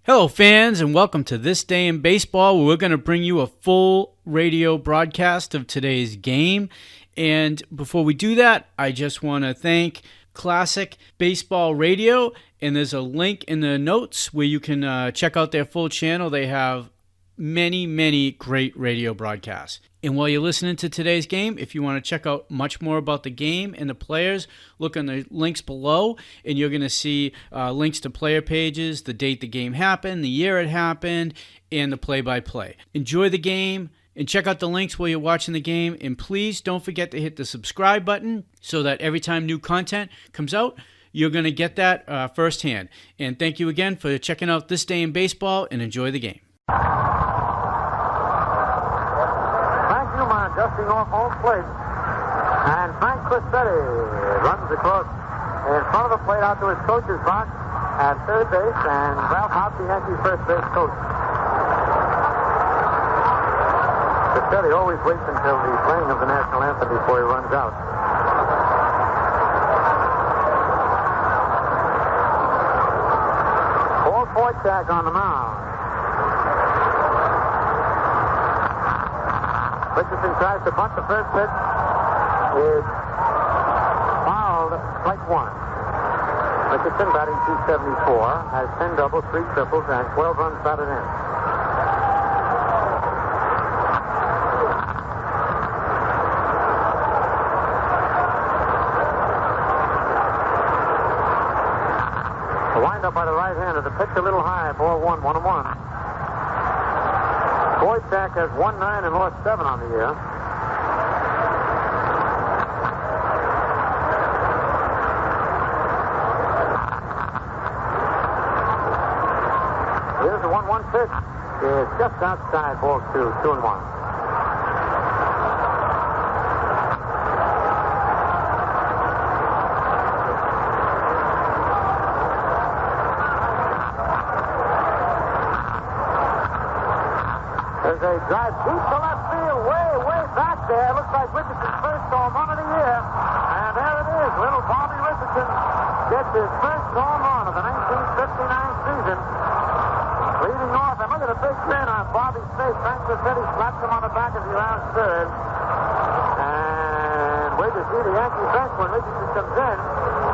Hello, fans, and welcome to This Day in Baseball, where we're going to bring you a full radio broadcast of today's game. And before we do that, I just want to thank Classic Baseball Radio, and there's a link in the notes where you can check out their full channel. They have many great radio broadcasts. And while you're listening to today's game, if you want to check out much more about the game and the players, look on the links below, and you're going to see links to player pages, the date the game happened, the year it happened, and the play-by-play. Enjoy the game, and check out the links while you're watching the game, and please don't forget to hit the subscribe button so that every time new content comes out, you're going to get that firsthand. And thank you again for checking out This Day in Baseball, and enjoy the game. Adjusting off home plate. And Frank Crissetti runs across in front of the plate out to his coach's box at third base, and Ralph Hobbs, the Yankees first base coach. Crissetti always waits until the playing of the national anthem before he runs out. Paul Foytak on the mound. Richardson tries to bunt. The first pitch is fouled, strike one. Richardson batting .274, has 10 doubles, 3 triples, and 12 runs batted in. The windup by the right-hander. The pitch a little high, ball 1-1-1. Foytak has won 9 and lost 7 on the year. Here's the 1-1 pitch. It's just outside, ball 2-1. There's a drive deep to left field, way back there. Looks like Richardson's first home run of the year. And there it is. Little Bobby Richardson gets his first home run of the 1959 season. Leading off, and look at the big grin on Bobby's face. Frank Crissetti slaps him on the back as he rounds third. And wait to see the Yankee bench when Richardson comes in.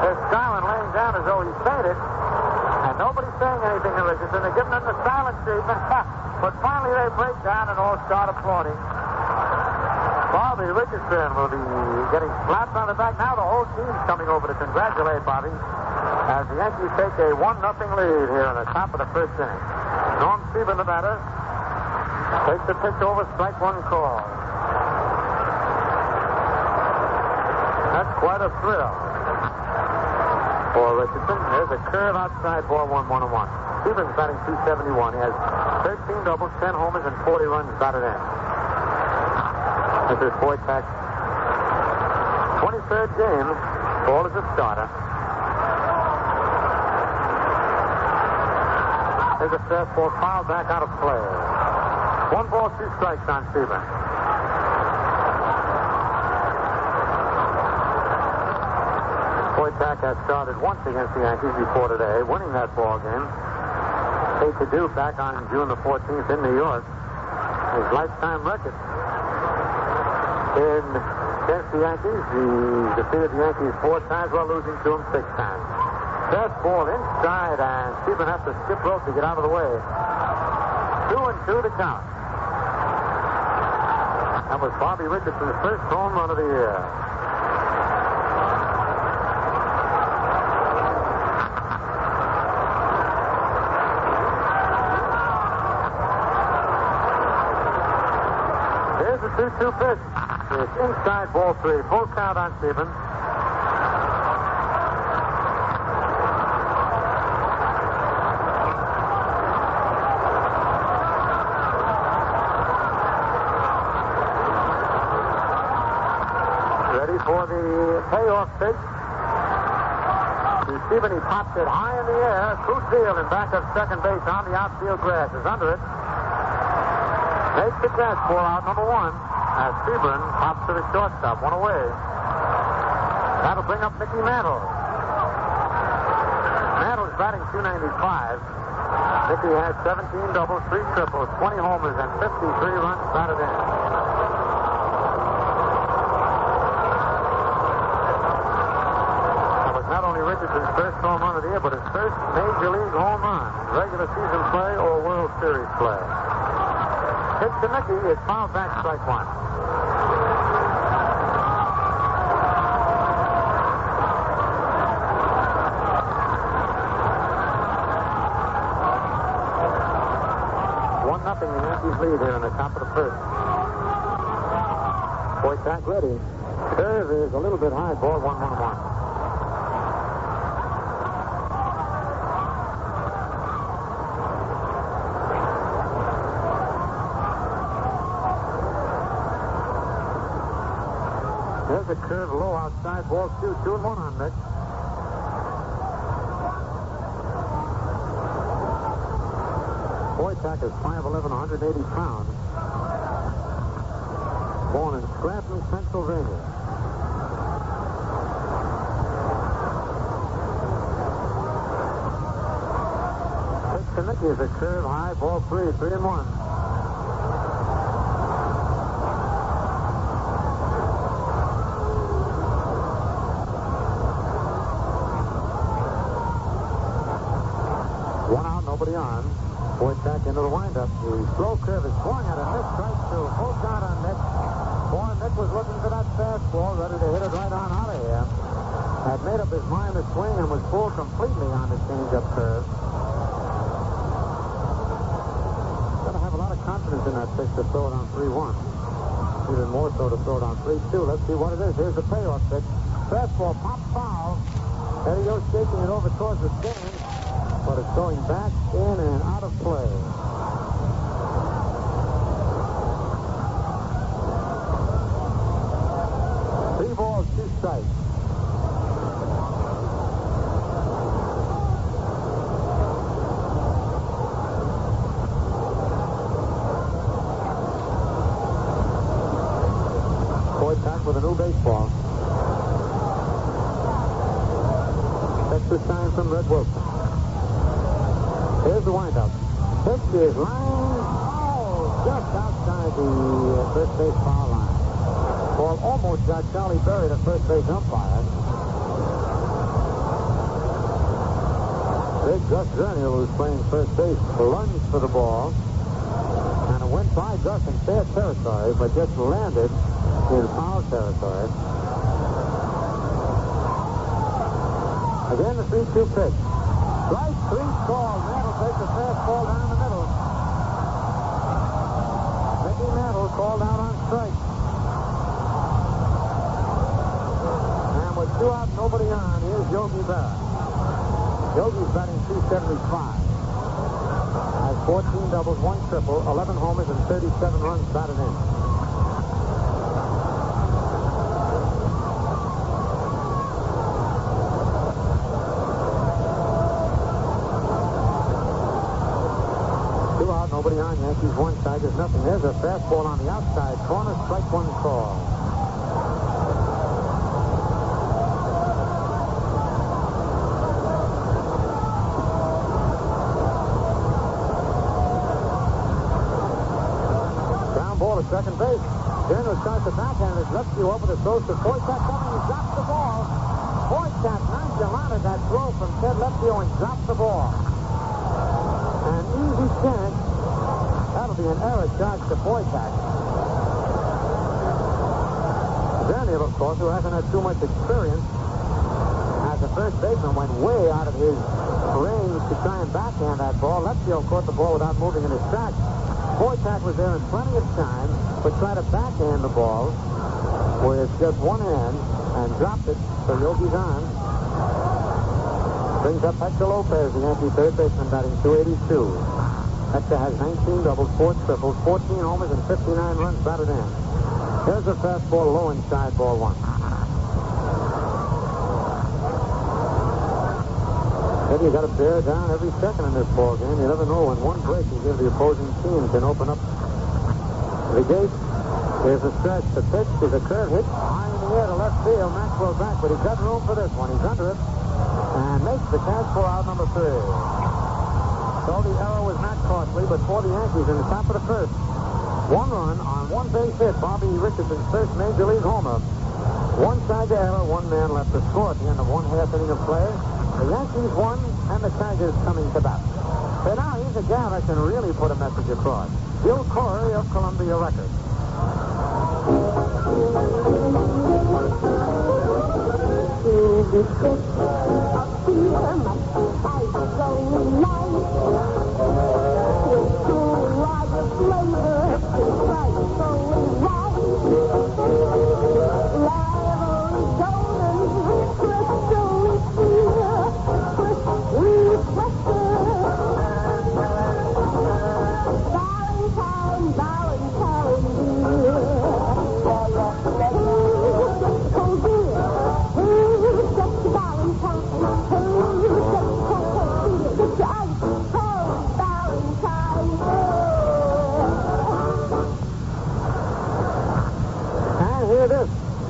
There's Skylin laying down as though he's fainted. And nobody's saying anything to Richardson. They're giving him the silent treatment. But finally they break down and all start applauding. Bobby Richardson will be getting slapped on the back. Now the whole team's coming over to congratulate Bobby as the Yankees take a 1-0 lead here in the top of the first inning. Norm Stephen, the batter, takes the pitch over, strike one call. That's quite a thrill for Richardson. There's a curve outside, ball 1-1-1. Stevens batting .271. He has 13 doubles, 10 homers, and 40 runs batted in. This is Foytak's 23rd game. Ball is a starter. There's a fastball fouled back out of play. 1 ball, 2 strikes on Stevens. Foytak has started once against the Yankees before today, winning that ball game. 8-2 back on June the 14th in New York. His lifetime record. Against the Yankees, he defeated the Yankees 4 times while losing to them 6 times. Fastball inside, and Stephen has to skip rope to get out of the way. 2-2 to count. That was Bobby Richardson's first home run of the year. Here's the 2-2 pitch. It's inside, ball 3. Full count on Stephen. Ready for the payoff pitch. To Stephen, he pops it high in the air. True field in back of second base on the outfield grass. Is under it. Makes the catch for out number 1. As Sebring pops to the shortstop, 1 away. That'll bring up Mickey Mantle. Mantle's batting .295. Mickey has 17 doubles, 3 triples, 20 homers, and 53 runs batted in. That was not only Richardson's first home run of the year, but his first Major League home run in regular season play or World Series play. Pitch to Mickey is fouled back, strike one. The Yankees lead here in the top of the first. Wojtak ready. Curve is a little bit high. Ball 1-1-1. There's a curve low outside. Ball 2-1 on Nick. Wojtak is 5'11", 180 pounds. Born in Scranton, Pennsylvania. Pitch to Mickey is a curve high, ball 3-1. One out, nobody on. Wojtak into the windup. The slow curve is swung at a miss strike to full count on Nick. Boy, Nick was looking for that fastball, ready to hit it right on out of here. Had made up his mind to swing and was fooled completely on the change-up curve. Got to have a lot of confidence in that pitch to throw it on 3-1. Even more so to throw it on 3-2. Let's see what it is. Here's the payoff pitch. Fastball popped foul. There he goes, shaking it over towards the stands. But it's going back in and out of play. Three balls, 2 strikes. Wojtak with a new baseball. That's the sign from Red Wilson. Here's the windup. Pitch is line. Oh, just outside the first base foul line. Ball almost got Charlie Berry, the first base umpire. Big Gus Zernial, who's playing first base, lunged for the ball. And it went by Gus in fair territory, but just landed in foul territory. Again, the 3-2 pitch. Strike 3 called. Mantle takes a fastball down the middle. Mickey Mantle called out on strike. And with 2 out, nobody on, here's Yogi Berra. Yogi's batting .275. Has 14 doubles, 1 triple, 11 homers, and 37 runs batted in. Nobody on. Yankees one side. There's nothing. There's a fastball on the outside corner. Strike 1 call. Ground ball to second base. Zernial starts the backhand. His left view over the throw to Wojtak coming. He drops the ball. Wojtak nonchalanted that throw from Ted Lefty and dropped the ball. An easy chance. That'll be an error charge to Wojtak. Zernial, of course, who hasn't had too much experience as a first baseman, went way out of his range to try and backhand that ball. Lefty caught the ball without moving in his tracks. Wojtak was there in plenty of time, but tried to backhand the ball with just one hand and dropped it, so Yogi's on. Brings up Hector Lopez, the Yankee third baseman, batting .282. Hector has 19 doubles, 4 triples, 14 homers, and 59 runs batted in. Here's a fastball low inside, ball 1. Maybe you got to bear down every second in this ball game. You never know when one break can give the opposing team can open up the gate. There's a stretch. The pitch is a curve hit high in the air to left field. Maxwell back, but he's got room for this one. He's under it and makes the catch for out number 3. So the error was not costly, but for the Yankees in the top of the first. 1 run on 1 base hit, Bobby Richardson's first Major League homer. 1 side to error, 1 man left to score at the end of 1/2 inning of play. The Yankees won, and the Tigers coming to bat. So now here's a guy that can really put a message across. Bill Corey of Columbia Records.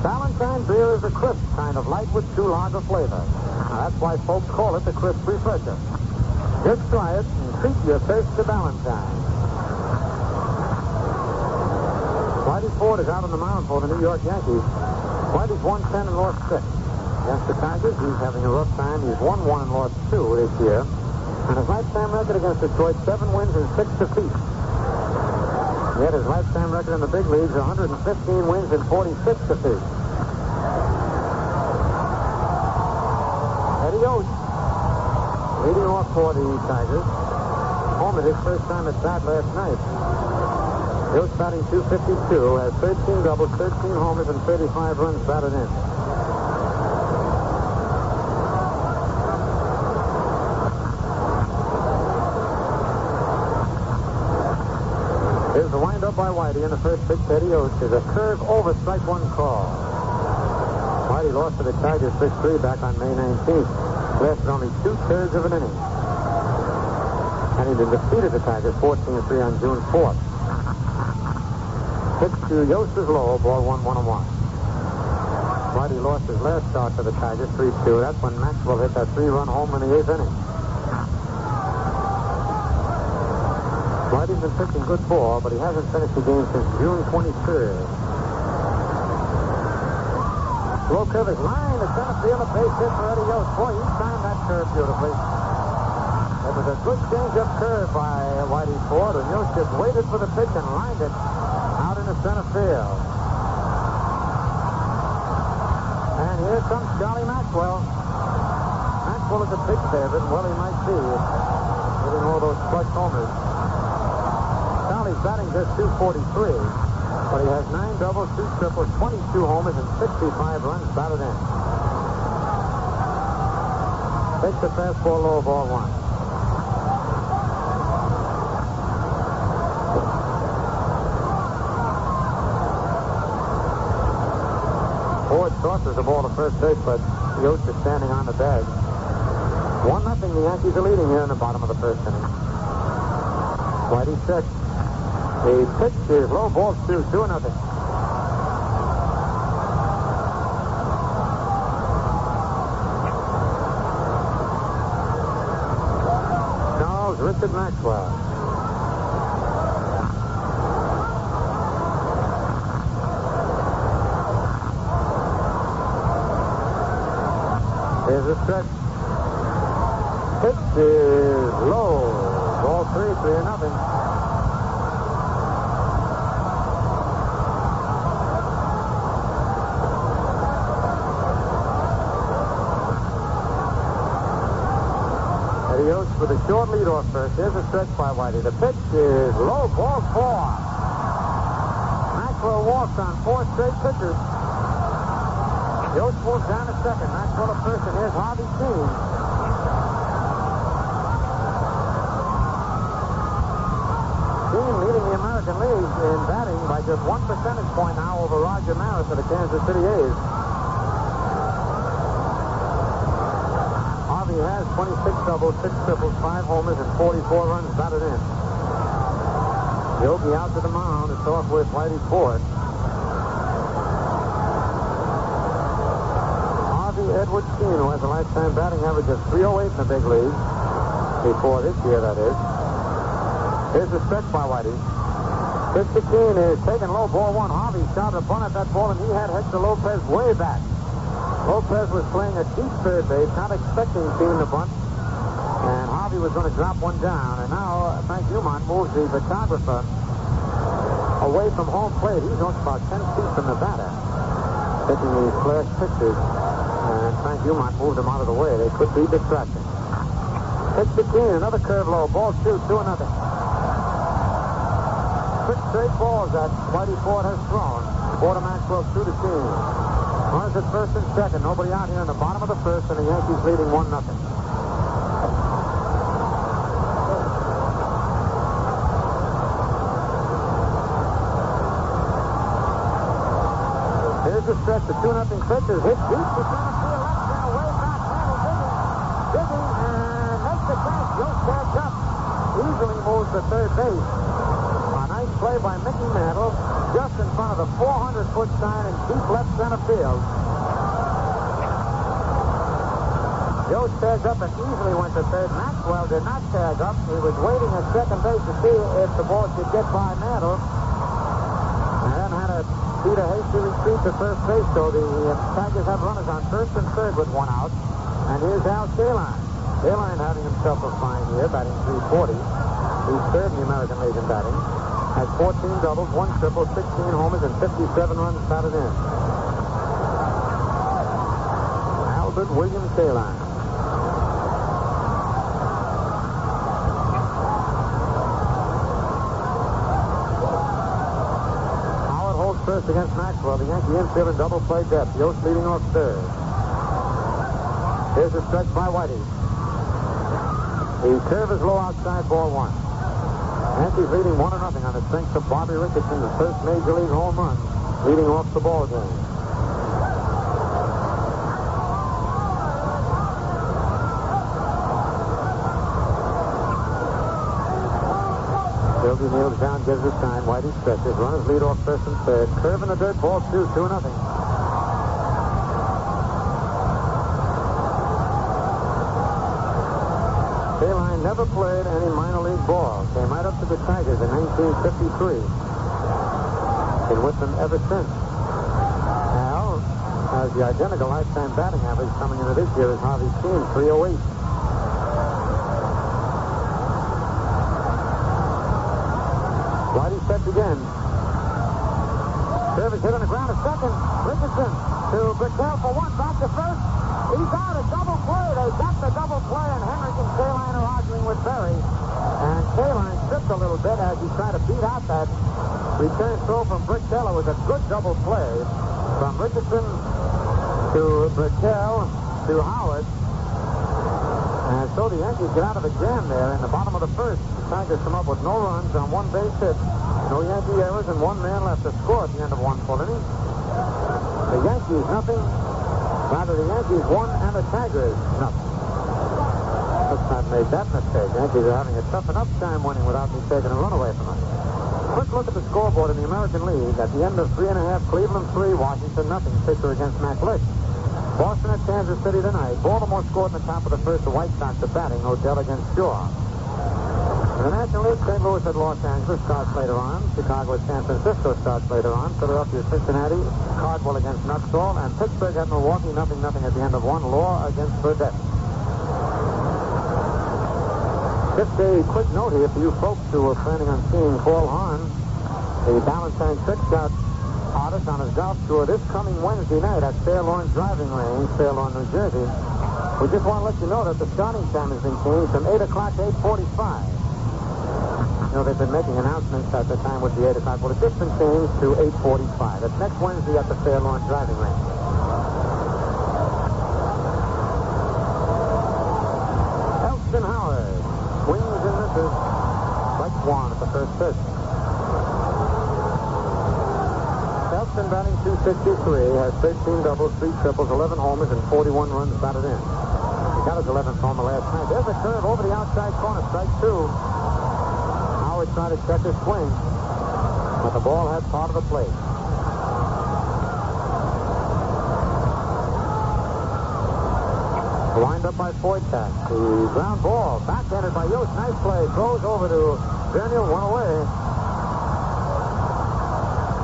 Valentine beer is a crisp kind of light with 2 lager flavor. That's why folks call it the Crisp Refresher. Just try it and treat your thirst to Valentine. Whitey Ford is out on the mound for the New York Yankees. Whitey's won 10 and lost 6. Against the Tigers, he's having a rough time. He's won 1 and lost 2 this year. And his lifetime record against Detroit, 7 wins and 6 defeats. Yet his lifetime record in the big leagues, 115 wins and 46 defeats. Eddie Yost leading off for the Tigers. Home at his first time at bat last night. Yost batting .252, has 13 doubles, 13 homers, and 35 runs batted in. Here's the windup by Whitey in the first pitch to Eddie Yost. Is a curve over strike 1 call. Whitey lost to the Tigers 6-3 back on May 19th. Lasted only 2/3 of an inning. And he defeated the Tigers 14-3 on June 4th. Pitch to Yost is low, ball 1-1-1. Whitey lost his last start to the Tigers 3-2. That's when Maxwell hit that 3-run home in the 8th inning. Whitey's been pitching good ball, but he hasn't finished the game since June 23rd. Low curve is lined to center field, a base hit for Eddie Yost. Boy, he timed that curve beautifully. It was a good change-up curve by Whitey Ford, and Yost just waited for the pitch and lined it out into center field. And here comes Charlie Maxwell. Maxwell is a big favorite, and well, he might be, hitting all those clutch homers. Charlie's batting just .243, but he has 9 doubles, 2 triples, 22 homers, and 65 runs batted in. Takes the fastball low, ball 1. Ford tosses the ball to first base, but Yost is standing on the bag. 1-0, the Yankees are leading here in the bottom of the first inning. Whitey checks. The pitch is low, ball 2, 2-0. Charles Richard Maxwell. Here's a stretch. Pitch is low, ball 3, 3-0. With a short leadoff first. Here's a stretch by Whitey. The pitch is low, ball 4. Maxwell walks on 4 straight pitches. Yost moves down to second. Maxwell at first, and here's Harvey Kuenn. Kuenn leading the American League in batting by just 1 percentage point now over Roger Maris of the Kansas City A's. He has 26 doubles, 6 triples, 5 homers, and 44 runs batted in. Yogi out to the mound to talk with Whitey Ford. Harvey Edward Kuenn, who has a lifetime batting average of .308 in the big league. before this year, that is. Here's the stretch by Whitey. 15 is taking low, ball one. Harvey shot a bunt at that ball, and he had Hector Lopez way back. Lopez was playing a deep third base, not expecting seeing the bunt, and Harvey was going to drop one down. And now Frank Umont moves the photographer away from home plate. He's only about 10 feet from the batter, taking these flash pictures, and Frank Umont moved him out of the way. They could be distracting. Pitch to Keene, another curve low, ball 2, 2-0. 6 straight balls that Whitey Ford has thrown. 4 to Maxwell, 2 to Keene. Runners at first and second. Nobody out here in the bottom of the first, and the Yankees leading 1-0. Here's the stretch. The 2-0 pitch is hit deep to center field, left center, way back. Mantle digging, and makes the catch. Joe stands up. Easily moves to third base. Nice play by Mickey Mantle, just in front of the 400-foot sign in deep left center field. Joe tagged up and easily went to third. Maxwell did not tag up. He was waiting at second base to see if the ball could get by Mantle, and then had to beat a hasty retreat to first base. So the Tigers have runners on first and third with 1 out. And here's Al Kaline. Kaline having himself a fine year, batting .340. He's third in the American League in batting. Has 14 doubles, 1 triple, 16 homers, and 57 runs batted in. Albert William Kaline. Howard holds first against Maxwell. The Yankee infield in double play depth. Yost leading off third. Here's a stretch by Whitey. The curve is low outside, ball 1. Yankees leading 1-0 on the strength of Bobby Richardson, the first Major League home run, leading off the ball game. Sylvie kneels down, gives the sign. Whitey stretches. Runners lead off first and third. Curve in the dirt, ball 2, 2-0. Kaline never played any minor league ball. Came right up to the Tigers in 1953. Been with them ever since. Al has the identical lifetime batting average coming into this year as Harvey Kuenn, 308. Whitey sets again. Service hit on the ground to second. Richardson to Brickell for 1. Back to first. He's out. A double play. They got the double play, and Henrik and Kaline are arguing with Berry. And Kaline tripped a little bit as he tried to beat out that return throw from Brickell. It was a good double play from Richardson to Brickell to Howard. And so the Yankees get out of a jam there in the bottom of the first. The Tigers come up with no runs on 1 base hit. No Yankee errors and 1 man left to score at the end of 1 full inning. The Yankees nothing. Rather, the Yankees 1 and the Tigers nothing. Let's not make that mistake. The Yankees are having a tough enough time winning without me taking a run away from us. Quick look at the scoreboard in the American League. At the end of 3.5, Cleveland 3, Washington nothing. Pitcher against Mac Lick. Boston at Kansas City tonight. Baltimore scored in the top of the first. The White Sox are batting. Odell against Shaw. In the National League, St. Louis at Los Angeles starts later on. Chicago at San Francisco starts later on. Philadelphia, Cincinnati, Cardwell against Nuxall, and Pittsburgh at Milwaukee, 0-0 at the end of 1. Law against Burdett. Just a quick note here for you folks who are planning on seeing Paul Hahn, the Ballantine Trick Shot artist, on his golf tour this coming Wednesday night at Fairlawn Driving Range, Fairlawn, New Jersey. We just want to let you know that the starting time has been changed from 8 o'clock to 8:45. You know, they've been making announcements that the time would be 8 o'clock. Well, it's just been changed to 8:45. That's next Wednesday at the Fairlawn Driving Range. Elston Howard swings and misses. Strike 1 at the first pitch. Elston batting .263, has 13 doubles, 3 triples, 11 homers, and 41 runs batted in. He got his 11th homer last night. There's a curve over the outside corner, strike 2. Howard tried to check his swing, but the ball had part of the plate. Wind up by Foytak. The ground ball, backhanded by Yost. Nice play. Goes over to Verniel, one away.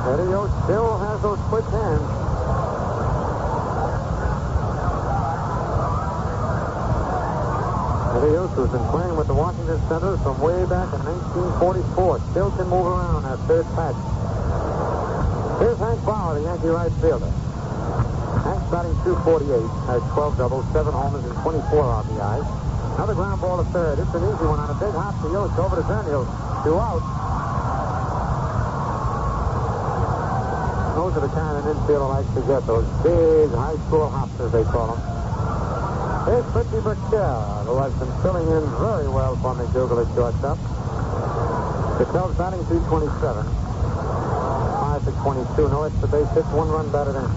Eddie Yost still has those quick hands. Eddie Yost has been playing with the Washington Senators from way back in 1944. Still can move around that third patch. Here's Hank Bauer, the Yankee right fielder. Hank's batting .248, has 12 doubles, 7 homers, and 24 RBIs. Another ground ball to third. It's an easy one on a big hop to Yost over to Verniel. 2 out. Those are the kind an infielder likes to get, those big high school hops, as they call them. Here's Fritzy Burchell, who has been filling in very well for McDougal at shortstop. Burchell's batting .227. 5 for 22, no extra base hits, 1 run batted in.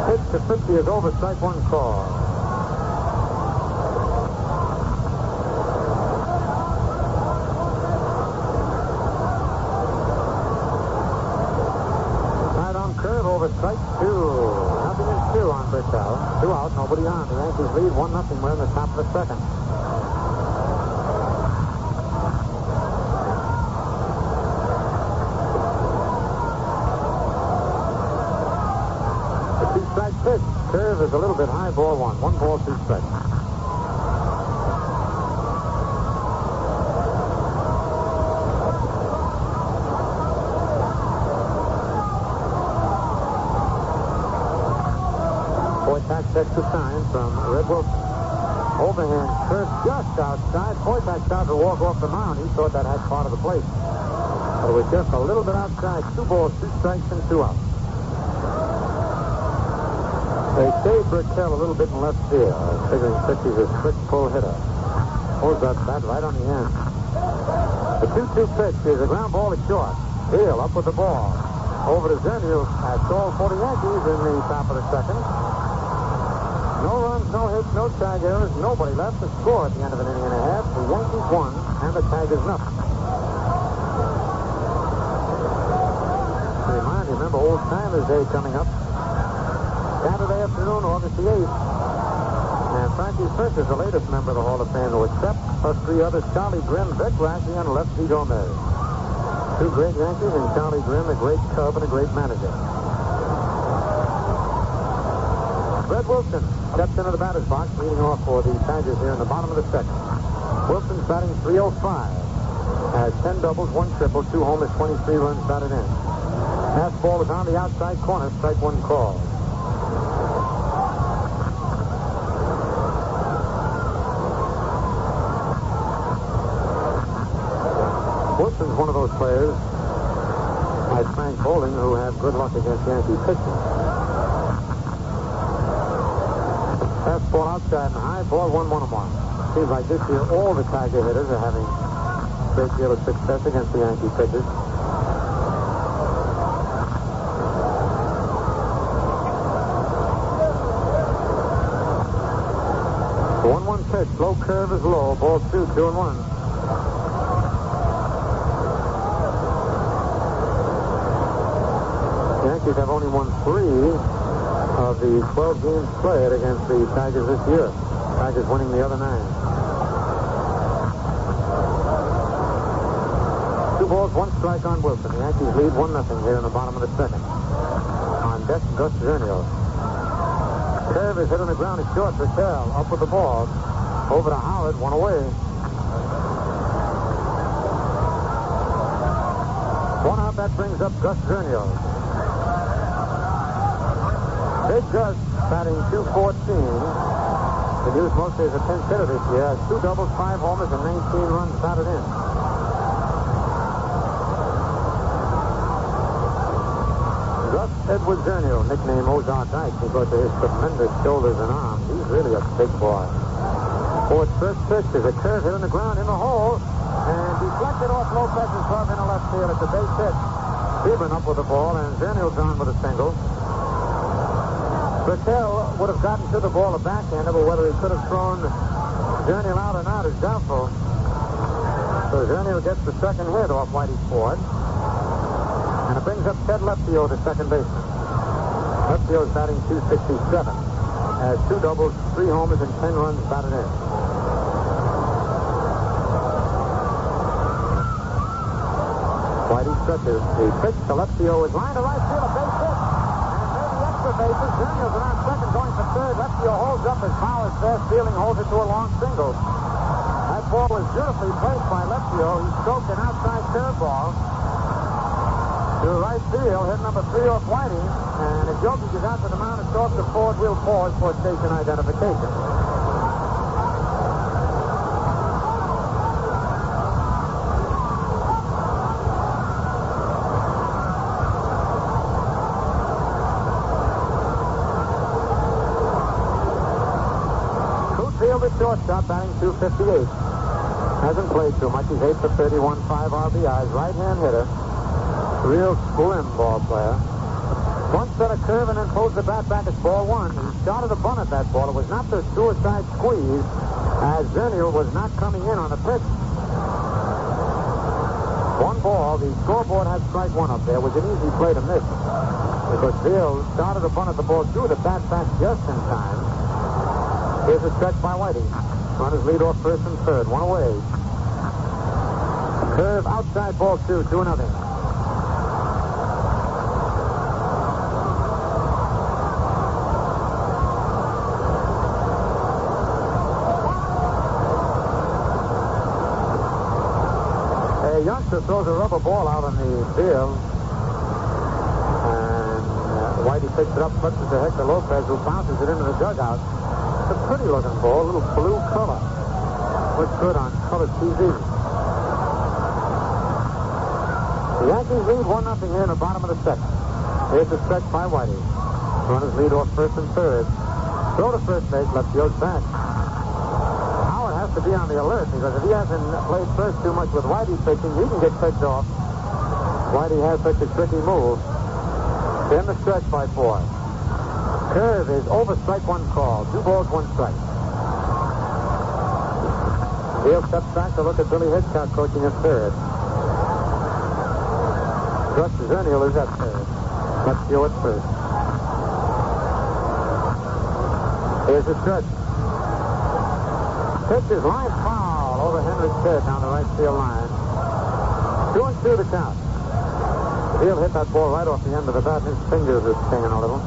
Pitch to Fritzy is over, strike 1 call. Strike 2. Nothing is 2 on Burchell. 2 out, nobody on. The Yankees lead 1-0. We're in the top of the second. The 2-strike pitch. Curve is a little bit high, ball 1. 1 ball, 2 strikes. Sets the sign from Red Wilson. Overhand curve just outside. Foytak started to walk off the mound. He thought that had part of the plate. But it was just a little bit outside. 2 balls, 2 strikes, and 2 outs. They saved Burchell a little bit in left field, figuring Fritzy's a quick pull hitter. Pulls that bat right on the end. The 2-2 pitch is a ground ball to short. Hill up with the ball. Over to Verniel. That's all for the Yankees in the top of the second. No runs, no hits, no tag errors. Nobody left to score at the end of an inning and a half. The Yankees won, and the Tigers nothing. Remind you, remember Old Timers Day coming up. Saturday afternoon, August the 8th. And Frankie First is the latest member of the Hall of Fame to accept, plus 3 others, Charlie Grimm, Vic Rassi, and Lefty Gomez. 2 great Yankees, and Charlie Grimm, a great Cub and a great manager. Red Wilson steps into the batter's box, leading off for the Tigers here in the bottom of the second. Wilson's batting .305. Has 10 doubles, 1 triple, 2 homers, 23 runs batted in. Fastball is on the outside corner, strike 1 call. Wilson's one of those players, like Frank Bowling, who have good luck against Yankee pitching. Fastball outside and high, ball 1-1-1. Seems like this year all the Tiger hitters are having a great deal of success against the Yankee pitchers. The 1-1 pitch, low curve is low, ball 2, 2-1. The Yankees have only won 3 of the 12 games played against the Tigers this year. Tigers winning the other 9. 2 balls, 1 strike on Wilson. The Yankees lead 1-0 here in the bottom of the second. On deck, Gus Verniel. Curve is hit on the ground. It's short. Burchell up with the ball. Over to Howard, 1 away. 1 out. That brings up Gus Verniel. Big Gus batting .214. Been used mostly as a pinch hitter this year. Has 2 doubles, 5 homers, and 19 runs batted in. Gus Edward Verniel, nicknamed Ozark Ike because of his tremendous shoulders and arms. He's really a big boy. Ford's first pitch is a curve hit on the ground in the hole, and deflected off Lopez's glove in the left field. It's a base hit. Seaman up with the ball, and Verniel's on with a single. Burchell would have gotten to the ball a backhander, but whether he could have thrown Verniel out or not is doubtful. So Verniel gets the second hit off Whitey Ford. And it brings up Ted Lefty, the second baseman. Left field is batting .267. Has 2 doubles, 3 homers, and 10 runs batted in. Whitey stretches. He pitch to left field. Is line to right field. A base hit. And maybe extra bases. Daniels around second, going for third. Left field holds up as Powers fast fielding holds it to a long single. That ball was beautifully placed by left field. He stroked an outside curveball to right field. Hit number 3 off Whitey. And as Yogi gets out to the mound and starts the forward wheel pause for station identification. Field at shortstop, batting .258. Hasn't played too much. He's 8 for 31, 5 RBIs. Right-hand hitter. Real slim ball player. Once set a curve and then pulls the bat back. It's ball 1. He started a bunt at that ball. It was not the suicide squeeze, as Zernial was not coming in on the pitch. 1 ball. The scoreboard had strike 1 up there. It was an easy play to miss, because Veal started a bunt at the ball, threw the bat back just in time. Here's a stretch by Whitey. Runners lead off first and third. 1 away. Curve outside, ball 2, 2-0. A youngster throws a rubber ball out on the field. And Whitey picks it up, flips it to Hector Lopez, who bounces it into the dugout. It's a pretty looking ball, a little blue color. Looks good on color TV. The Yankees lead 1-0 here in the bottom of the second. Here's a stretch by Whitey. Runners lead off first and third. Throw to first base, left field's back. Howard has to be on the alert, because if he hasn't played first too much with Whitey pitching, he can get picked off. Whitey has such a tricky move. Then the stretch by Ford. Curve is over, strike 1 call. 2 balls, 1 strike. Veal steps back to look at Billy Hitchcock coaching at third. Gus Zernial is at third. Let's go at first. Here's the stretch. Pitch is line foul over Henry's head down the right field line. 2-2 the count. Veal hit that ball right off the end of the bat. His fingers are stinging a little.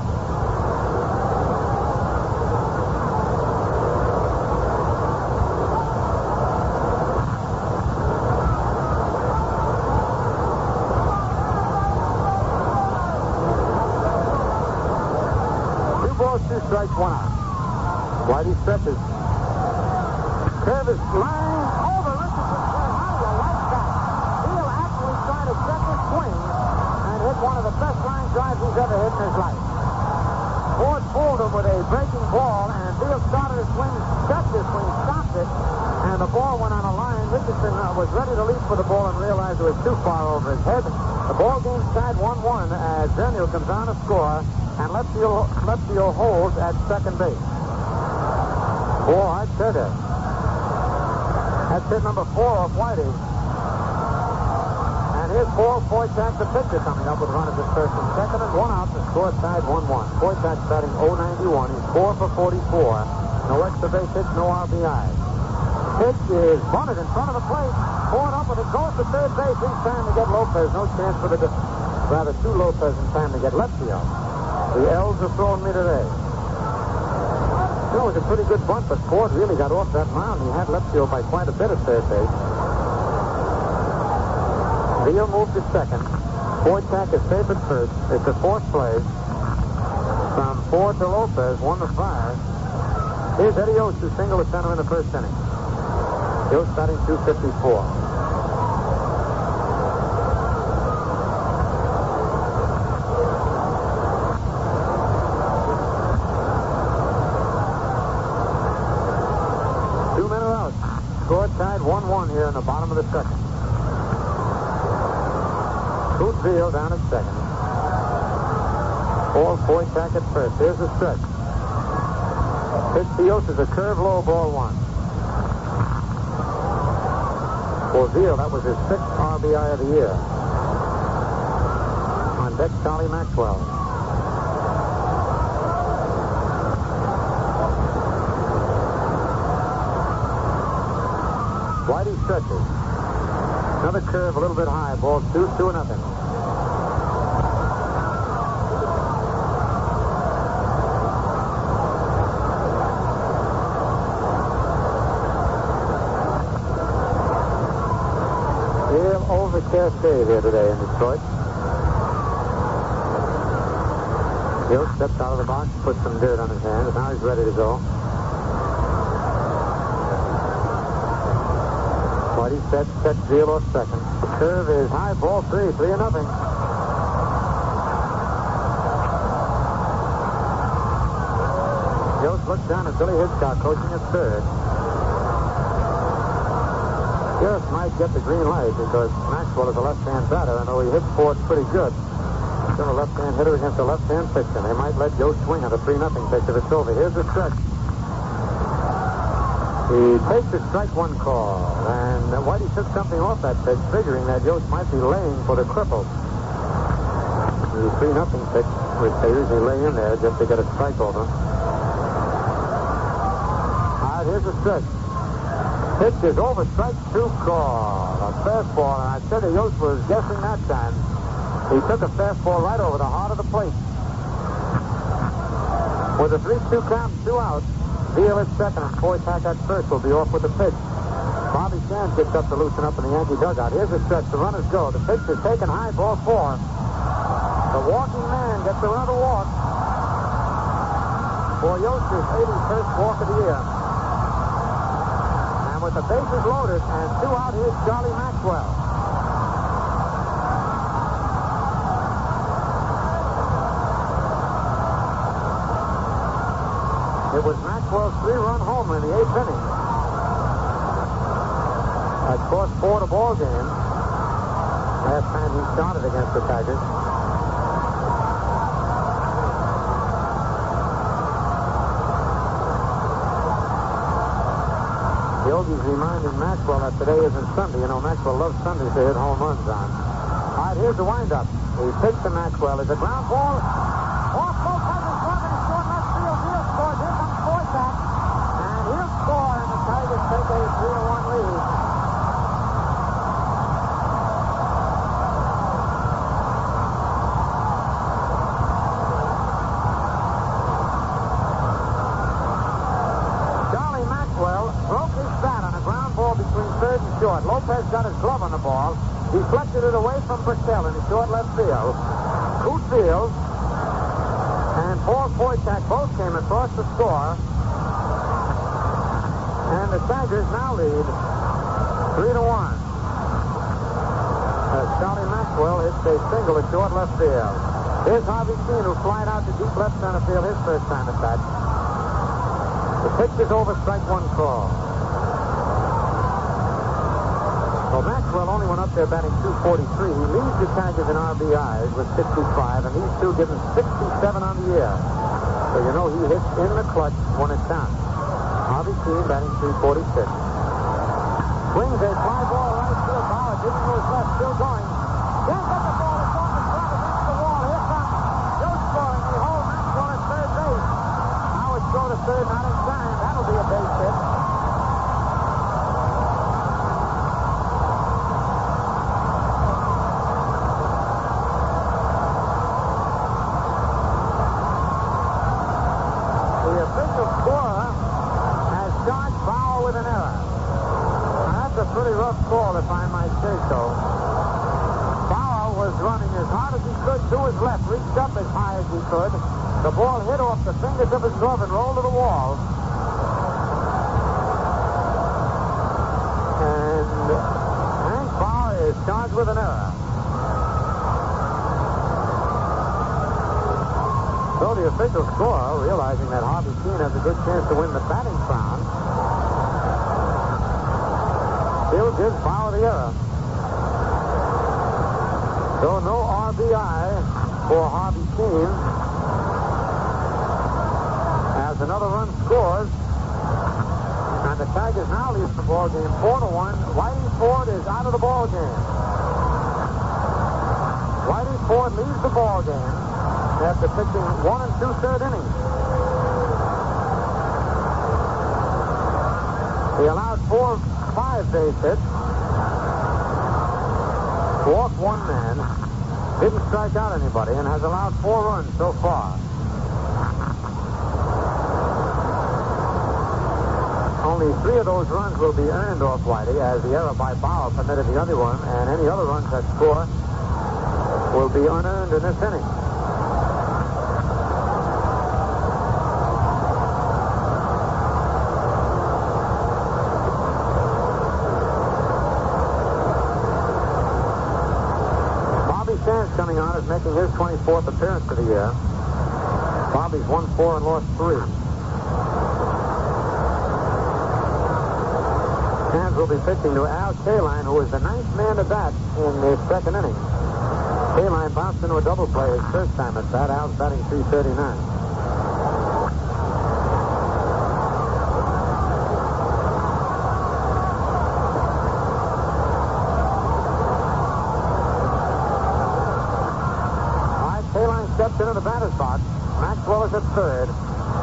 Strikes 1 out. Whitey stretches. Curve is line over Richardson. How do you like that? Veal actually tried a second swing and hit one of the best line drives he's ever hit in his life. Ford fooled him with a breaking ball, and Veal started his swing, stepped his swing, stopped it, and the ball went on a line. Richardson was ready to leap for the ball and realized it was too far over his head. The ball game tied 1-1 as Zernial comes on to score. And left field holds at second base. Boy, I'd say that. That's hit number 4 off Whitey. And here's Paul Foytak, the pitcher, coming up with runners at first and second, and 1 out. The score tied 1-1. Foytak batting .091. He's 4 for 44. No extra base hits, no RBI. Pitch is bunted in front of the plate. Ford up with it, goes to third base. He's trying to get Lopez. No chance for to Lopez in time to get left field. The L's have thrown me today. It was a pretty good bunt, but Ford really got off that mound. He had left field by quite a bit at third base. Veal moved to second. Foytak is safe at first. It's the 4th play. From Ford to Lopez, 1 to 5. Here's Eddie Oates, who singled to center in the first inning. Oates batting .254. Score tied 1-1 here in the bottom of the second. Coot Veal down at second. Paul Foytak at first. Here's the stretch. Pitch to Yost is a curve low, ball 1. For Veal, that was his 6th RBI of the year. On deck, Charlie Maxwell. Whitey stretches. Another curve a little bit high. Ball 2-0. Overcast day here today in Detroit. Hill steps out of the box, puts some dirt on his hands. Now he's ready to go. Whitey set deal off second. The curve is high, ball 3-0. Hills looks down at Billy Hitchcock coaching at third. Garrett might get the green light because Maxwell is a left-hand batter, and though he hits Ford pretty good, still a left-hand hitter against a left-hand pitcher. They might let Joe swing at a 3-0 pitch if it's over. Here's the stretch. He takes a strike one call, and Whitey took something off that pitch, figuring that Yost might be laying for the cripple. The 3-0 pitch, which they usually lay in there just to get a strike over. All right, here's the stretch. Pitch is over, strike 2 call. A fastball, and I said that Yost was guessing that time. He took a fastball right over the heart of the plate. With a 3-2 count, 2 out, Veal at second, and Foytack at first will be off with the pitch. Bobby Sands gets up to loosen up in the Yankee dugout. Here's the stretch. The runners go. The pitch is taken high, ball 4. The walking man gets another walk for Yost's 81st walk of the year. With the bases loaded and 2 out, here's Charlie Maxwell. It was Maxwell's 3-run homer in the 8th inning. That cost Ford a ball game last time he started against the Tigers. Yogi's reminding Maxwell that today isn't Sunday. You know, Maxwell loves Sundays to hit home runs on. All right, here's the windup. He pitched to Maxwell. It's a ground ball. Off both Tigers, running in short left field. He'll score. Here comes Foytack. And he'll score, and the Tigers take a 3-1 lead. Short. Lopez got his glove on the ball. Deflected it away from Purcell in the short left field. Coot Fields and Paul Foytack both came across the score. And the Tigers now lead 3-1. As Charlie Maxwell hits a single to short left field. Here's Harvey Keene, who flied out to deep left center field his first time at bat. The pitch is over, strike 1 call. Well, Maxwell only went up there batting .243. He leads the Tigers in RBIs with 65, and these two give him 67 on the year. So you know he hits in the clutch when it counts. Harvey Keene batting .346. Swings a fly ball right field. Bauer digging to his left, still going. Can't get the ball. It's off the front against the wall. Here comes Joe scoring. They hold Maxwell at third base. Now it's go to third, not in time. That'll be a base hit. Pretty rough call, if I might say so. Bauer was running as hard as he could to his left, reached up as high as he could. The ball hit off the fingers of his glove and rolled to the wall. And Hank Bauer is charged with an error. So the official scorer, realizing that Harvey Keene has a good chance to win the batting crown, still gives Bauer the error. So no RBI for Harvey Keene. As another run scores, and the Tigers now lead the ball game 4-1. Whitey Ford is out of the ball game. Whitey Ford leaves the ball game after pitching 1 2/3 innings. He allowed 4 5 base hits, walked 1 man, didn't strike out anybody, and has allowed 4 runs so far. Only 3 of those runs will be earned off Whitey, as the error by Bauer permitted the other one, and any other runs that score will be unearned in this inning. Bobby Sands coming on is making his 24th appearance of the year. Bobby's won 4 and lost 3. Sands will be pitching to Al Kaline, who was the 9th man to bat in the second inning. Kaline bounced into a double play his first time at bat. Al's batting .339. All right, Kaline steps into the batter's box. Maxwell is at third.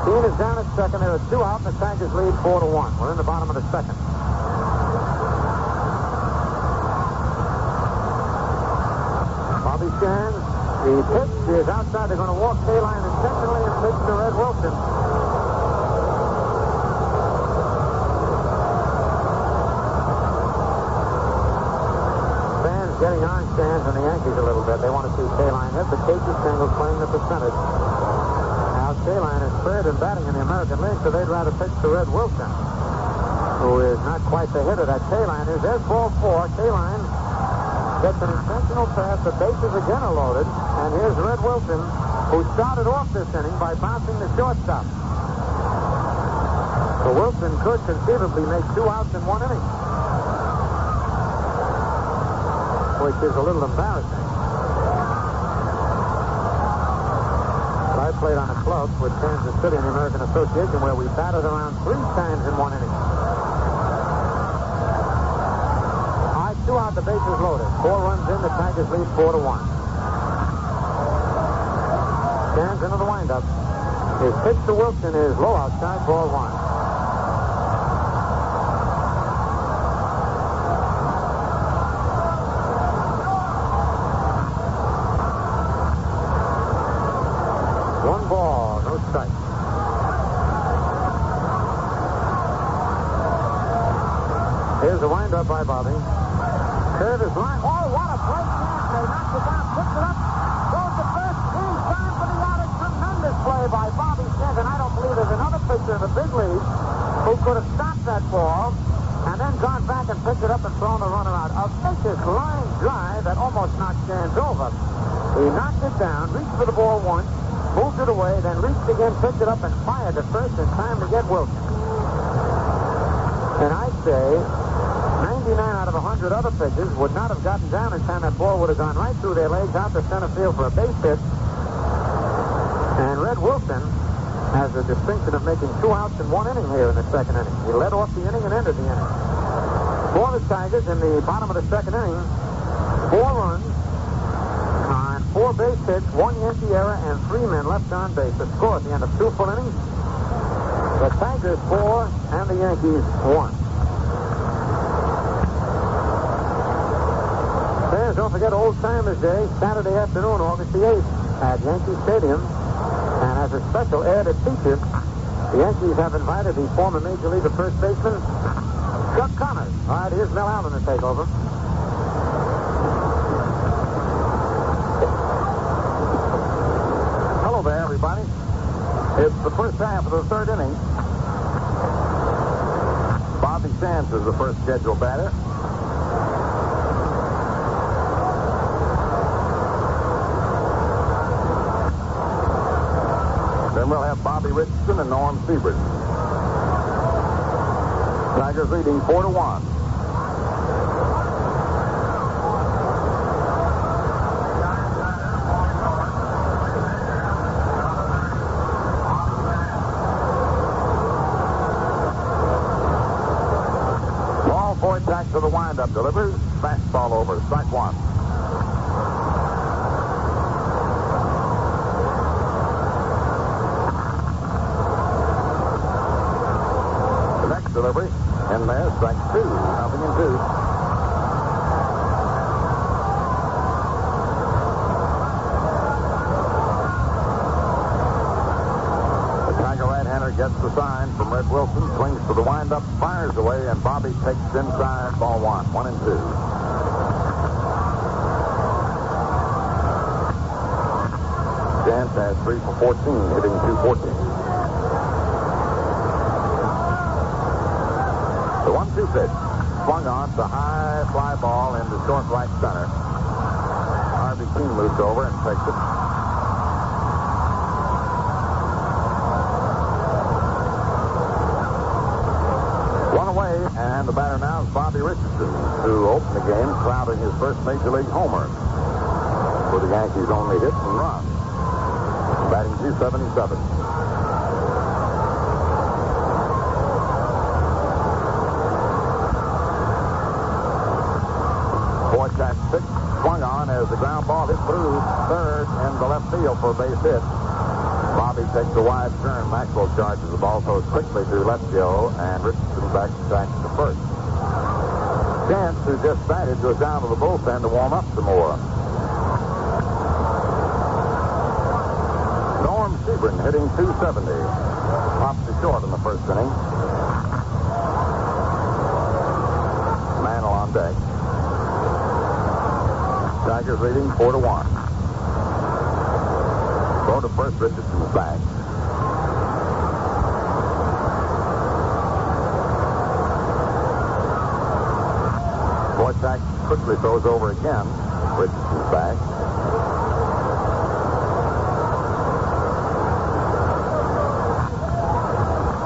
Dean is down at second. There are 2 out, and the Tigers lead 4-1. We're in the bottom of the second. Bobby Sands, the pitch is outside. They're going to walk Kaline intentionally and pitch to Red Wilson. Fans getting on Sands and the Yankees a little bit. They want to see Kaline hit, but Casey Stengel playing the percentage. Now Kaline is third in batting in the American League, so they'd rather pitch to Red Wilson, who is not quite the hitter that Kaline is. There's ball 4. Kaline gets an intentional pass. The bases again are loaded. And here's Red Wilson, who started off this inning by bouncing the shortstop. So Wilson could conceivably make 2 outs in 1 inning, which is a little embarrassing. But I played on a club with Kansas City in the American Association where we batted around 3 times in 1 inning. 2 out, the bases loaded. 4 runs in, the Tigers lead 4-1. Sands into the windup. His pitch to Wilson is low outside, ball 1. One ball, no strike. Here's the windup by Bobby. Curtis line. Oh, what a play chance. They knocked it down, picked it up, goes to first. He's time for the out. A tremendous play by Bobby Sands, and I don't believe there's another pitcher in the big league who could have stopped that ball and then gone back and picked it up and thrown the runner out. A vicious line drive that almost knocked Sands over. He knocked it down, reached for the ball once, moved it away, then reached again, picked it up, and fired to first in time to get Wilson. And I say 99 out of 100 other pitchers would not have gotten down in time. That ball would have gone right through their legs out to center field for a base hit. And Red Wilson has the distinction of making 2 outs in 1 inning here in the second inning. He led off the inning and ended the inning. For the Tigers in the bottom of the second inning, 4 runs on 4 base hits, 1 Yankee error, and 3 men left on base. The score at the end of 2 full innings, the Tigers 4 and the Yankees 1. Don't forget Old Timers Day, Saturday afternoon, August the 8th, at Yankee Stadium. And as a special added feature, the Yankees have invited the former Major League first baseman, Chuck Connors. All right, here's Mel Allen to take over. Hello there, everybody. It's the first half of the 3rd inning. Bobby Sands is the first scheduled batter. Then we'll have Bobby Richardson and Norm Siebert. Tigers leading 4-1. Ball 4 attacks to the windup, delivers. Fastball over, strike 1. Delivery. In there, strike two. 0-2. The Tiger right-hander gets the sign from Red Wilson, swings to the windup, fires away, and Bobby takes inside, ball one. 1-2. Chance has 3 for 14, hitting .214. The 1-2 pitch. Swung on. It's a high fly ball into short right center. Harvey Kuenn moves over and takes it. One away, and the batter now is Bobby Richardson, who opened the game crowding his first Major League homer for the Yankees' only hit and run. Batting .277. Boychuk pitch swung on as the ground ball hit through third in the left field for a base hit. Bobby takes a wide turn. Maxwell charges the ball, throws quickly to left field, and Richardson back to first. Chance, who just batted, goes down to the bullpen to warm up some more. Norm Sebring hitting .270. Popped to short in the first inning. Mantle on deck. Tigers leading 4-1. Throw to first, Richardson's back. Boychuk quickly throws over again. Richardson's back.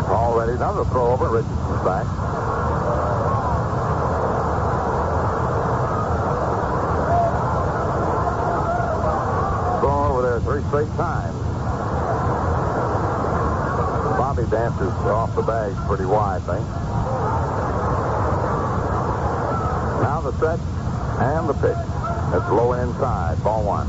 Already another throw over. Richardson's back. Three straight times. Bobby dances off the bag pretty widely. Now the stretch and the pitch. It's low and inside. Ball one.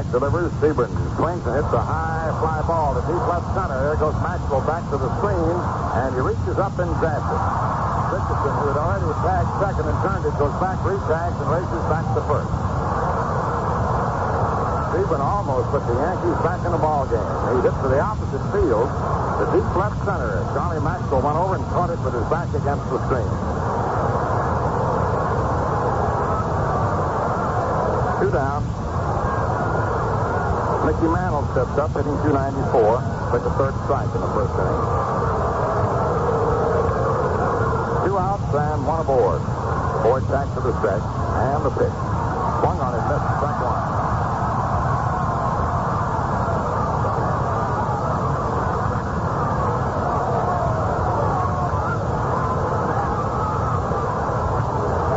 Delivers. Sebring swings and hits a high fly ball to deep left center. There goes Maxwell back to the screen, and he reaches up and grabs it. Richardson, who had already tagged second and turned it, goes back, retags, and races back to first. Sebring almost put the Yankees back in the ball game. He hit to the opposite field, the deep left center. Charlie Maxwell went over and caught it with his back against the screen. Two down. Mickey Mantle steps up, hitting .294. Took a third strike in the first inning. 2 outs and 1 aboard. Boychuk to the stretch and the pitch. Swung on his missed, strike one.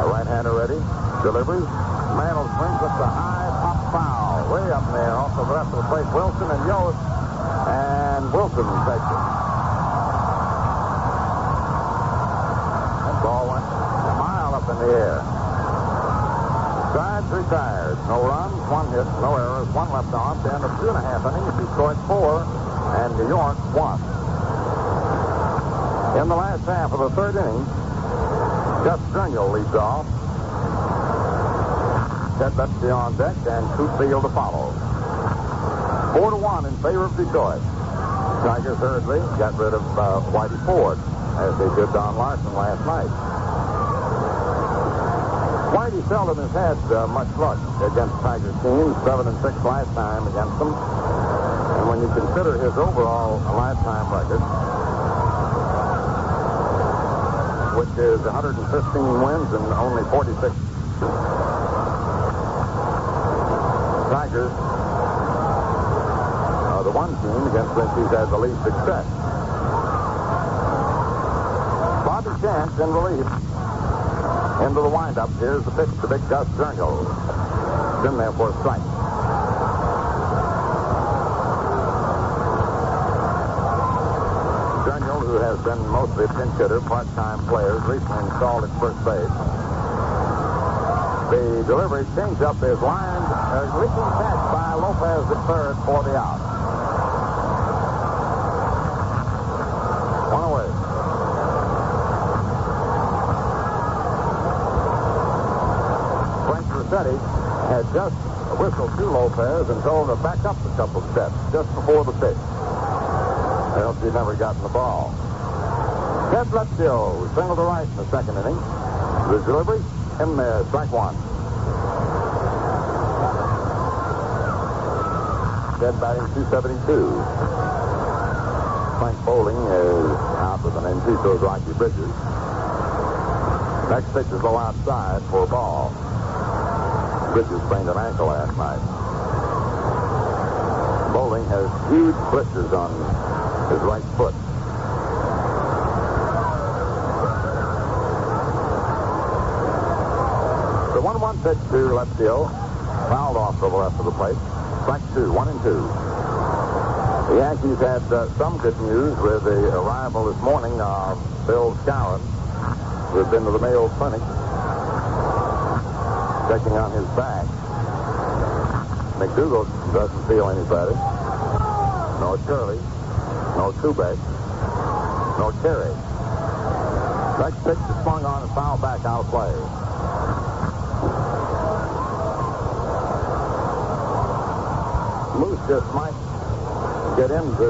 The right-hander ready. Delivers. Mantle swings up the high pop foul. Way up there off the rest of the plate. Wilson and Yost. And Wilson takes it. That ball went a mile up in the air. Sides retired. No runs, 1 hit, no errors, 1 left on. At the end of 2.5 innings, Detroit 4 and New York 1. In the last half of the third inning, Gus Stringel leads off. Ted Betsy on deck and Coop Field to follow. 4-1 in favor of Detroit. Tigers hurriedly got rid of Whitey Ford, as they did Don Larson last night. Whitey seldom has had much luck against Tigers teams. 7-6 last time against them. And when you consider his overall lifetime record, which is 115 wins and only 46. Tigers are the one team against which he's had the least success. Bobby Chance in relief. Into the windup. Here's the pitch to big Gus Stringel. Been there for a strike. who has been mostly a pinch hitter, part-time player, recently installed at first base. The delivery change-up is lined, leaping catch by Lopez at third for the out. One away. Frank Rossetti had just whistled to Lopez and told him to back up a couple steps just before the pitch. Else he'd never gotten the ball. Ted Bledsoe singled to right in the second inning. The delivery in there, strike one. Ted batting .272. Frank Bowling is out with an injury, so is Rocky Bridges. Next pitch is low outside for a ball. Bridges sprained an ankle last night. Bowling has huge blisters on his right foot. The 1-1 pitch to left field, fouled off to the left of the plate. Strike two, 1-2. The Yankees had some good news with the arrival this morning of Bill Skowron, who had been to the Mayo Clinic, checking on his back. McDougal doesn't feel any better. No Curley. No Kubek. No Terry. Next pitch is swung on and fouled back out of play. Moose just might get into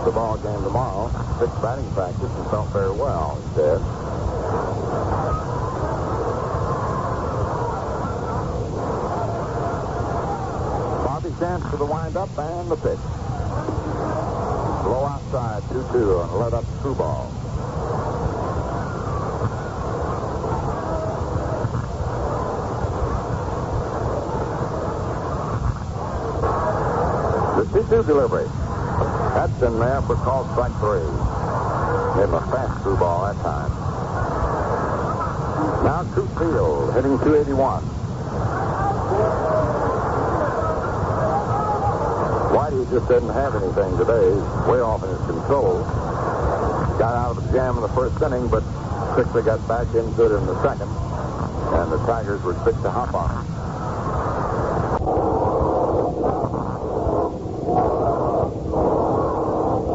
the ball game tomorrow. Sixth batting practice and felt very well, he said. Bobby Chance to the windup and the pitch. Low outside, 2-2 on a let-up screw ball. The 2-2 delivery. That's in there for called strike three. Gave him a fast screw ball that time. Now Coop Field hitting .281. Whitey just didn't have anything today. He's way off in his control. Got out of the jam in the first inning, but quickly got back into it in the second. And the Tigers were quick to hop on him.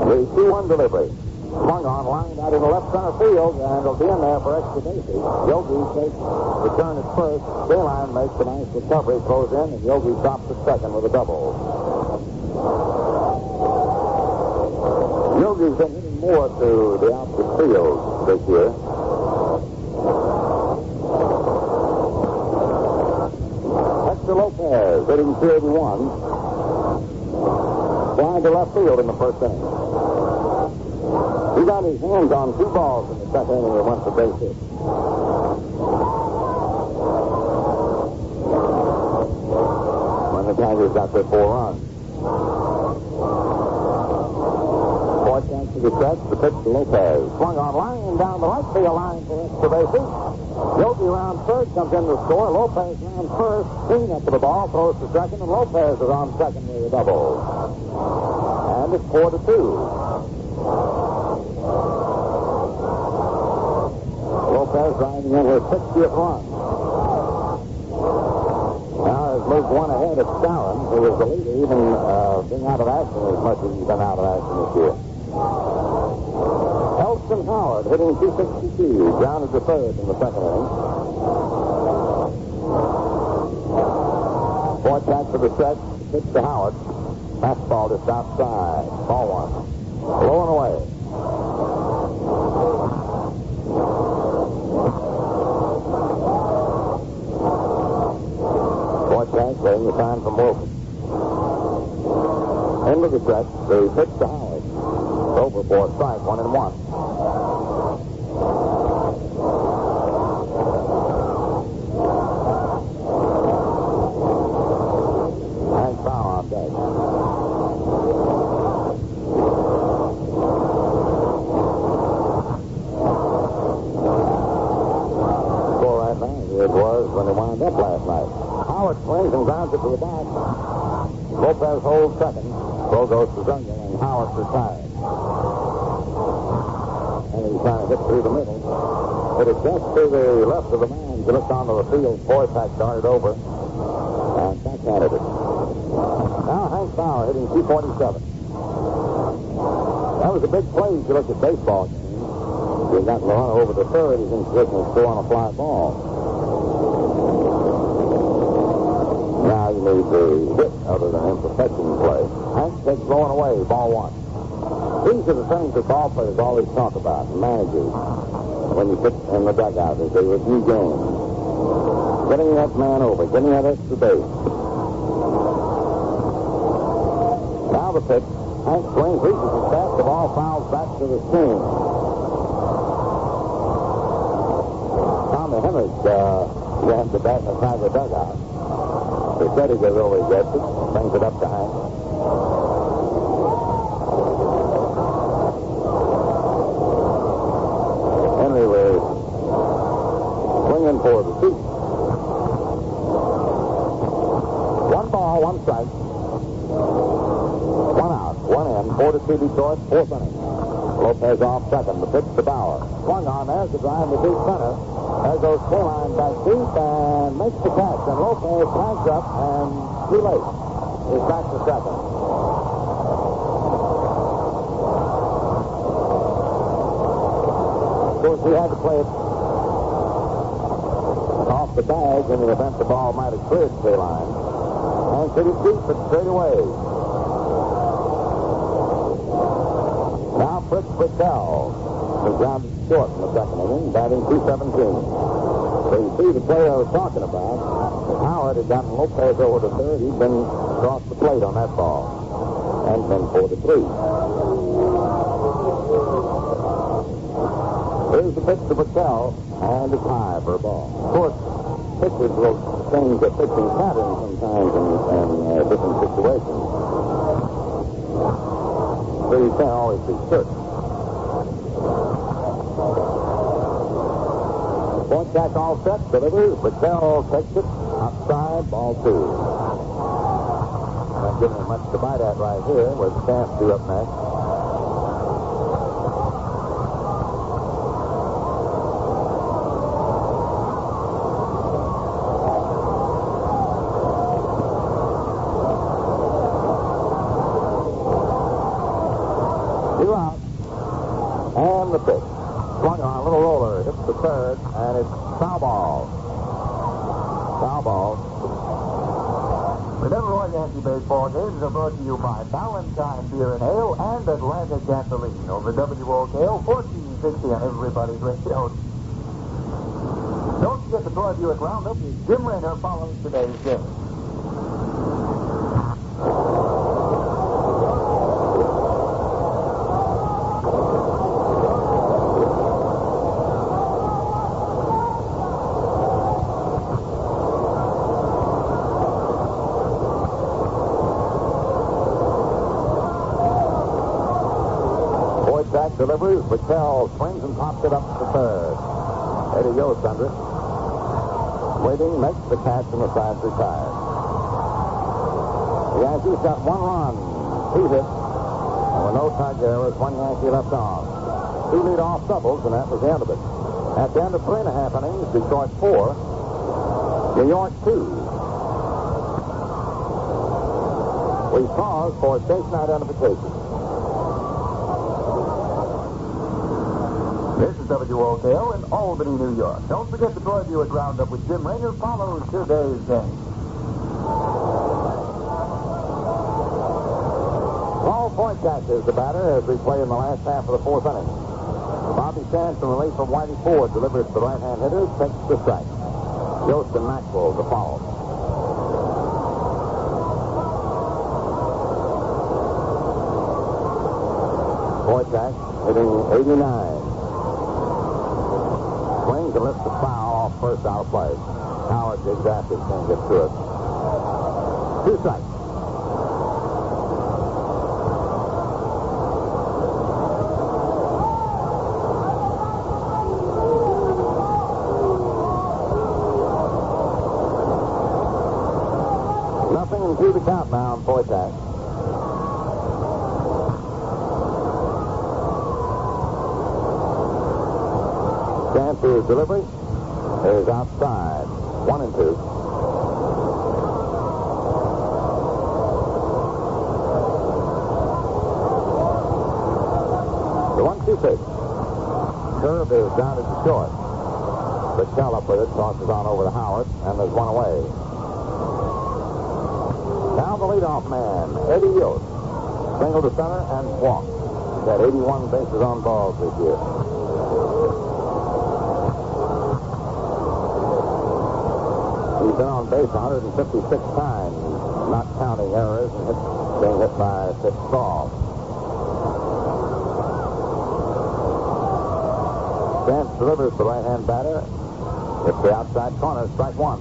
The 2-1 delivery. Swung on, lined out in the left center field, and it'll be in there for extra bases. Yogi takes the turn at first. Bayline makes a nice recovery, throws in, and Yogi stops at second with a double. Yogi's been hitting more to the opposite field this year. Hector Lopez hitting .281. Flying to left field in the first inning. He got his hands on two balls in the second inning and went for base hit. When the Tigers got their 4 runs. Fourth chance to the stretch, the pitch to Lopez. Swung on line down the right field line for extra bases. Yogi round third, comes in to score. Lopez round first, clean up to the ball, throws to second, and Lopez is on second with a double. And it's 4-2. Lopez riding in his 60th run. Now has moved one ahead of Skowron, who was the leader, even being out of action as much as he's been out of action this year. Elston Howard hitting .262, grounded to third in the second inning. Fourth back to the stretch, pitch to Howard. Fastball just outside. Ball one. Low and away. Fourth back, getting the sign from Wilson. Into the stretch, the pitch to Howard. Over for a strike, 1-1. And foul on deck. Score right now, it was when they wound up last night. Howard swings and grounds it to the back. Lopez holds second. Throw goes to Zunga, and Howard retired. trying to hit through the middle. Hit it just to the left of the man. He looked onto the field. Boypak darted over and backhanded it. Now Hank Bauer hitting 247. That was a big play if you look at baseball games. He got the runner over the third. He's in position to score on a fly ball. Now you need the hit other than imperfection play. Hank takes blowing away. Ball one. These are the things that ball players always talk about, and managers, when you sit in the dugout as they review games. Getting that man over, getting that extra base. Now the pitch. Hank swings, reaches his bat. The ball fouls back to the screen. Tommy Henrich ran the bat in the side of the dugout. He said he goes over, he gets it, brings it up to Hank. Henry was swinging for the seat. One ball, one strike. One out, one in. 4-2 Detroit, fourth inning. Lopez off second. The pitch to Bauer. Swung on. There's the drive to deep center. There goes Kaline back deep and makes the catch. And Lopez flags up and too late. He's back to second. Of course, he had to play it off the bag in the event the ball might have cleared Kaline. And hit it deep but straight away. Now Fritz Patel is grounded short in the second inning, batting .217. So you see the player I was talking about. If Howard had gotten Lopez over to third, he'd been across the plate on that ball. And been 4-3. Here's the pitch to Patel, and it's high for a ball. Of course, pitchers will change their pitching pattern sometimes in different situations. So you can't always be certain. Point back all set, delivers. Patel takes it outside, ball two. Not giving him much to bite at right here. With Stamp due up next. The pitch. Swung on, a little roller, hits the third, and it's foul ball. Foul ball. Remember, all Yankee baseball games are brought to you by Valentine Beer and Ale and Atlantic Gasoline over WOKO 1460 on everybody's radio. Don't forget the Troy Buick Roundup with Jim Raynor following today's game. Delivers, Patel swings and pops it up to third. Eddie Yost under it. Waiting, makes the catch, and the side's retired. The Yankees got one run, 2 hits, and with no tug there was one Yankee left on. 2 lead-off doubles, and that was the end of it. At the end of 3.5 innings, Detroit 4, New York 2. We pause for station identification. This is WOKO in Albany, New York. Don't forget the Troy Buick Roundup with Jim Raynor follows today's game. Paul Poindexter is the batter as we play in the last half of the fourth inning. Bobby Sands in relief from Whitey Ford delivers to the right-hand hitter, takes the strike. Yost and Maxwell to follow. Poindexter hitting 89. Swings and lifts the foul off first out of play. Howard digs after it, can't get to it. 2 strikes. Nothing and 2 the count now on Poindexter. Chance's delivery is outside. 1-2. The 1-2 pitch. Curve is down to short. Bichelle up with it, tosses on over to Howard, and there's one away. Now the leadoff man, Eddie Yost. Single to center and walk. He's had 81 bases on balls this year. He's been on base 156 times, not counting errors and being hit by Sid Straw. Chance delivers the right-hand batter. It's the outside corner, strike one.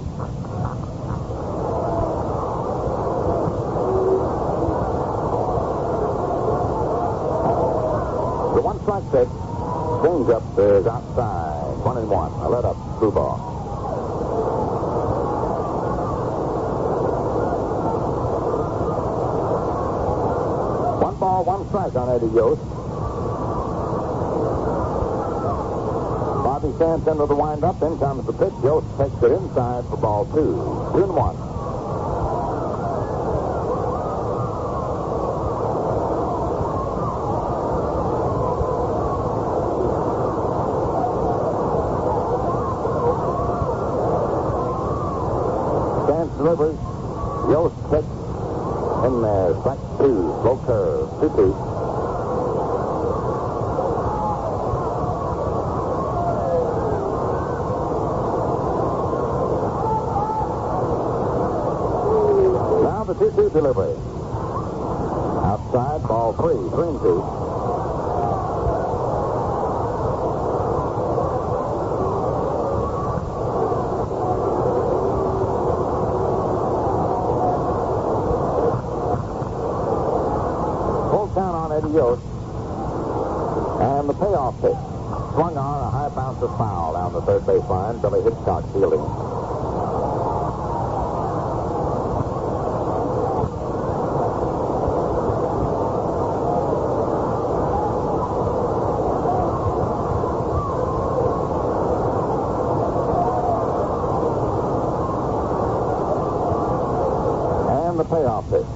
The one-strike pitch. Change-up is outside. 1-1. A let-up screwball. One ball, one strike on Eddie Yost. Bobby Sands into the windup. In comes the pitch. Yost takes it inside for ball 2. 2-1. Sands delivers. Yost takes in there. Strike 2. Slow curve. 2-2. The 2-2 delivery. Outside, ball 3, 3-2. Full count on Eddie Yost. And the payoff pitch. Swung on a high bouncer foul down the third base line. Billy Hitchcock fielding. Payoff pitch.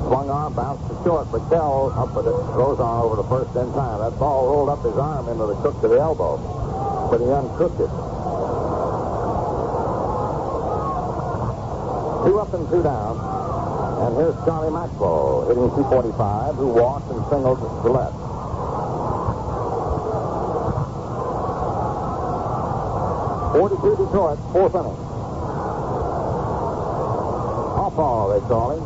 Swung on, bounced to short. Bichelle up with it, throws on over to first in time. That ball rolled up his arm into the crook of the elbow, but he uncooked it. 2 up and 2 down. And here's Charlie Maxwell hitting 245, who walked and singled to left. .42 Detroit, 4th inning. Pawpaw, they call him,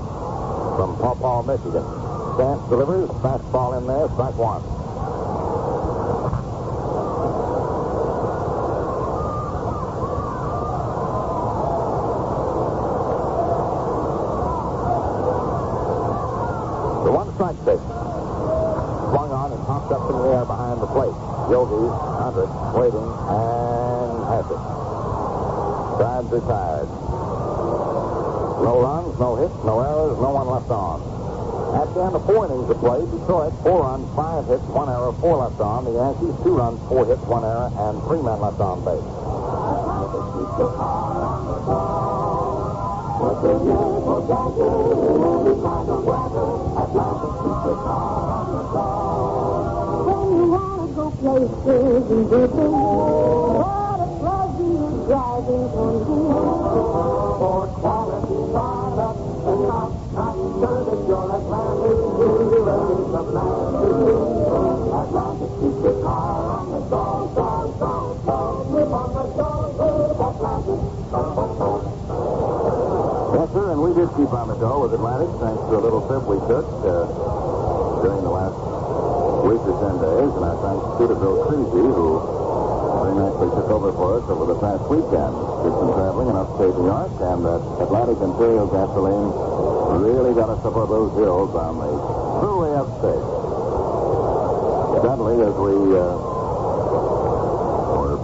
from Pawpaw, Michigan. Chance delivers, fastball in there, strike 1. The one-strike pitch. Swung on and popped up in the air behind the plate. Yogi, Hendrick, waiting, and has it. Time's retired. No runs, no hits, no errors, no one left on. At the end of 4 innings of play, Detroit, 4 runs, 5 hits, 1 error, 4 left on. The Yankees, 2 runs, 4 hits, 1 error, and 3 men left on base. When you want to go places and do things, what a pleasure driving from here. For quality product and not service, your Atlantic Atlantic keep your car on the song, live on the song, Atlantic. Yes, sir, and we did keep on the go with Atlantic thanks to a little trip we took during the last week or 10 days, and our thanks to Bill Creasy, who very nicely took over for us over the past weekend. Did some traveling in upstate New York, and Atlantic Imperial gasoline really got us up on those hills on the thruway upstate. Suddenly, as we were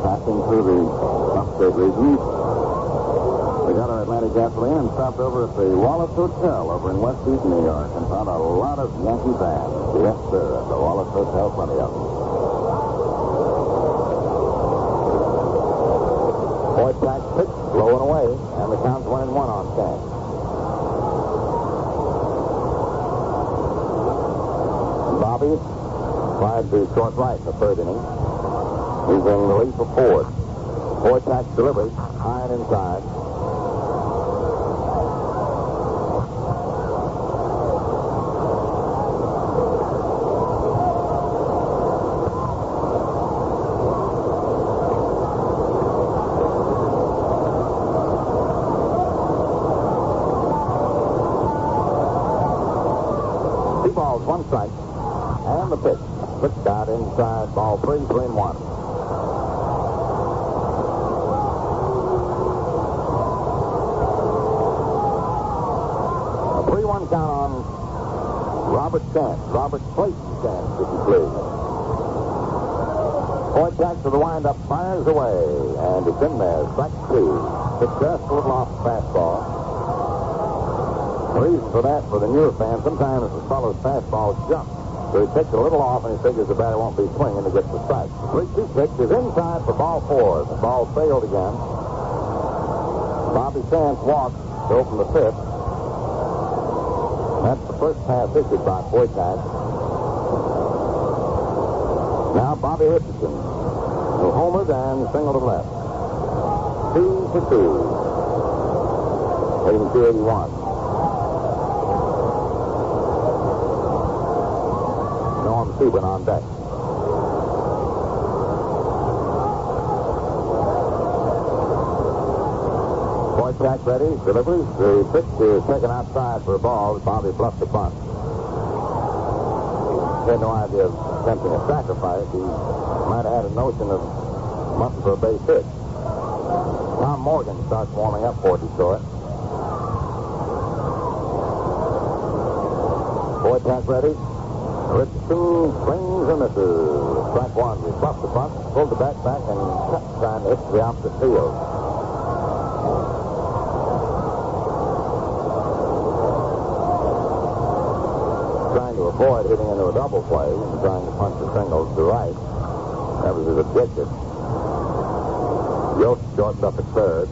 passing through the upstate region, we got our Atlantic gasoline and stopped over at the Wallace Hotel over in West East New York and found a lot of Yankee fans. Yes, sir, at the Wallace Hotel, plenty of them. Wojtak pitch, low and away, and the count's 1-1 on Chance. Bobby fired to short right in the third inning. He's in relief for Ford. Wojtak's delivery, high and inside. Two balls, one strike. And the pitch. Flipped out inside, ball 3-1. A 3-1 count on Robert Chance. Robert Clayton Chance, if you please. Wojtak to the windup, fires away, and it's in there. Strike two. It's just a little off the fastball. The reason for that, for the newer fans, sometimes the fellow's fastball jumps. So he takes it a little off, and he figures the batter won't be swinging to get the strike. The 3-2 pitch is inside for ball 4. The ball failed again. Bobby Chance walks to open the fifth. That's the first pass issued by Wojtak. Now Bobby Richardson, who homered and singled to left. 2-2. Hitting .281. Norm Sebring on deck. Wojtak ready, delivers. The pitch is taken outside for a ball. Bobby bluffed the bunt. He had no idea of attempting a sacrifice. He might have had a notion of bunting for a base hit. Tom Morgan starts warming up for Detroit. Wojtak ready. Richardson swings and misses. Strike one. He buffed the bunt, pulled the bat back, and cut trying to hit the opposite field. Trying to avoid hitting into a double play and trying to punch the singles to right. That was his objective. Yost shortened up at third.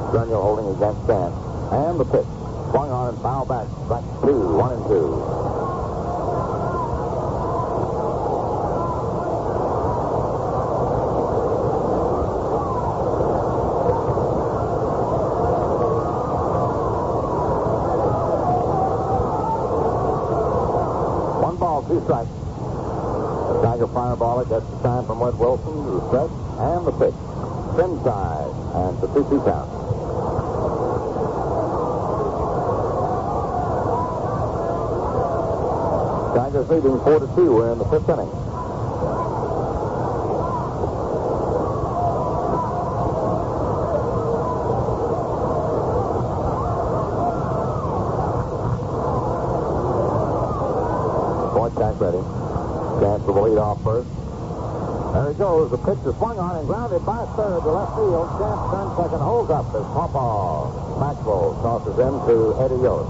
Daniel holding against Chance. And the pitch. Swung on and foul back. Strike two. 1-2. Two strikes. The Tiger fireballer gets the time from Webb Wilson to the stretch and the pitch. Inside, and it's a 2-2 count. Tigers leading 4-2. We're in the fifth inning. Wojtak ready. Chance for the lead off first. There he goes. The pitch is swung on and grounded by third to left field. Chance turns second, holds up as Papa Maxwell tosses in to Eddie Yost.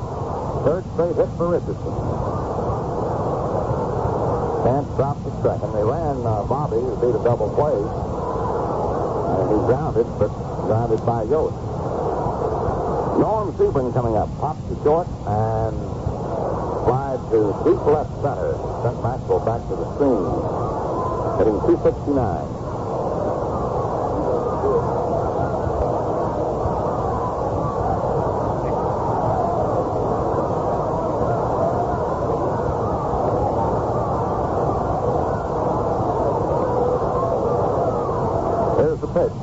Third straight hit for Richardson. Chance drops to second. They ran Bobby to beat a double play. And he grounded, but grounded by Yost. Norm Sebring coming up. Pops to short and slide to deep left center. Sent Maxwell back to the screen. Hitting .269. Here's the pitch.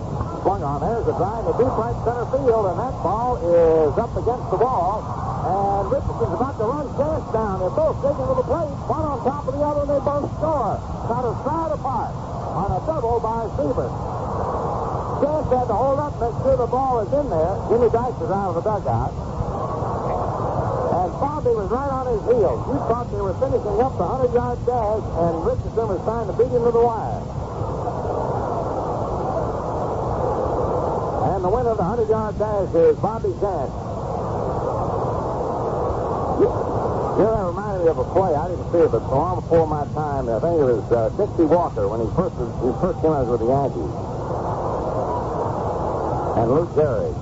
Swung on. There's a drive to deep right center field, and that ball is up against the wall. And Richardson's about to run Chance down. They're both digging to the plate, one on top of the other, and they both score. About a stride apart on a double by Sebring. Chance had to hold up, make sure the ball is in there. Jimmy Dykes is out of the dugout. And Bobby was right on his heels. You thought they were finishing up the 100-yard dash, and Richardson was trying to beat him to the wire. And the winner of the 100-yard dash is Bobby Chance. You know, that reminded me of a play. I didn't see it, but long before my time, I think it was Dixie Walker when he first came out with the Yankees. and Luke Gehrig. I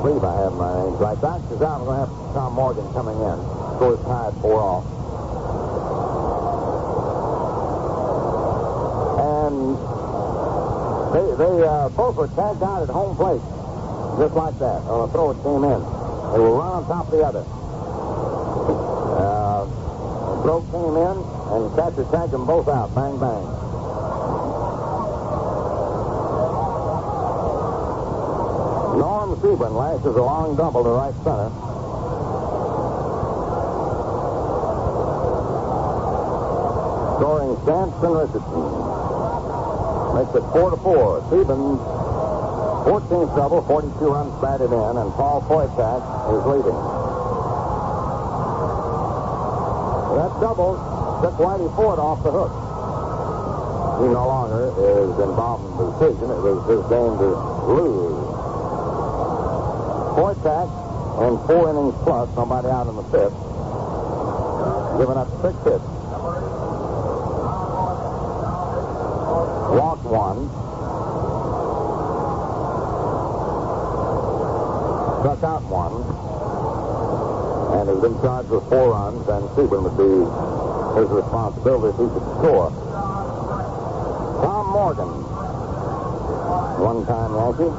believe I have my names right. Doctor's out. We're going to have Tom Morgan coming in. Score's tied 4-all. And they both were tagged out at home plate. Just like that. On a throw, it came in. They will run on top of the other. Throw came in, and catcher tagged them both out. Bang, bang. Norm Sebring lashes a long double to right center. Scoring Stanton Richardson. Makes it 4-4. Sebring's 14th double, 42 runs batted in, and Paul Foytak is leading. That double took Whitey Ford off the hook. He no longer is involved in the decision. It was his game to lose. Foytak in 4 innings plus, nobody out in the 5th, giving up 6 hits. Walked 1. Struck out 1. And has been charged with 4 runs, and Sebring would be his responsibility if he could score. Tom Morgan, one-time Yankee,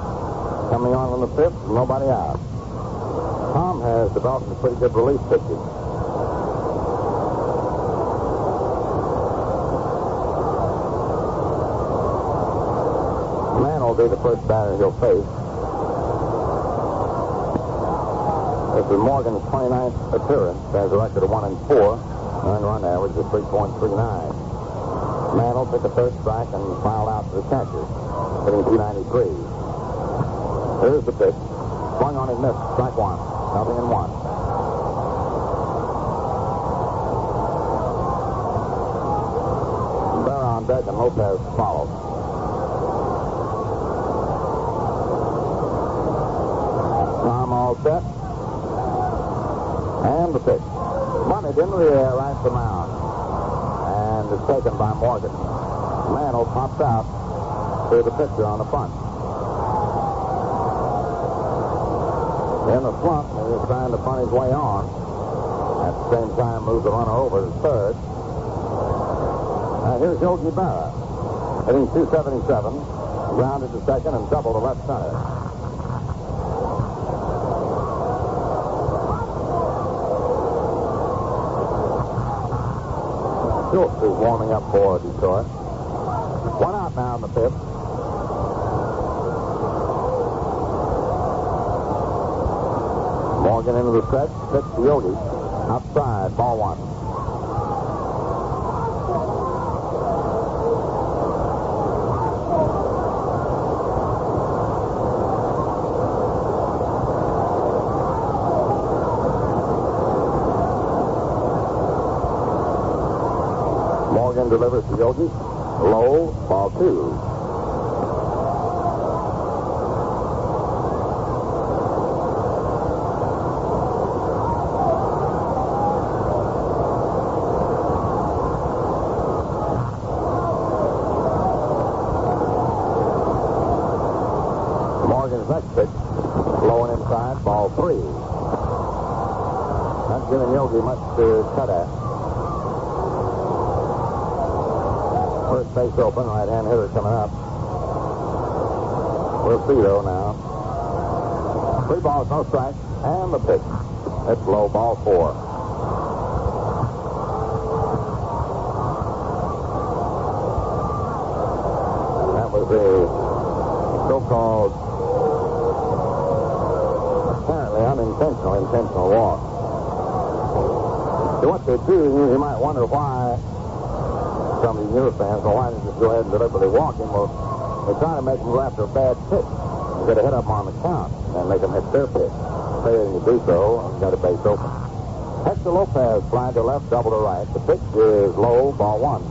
coming on in the 5th, nobody out. Tom has developed a pretty good relief pitching. Mann will be the first batter he'll face. This is Morgan's 29th appearance. Has a record of 1-4. Earned run average of 3.39. Mantle took a third strike and fouled out to the catcher, hitting 293. Here's the pitch. Swung on and missed. Strike 1. 0-1. Berra on deck and Lopez followed. Tom all set. And the pitch. Bunted into the air right to mound. And it's taken by Morgan. Mantle pops out to the pitcher on the bunt. In the slump, he was trying to bunt his way on. At the same time, moved the runner over to third. Here's Yogi Berra, hitting 277. Grounded to second and double to left center. Schultz is warming up for Detroit. 1 out now in the 5th. Morgan into the stretch. Pitch to Yogi. Outside. Ball 1. Morgan delivers to Yogi. Low. Ball 2. Morgan's next pitch. Low and inside. Ball 3. Not giving Yogi much to cut at. First base open, right-hand hitter coming up. We'll see, though, now. 3 balls, no strikes, and the pitch. It's low, ball 4. That was a so-called, apparently intentional walk. So what they do, you might wonder why some of these newer fans, well, why didn't you just go ahead and deliberately walk him? Well, they try to make him go after a bad pitch. You got to hit up on the count and make them hit their pitch. Failing to do so, you got a base open. Hector Lopez flying to left, double to right. The pitch is low, ball 1.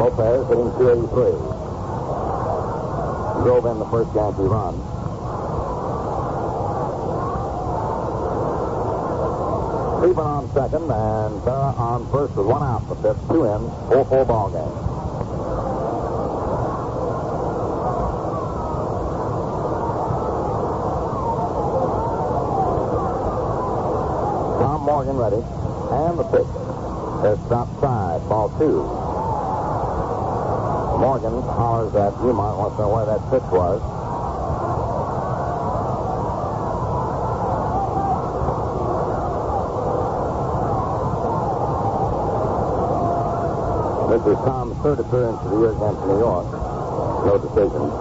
Lopez hitting 283. Drove in the first Yankee run. Steven on second, and Berra on first with 1 out. The 5th, 2 in, 4-4 ball game. Morgan ready. And the pitch. It's outside. Ball 2. Morgan hollers at Umont, wants to know where that pitch was. This is Tom's third appearance of the year against New York. No decisions.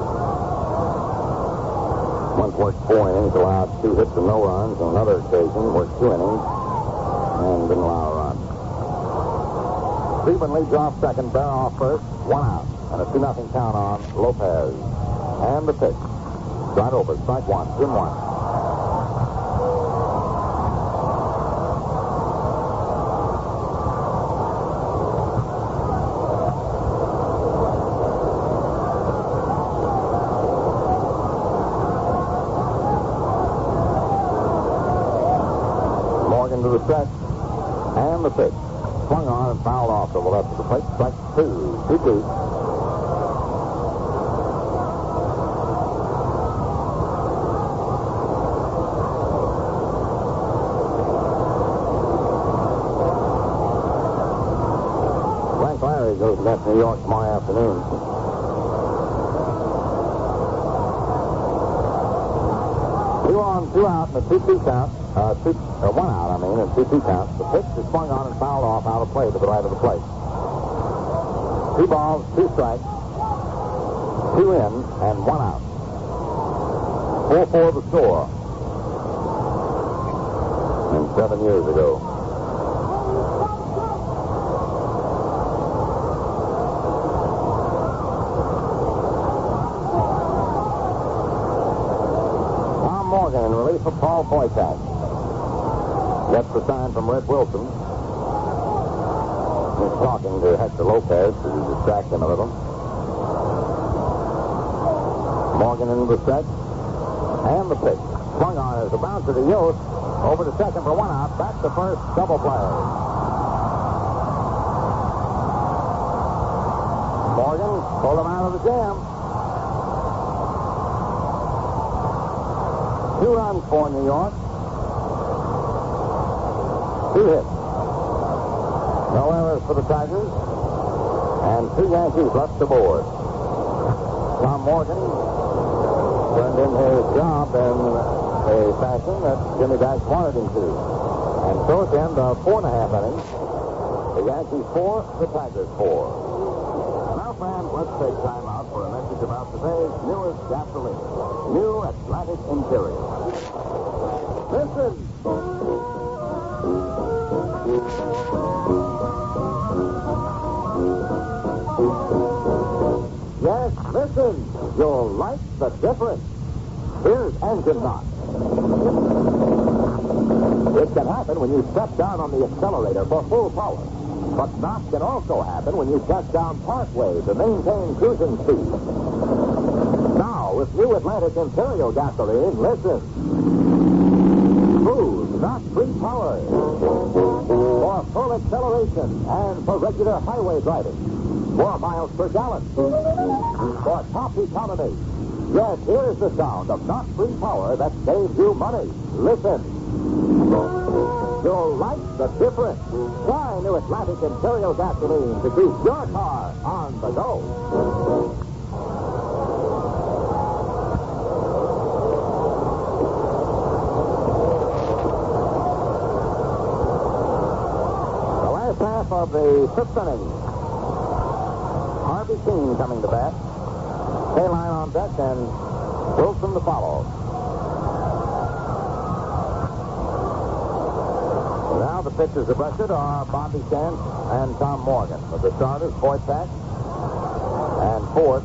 Once worked 4 innings, allowed 2 hits and no runs. On another occasion, worked 2 innings and didn't allow a run. Cleveland leads off second, Bear off first, 1 out. And a 2-0 count on Lopez. And the pitch. Right over, strike 1, 2-1. To the stretch, and the pitch. Swung on and fouled off to the left of the plate. Strike 2, 2-2. Frank Larry goes against New York tomorrow afternoon. 2 on, 2 out, and a 2-2 count. 1 out, and 2-2 count. The pitch is swung on and fouled off out of play to the right of the plate. 2 balls, 2 strikes, 2 in, and 1 out. 4-4 the score. And 7 years ago. Tom Morgan in relief of Paul Boychuk. Gets the sign from Red Wilson. He's talking to Hector Lopez to distract him a little. Morgan into the stretch. And the pitch. Swung on as a bouncer to Yost. Over to second for 1 out. Back to first. Double play. Morgan pulled him out of the jam. 2 runs for New York. 2 hits. No errors for the Tigers. And 2 Yankees left to board. Tom Morgan turned in his job in a fashion that Jimmy Dax wanted him to. And so at the end of 4.5 innings, the Yankees 4, the Tigers 4. Now, fans, let's take time out for a message about today's newest gasoline. New Atlantic Interior. Listen! Yes, listen. You'll like the difference. Here's engine knock. It can happen when you step down on the accelerator for full power. But knock can also happen when you press down partway to maintain cruising speed. Now, with new Atlantic Imperial gasoline, listen. Smooth, knock-free power. For full acceleration and for regular highway driving. 4 miles per gallon. For top economy. Yes, here's the sound of knock-free power that saves you money. Listen. You'll like the difference. Try new Atlantic Imperial gasoline to keep your car on the go. The last half of the 5th inning. Harvey Keene coming to bat. K-line on deck and Wilson to follow. Now the pitchers of record are Bobby Shantz and Tom Morgan. But the starters, Boychuk and Ford,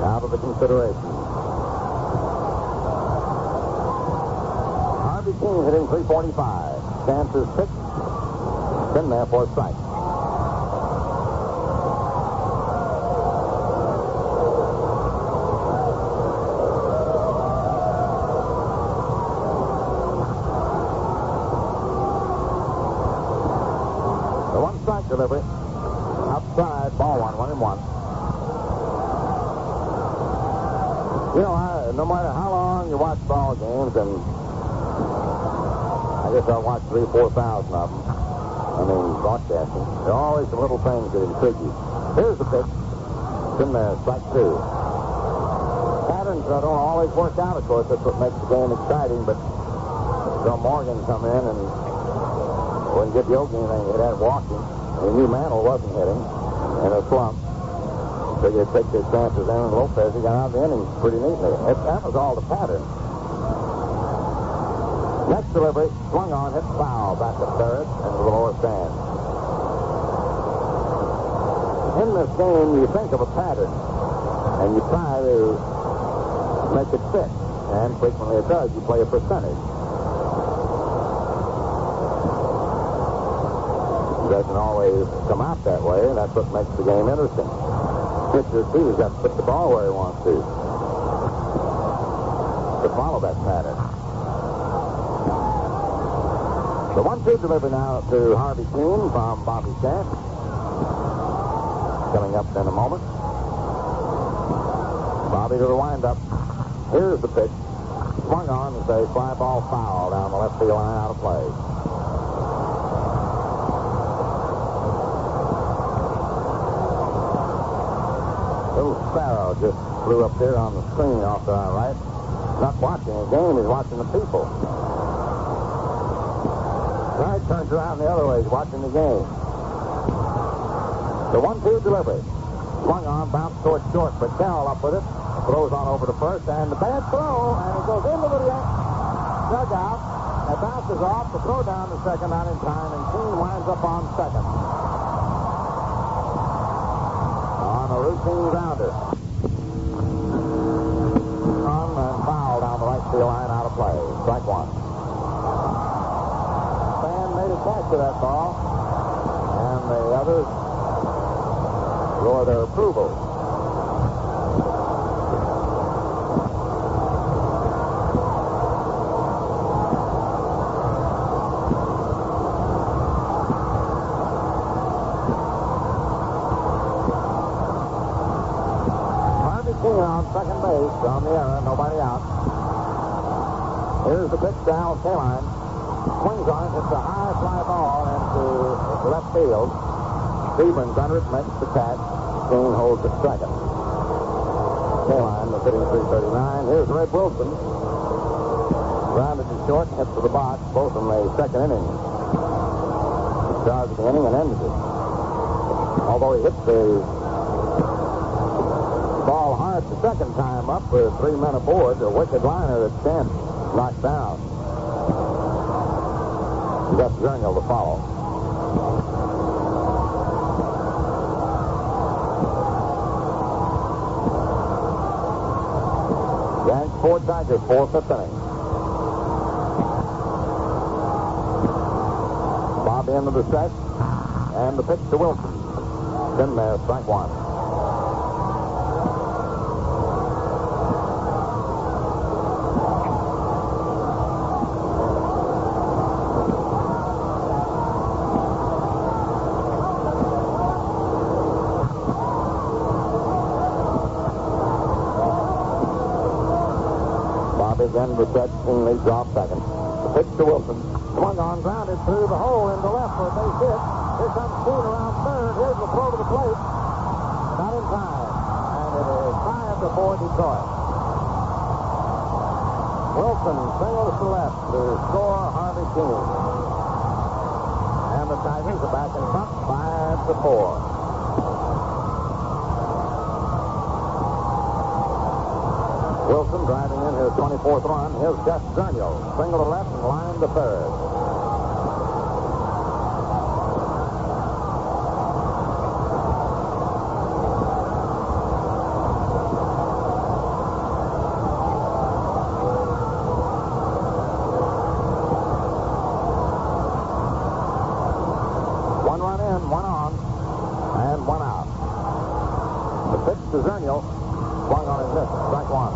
out of the consideration. Harvey Keene hitting .345. Chance's pitch. Been there for a strike. Delivery. Outside, ball 1, 1-1. You know, no matter how long you watch ball games, and I guess I watched 3,000 or 4,000 of them. I mean, broadcasting. There are always some little things that intrigue you. Here's the pitch. It's in there, strike two. Patterns don't always work out, of course. That's what makes the game exciting. But Bill Morgan come in and wouldn't give Yogi anything. He had walking. He knew Mantle wasn't hitting in a slump. Figured he'd take his chances. Aaron Lopez, he got out of the inning pretty neatly. That was all the pattern. Next delivery, swung on, hit foul, back to third, into the lower stand. In this game, you think of a pattern, and you try to make it fit. And frequently it does. You play a percentage. It doesn't always come out that way, and that's what makes the game interesting. Pitcher, too, has got to put the ball where he wants to follow that pattern. The 1-2 delivery now to Harvey Kuhn from Bobby Shank. Coming up in a moment. Bobby to the windup. Here's the pitch. Swung on as a fly ball foul down the left field line, out of play. Little sparrow just flew up there on the screen off to our right. Not watching a game, he's watching the people. Right, turns around the other way. He's watching the game. The 1-2 delivery. Swung on, bounced towards short, but Carroll up with it. Throws on over to first, and the bad throw, and it goes into the dugout. It bounces off. The throw down to second, not in time, and Kuhn winds up on second. On a routine grounder. On and foul down the right field line, out of play. Strike one. Catch to that ball, and the others roar their approval. Harvey Kuhn on second base on the error, nobody out. Here's the pitch to Al Kaline. Swings on it, it's a high fly ball into left field. Stevens under it, makes the catch. Kuhn holds it second. Kaline was hitting .339. Here's Red Wilson. Grounded to short, hit to the box, both in the second inning. He started the inning and ended it. Although he hit the ball hard the second time up with 3 men aboard, a wicked liner that Stamp knocked down. Gus Zernial to follow. Yanks 4 Tigers, 4th inning. Bobby into the stretch, and the pitch to Wilson. In there, strike one. Again to set, Kingley dropped second. The pitch to Wilson. Swung on, grounded through the hole into left for a base hit. Here comes Kuhn around third. Here's the throw to the plate. Not in time. And it is tied before Detroit. Wilson singles to left to score Harvey Kuhn. And the Tigers are back in front, 5-4. Wilson driving in his 24th run. Here's Gus Zernial. Single to left and line to third. One run in, one on, and one out. The pitch to Zernial. Swung on his miss. Strike one.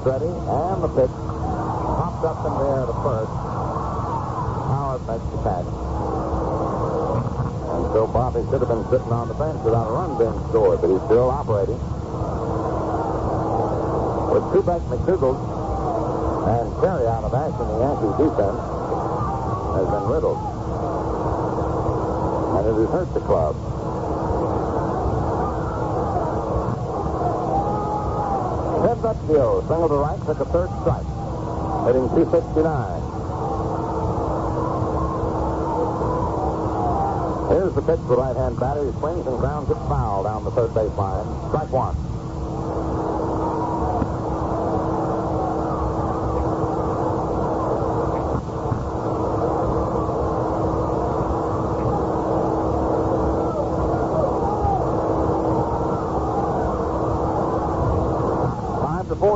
Ready, and the pitch. Top Pops up in the air to first. Howard makes the catch. And so Bobby should have been sitting on the bench without a run being scored, but he's still operating. With Kubek, McDougald, and Terry out of action, the Yankees defense has been riddled. And it has hurt the club. Ted Vecchio, single to right, took a third strike, hitting .269. Here's the pitch to the right-hand batter. He swings and grounds it foul down the third baseline. Strike one.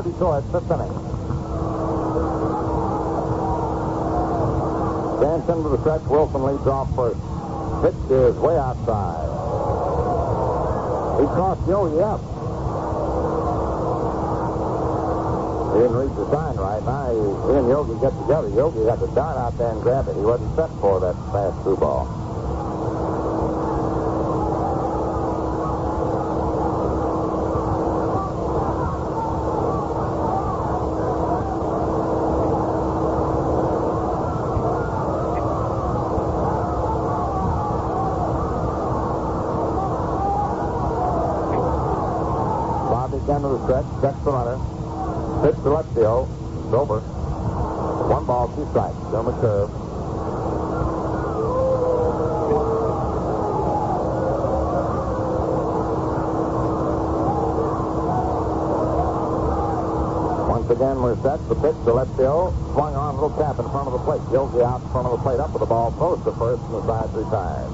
Detroit, fifth inning. Dance into the stretch. Wilson leads off first. Pitch is way outside. He crossed Yogi up. He didn't reach the sign right. Now he and Yogi get together. Yogi had to dart out there and grab it. He wasn't set for that fast through ball. Into the stretch, checks the runner. Pitch to left field. It's over. 1 ball, 2 strikes. Down the curve. Once again, we're set. The pitch to left field. Swung on, little cap in front of the plate. Yogi out in front of the plate, up with the ball, close to first, and the side's retired.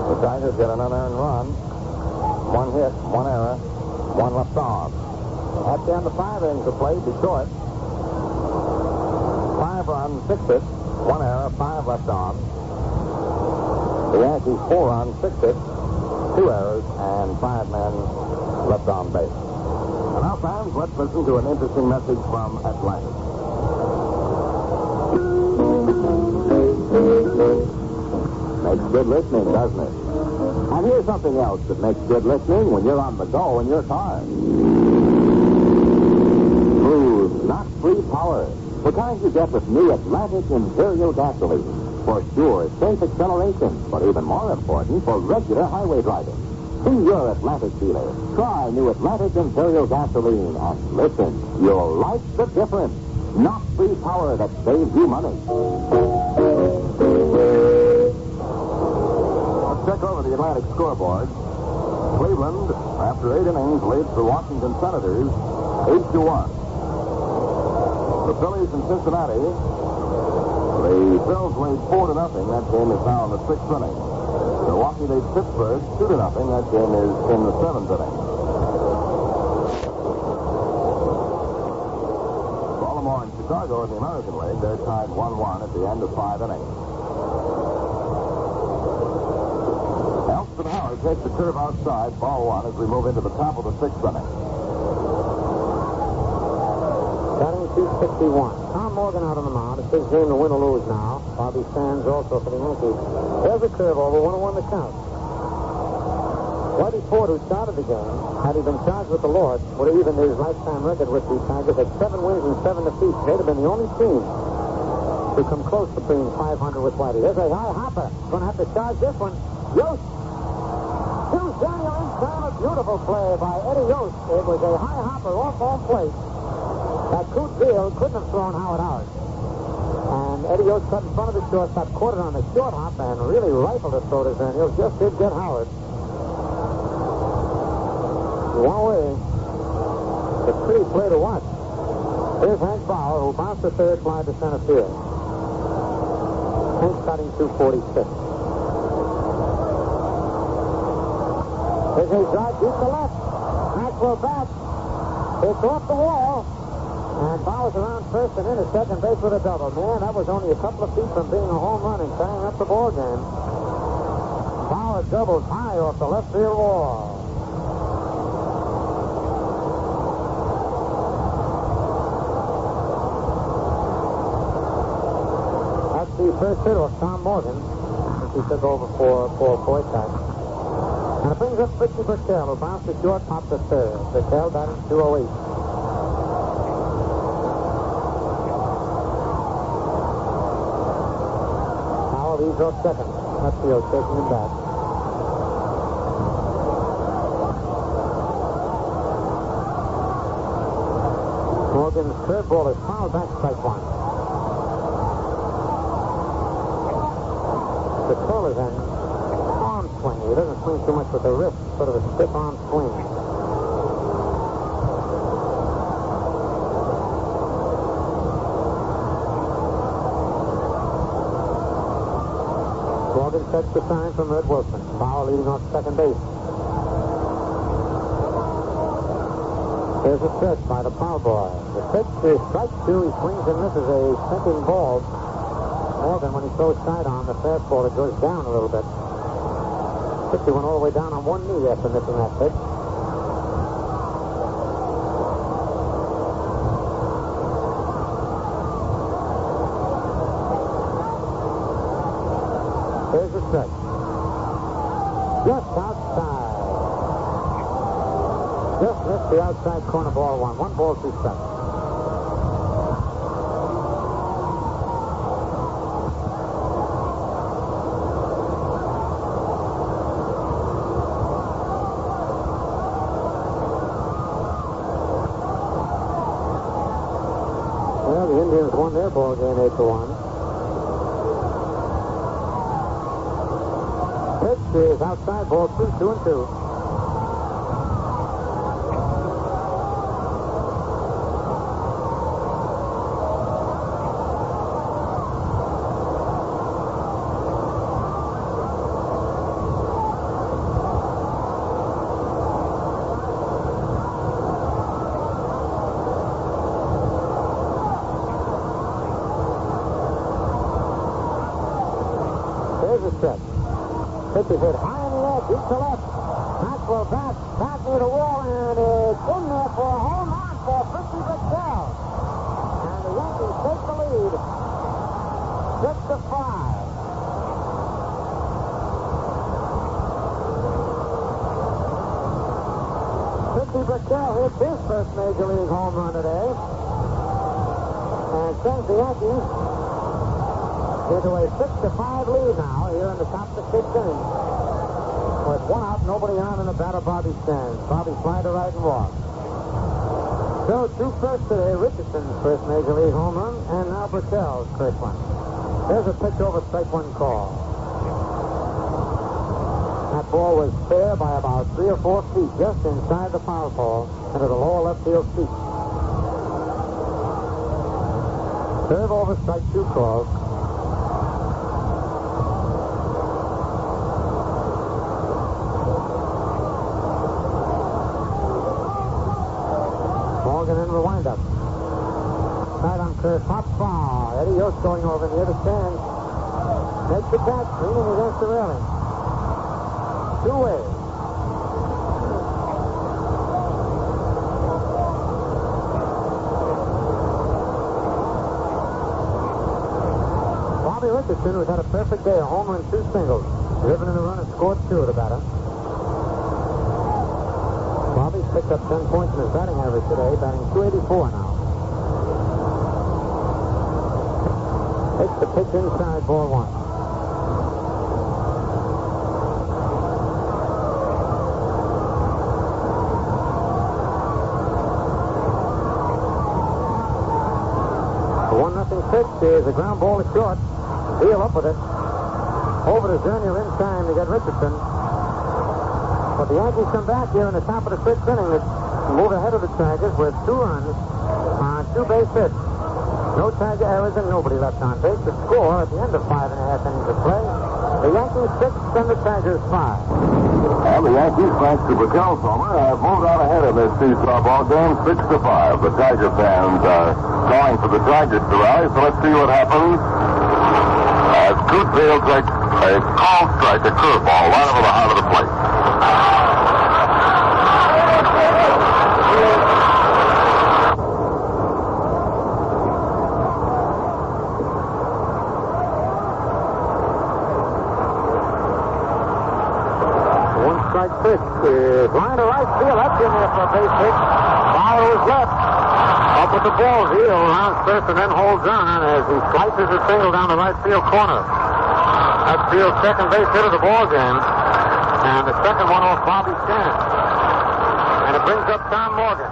The Tigers get an unearned run. 1 hit, 1 error. 1 left on. At the end of 5 innings of play, Detroit. 5 runs, 6 hits, 1 error, 5 left on. The Yankees 4 runs, 6 hits, 2 errors, and 5 men left on base. And now, fans, let's listen to an interesting message from Atlantic. Makes good listening, doesn't it? And here's something else that makes good listening when you're on the go in your car. Smooth, knock-free power. The kind you get with new Atlantic Imperial gasoline. For sure, safe acceleration, but even more important, for regular highway driving. See your Atlantic dealer. Try new Atlantic Imperial gasoline and listen. You'll like the difference. Knock-free power that saves you money. Check over the Atlantic scoreboard. Cleveland, after 8 innings, leads the Washington Senators 8-1. The Phillies in Cincinnati, the Phils lead 4-0. That game is now in the 6th inning. Milwaukee leads Pittsburgh 2-0. That game is in the 7th inning. Baltimore and Chicago in the American League, they're tied 1-1 at the end of 5 innings. Howard takes the curve outside, ball 1 as we move into the top of the 6th inning. Batting 261. Tom Morgan out on the mound. It's his game to win or lose now. Bobby Sands also for the Yankees. There's a curve over, 1-1 the count. Whitey Ford, who started the game, had he been charged with the loss, would have evened his lifetime record with the Tigers at 7 wins and 7 defeats. They'd have been the only team to come close to being 500 with Whitey. There's a high hopper. Going to have to charge this one. Yost. Here's Daniel inside. A beautiful play by Eddie Yost. It was a high hopper off home plate. That Coot Field couldn't have thrown Howard out. And Eddie Yost cut in front of the shortstop, caught it on the short hop, and really rifled it, so Daniel just did get Howard. One away. It's a pretty play to watch. Here's Hank Bauer, who bounced the third fly to center field. Hank's batting 246. There's a drive deep to left. Maxwell back. It's off the wall. And Bauer's around first and into second base with a double. Man, that was only a couple of feet from being a home run and tying up the ball game. Bauer doubles high off the left field wall. first hit off Tom Morgan since he took over for Paul Foytak. And it brings up Richie Burkell, who bounced the short, popped the third. Burkell batting 208. Powell leads off second. Left field taking him back. Morgan's curveball is fouled back, strike one. The call is an arm swing. He doesn't swing too much with the wrist, sort of a stiff arm swing. Morgan sets the sign from Red Wilson. Powell leading off second base. There's a stretch by the foul boy. The pitch is strike two. He swings and misses a sinking ball. Morgan, when he throws sidearm, the fastball, it goes down a little bit. Pitcher went all the way down on one knee after missing that pitch. There's a stretch. Just outside. Just missed the outside corner, ball one. 1 ball, 2 strikes. Well, the Indians won their ball game 8-1. Pitch is outside, ball 2-2-2. Pitch is hit high in the edge, deep to left. Maxwell back near the wall, and it's in there for a home run for Fritzy Burkell. And the Yankees take the lead, 6-5. Fritzy Burkell hits his first major league home run today, and sends the Yankees into a 6-5 lead now here in the top of the 6th inning. With 1 out, nobody on, and the batter Bobby stands. Bobby fly to right and walk. So 2 first today. Richardson's first major league home run, and now Burkell's first one. There's a pitch over, strike one call. That ball was fair by about 3 or 4 feet, just inside the foul pole into the lower left field seat. Serve over, strike 2 call. Morgan in the windup. Sidearm curve, pop foul. Eddie Yost going over near the stands. Takes the catch, leaning against the railing. 2-way. Bobby Richardson, who's had a perfect day, a homer and 2 singles. Driven in a run and scored 2 at the batter. Bobby's picked up 10 points in his batting average today, batting .284 now. Takes the pitch inside, ball 1. The 1-0 pitch is a ground ball to short. Deal up with it. Over to Zernier in time to get Richardson. But the Yankees come back here in the top of the 6th inning to move ahead of the Tigers with 2 runs on 2 base hits. No Tiger errors and nobody left on base. The score at the end of 5.5 innings of play, the Yankees 6 and the Tigers 5. And the Yankees, thanks to Burkell's homer, have moved out ahead in this seesaw ball game, 6-5. The Tiger fans are calling for the Tigers to rally, so let's see what happens. As Cootfield takes a call strike, a curveball, right over the heart of the plate. line to right field. That's in there for a base hit. Fowler was left. Up with the ball. Heel rounds first and then holds on as he slices a single down the right field corner. That's Field's second base hit of the ball game. And the second one off Bobby Stan. And it brings up Tom Morgan.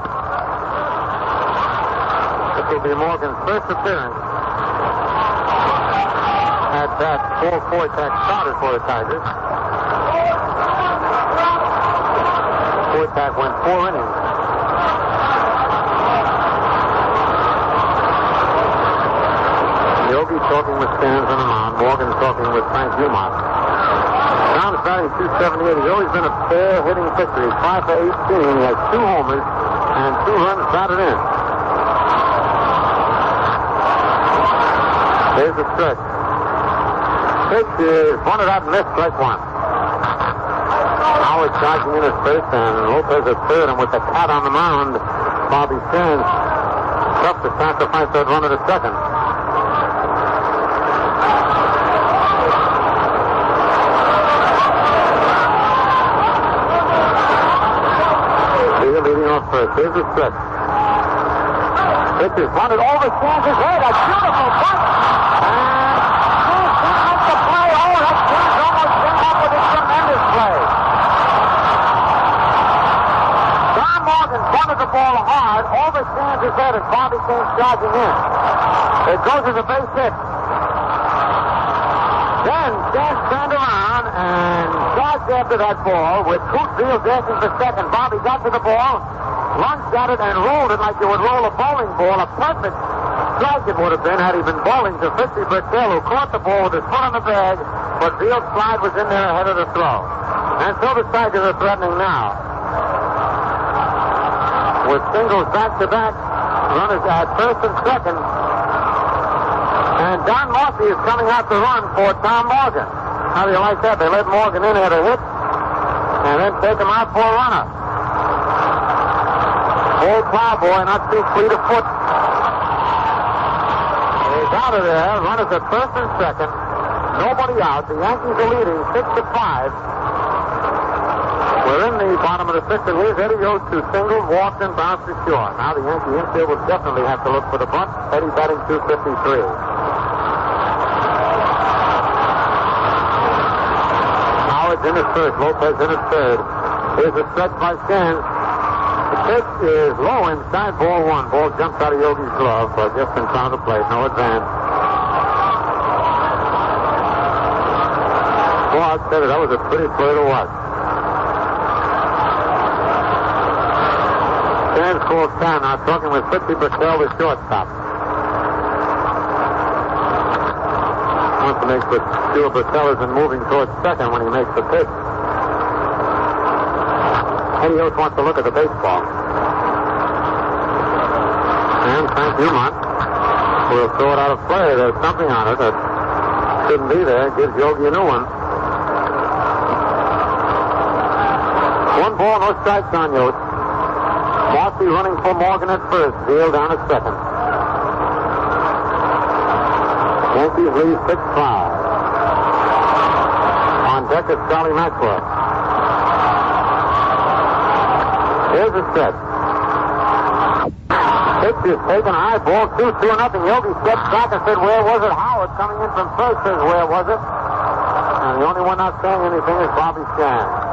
This will be Morgan's first appearance at that full Foytak started for the Tigers. Foytak went 4 innings. Yogi talking with Stans on the mound. Morgan talking with Frank Dumont. Tom's batting .278. He's always been a fair hitting pitcher. He's 5 for 18. He has 2 homers and 2 runs batted in. Here's the stretch. Pitch is bunted out and missed, strike 1. Howard charging in at first and Lopez at third, and with the cat on the mound, Bobby Sands tough to sacrifice that runner to second. Leading off first. Here's the stretch. Pitch is bunted over Sands' head. A beautiful bunt. The ball hard over Sands' head and Bobby came charging in. It goes as a base hit. Then Sands turned around and charged after that ball with Cootfield dancing for second. Bobby got to the ball, lunged at it and rolled it like you would roll a bowling ball. A perfect strike it would have been had he been bowling to Fitzy Bertel, who caught the ball with his foot on the bag, but Field's slide was in there ahead of the throw. And so the Tigers are threatening now. With singles back-to-back, runners at first and second. And Don Murphy is coming out to run for Tom Morgan. How do you like that? They let Morgan in, had a hit, and then take him out for a runner. Old Plowboy, not too fleet of foot. He's out of there. Runners at first and second. Nobody out. The Yankees are leading 6-5. We're in the bottom of the 6th, and here's Eddie Yost, who singled, walked, and bounced to short. Now the Yankee infield will definitely have to look for the bunt. Eddie batting .253. Howard's in at first, Lopez in at third. Here's a stretch by Sands. The pitch is low inside, ball 1. Ball jumps out of Yogi's glove, but just in front of the plate, no advance. Well, I'd say that was a pretty play to watch. Sands calls time now, talking with Fitzy Bertel, the shortstop. Wants to make sure Bertel isn't moving towards second when he makes the pitch. Eddie Yost wants to look at the baseball. And Frank Dumont will throw it out of play. There's something on it that shouldn't be there. Gives Yogi a new one. 1 ball, no strikes on Yost. Mossy running for Morgan at first. Veal down at second. Yankees lead 6-5. On deck is Charlie Maxwell. Here's the stretch. Pitch is taken high. Ball 2-0. Yogi steps back and said, "Where was it?" Howard coming in from first says, "Where was it?" And the only one not saying anything is Bobby Stan.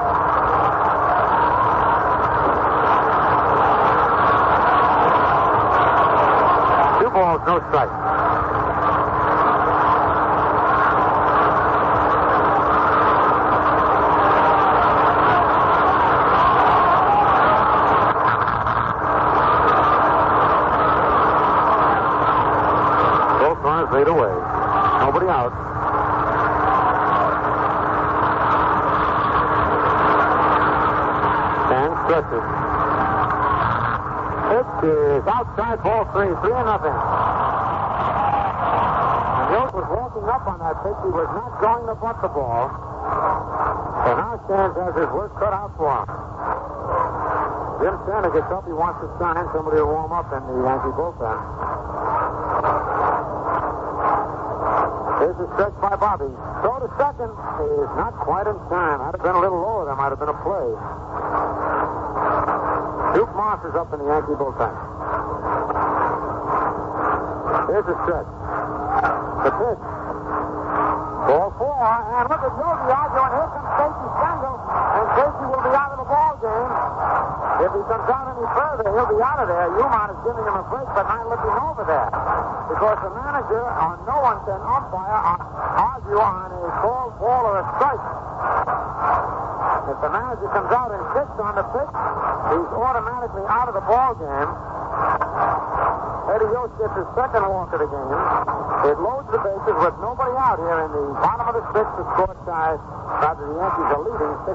No strike. Both runners laid away. Nobody out. And stretches. It is outside, ball 3, 3-0. Yost was walking up on that pitch. He was not going to bunt the ball. So now Sands has his work cut out for him. Jim Santa gets up. He wants to sign somebody to warm up in the Yankee bullpen. Here's the stretch by Bobby. Throw to second is not quite in time. Had it been a little lower, there might have been a play. tosses up in the Yankee bullpen. Here's the stretch. The pitch. Ball 4, and look at Yogi arguing. Here comes Casey Stengel, and Casey will be out of the ball game. If he comes out any further, he'll be out of there. Umont is giving him a break, but not looking over there. Because the manager or no one can umpire argue on a called ball or a strike. If the manager comes out and kicks on the pitch, he's automatically out of the ball game. Eddie Yost gets his second walk of the game. It loads the bases with nobody out here in the bottom of the sixth. The score ties. The Yankees are leading 6-5.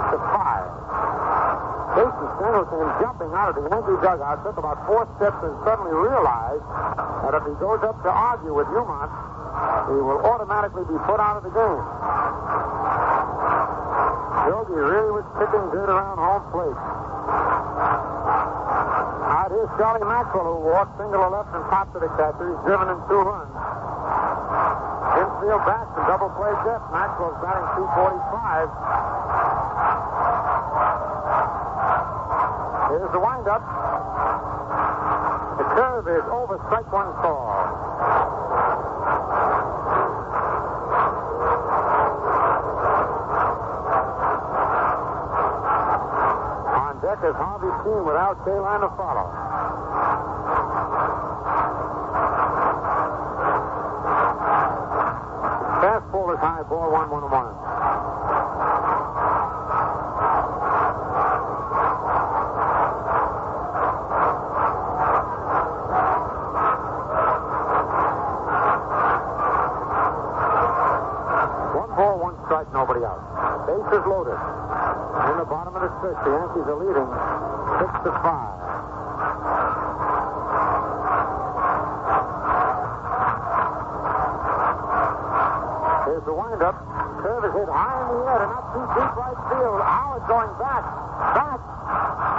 Casey Stengel came jumping out of the Yankee dugout, took about 4 steps, and suddenly realized that if he goes up to argue with Umont, he will automatically be put out of the game. Yogi really was pitching good around home plate. Out here's Charlie Maxwell, who walked single to left and popped to the catcher. He's driven in 2 runs. Infield back to double play depth. Maxwell's batting .245. Here's the windup. The curve is over, strike 1 call. On deck is Harvey Kuenn without Kaline to follow. Fastball is high, ball 1-1-1. Nobody out. Bases loaded. In the bottom of the sixth, the Yankees are leading 6-5. Here's the windup. Curve is hit high in the air and not too deep right field. Howard going back,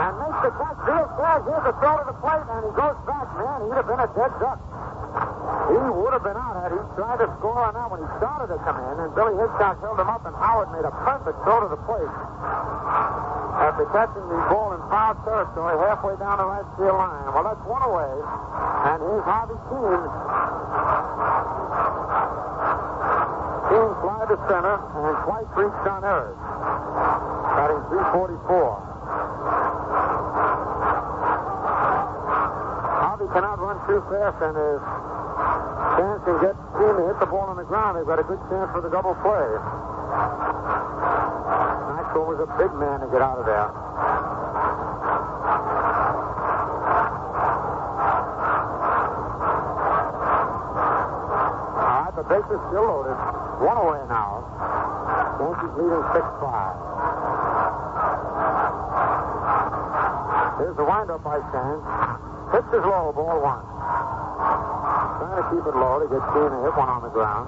and makes the catch. Field says here's a throw to the plate, and he goes back. Man, he'd have been a dead duck. He would have been out had he tried to score on that when he started to come in, and Billy Hitchcock held him up, and Howard made a perfect throw to the plate. After catching the ball in foul territory halfway down the right field line. Well, that's 1 away, and here's Harvey Kuenn. Kuenn fly to center, and twice reached on errors. Batting .344. Harvey cannot run too fast, and his chance can get Kuenn to hit the ball on the ground. They've got a good chance for the double play. Maxwell was a big man to get out of there. All right, the base is still loaded. 1 away now. Yankees leading 6-5. Here's the windup by Chance. Pitch is low, ball 1. Trying to keep it low to get Kuenn to hit one on the ground.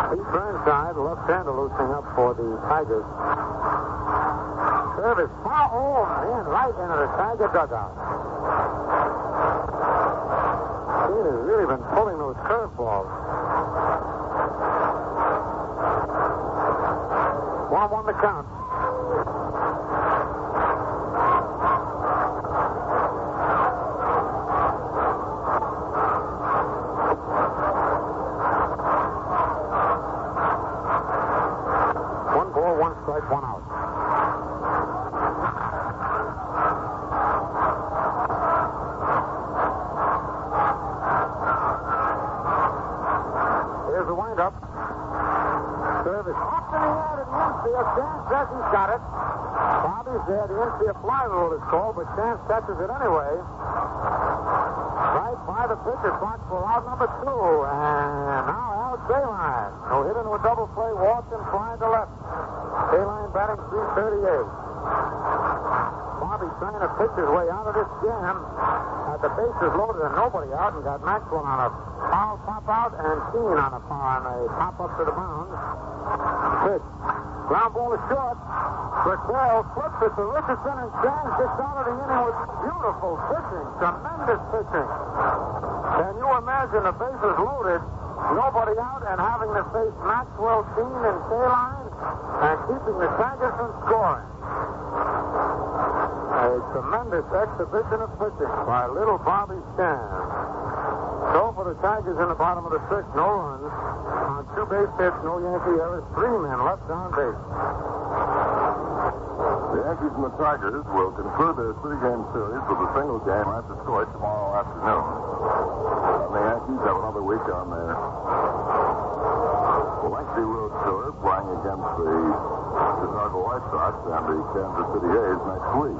Pete Burnside, the left-hander, loosening up for the Tigers. Curve is far, oh man, right into the Tiger dugout. Kuenn has really been pulling those curveballs. 1-1 the count. One ball, 1 strike, 1 out. Here's the windup. Service up in the air to the infield. Chance says he's got it. Bobby's there. The infield fly rule is called, but Chance catches it anyway. Right by the pitcher's box for out number 2. And now Al Kaline, who hit into a double play, walked and fly to left. Kaline batting .338. Bobby trying to pitch his way out of this jam. Had the bases loaded and nobody out, and got Maxwell on a foul pop out and Keene on a pop up to the mound. Pitch. Ground ball is short. Brickell flips it to Richardson, and Sands gets out of the inning with beautiful pitching. Tremendous pitching. Can you imagine the bases loaded, nobody out, and having to face Maxwell, Keene, and Kaline, and keeping the Tigers from scoring? A tremendous exhibition of pitching by little Bobby Sands. So for the Tigers in the bottom of the sixth, no runs. On 2 base hits, no Yankee errors, 3 men left on base. The Yankees and the Tigers will conclude their 3-game series with a single game at Detroit tomorrow afternoon. The Yankees have another week on their lengthy road tour, playing against the Chicago White Sox and the Kansas City A's next week.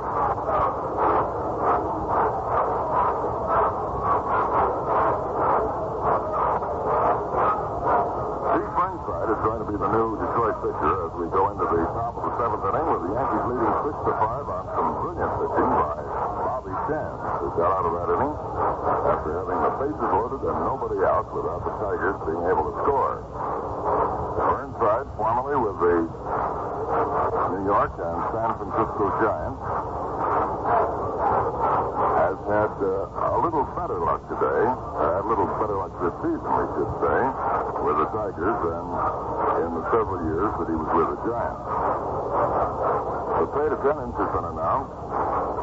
Steve Burnside is going to be the new Detroit pitcher as we go into the top of the 7th inning, with the Yankees leading 6-5 on some brilliant pitching by Bobby Sands, who got out of that inning after having the bases loaded and nobody out without the Tigers being able to score. Burnside, formerly with the New York and San Francisco Giants, has had a little better luck today, a little better luck this season, we should say, with the Tigers than in the several years that he was with the Giants. The trade attendance has been announced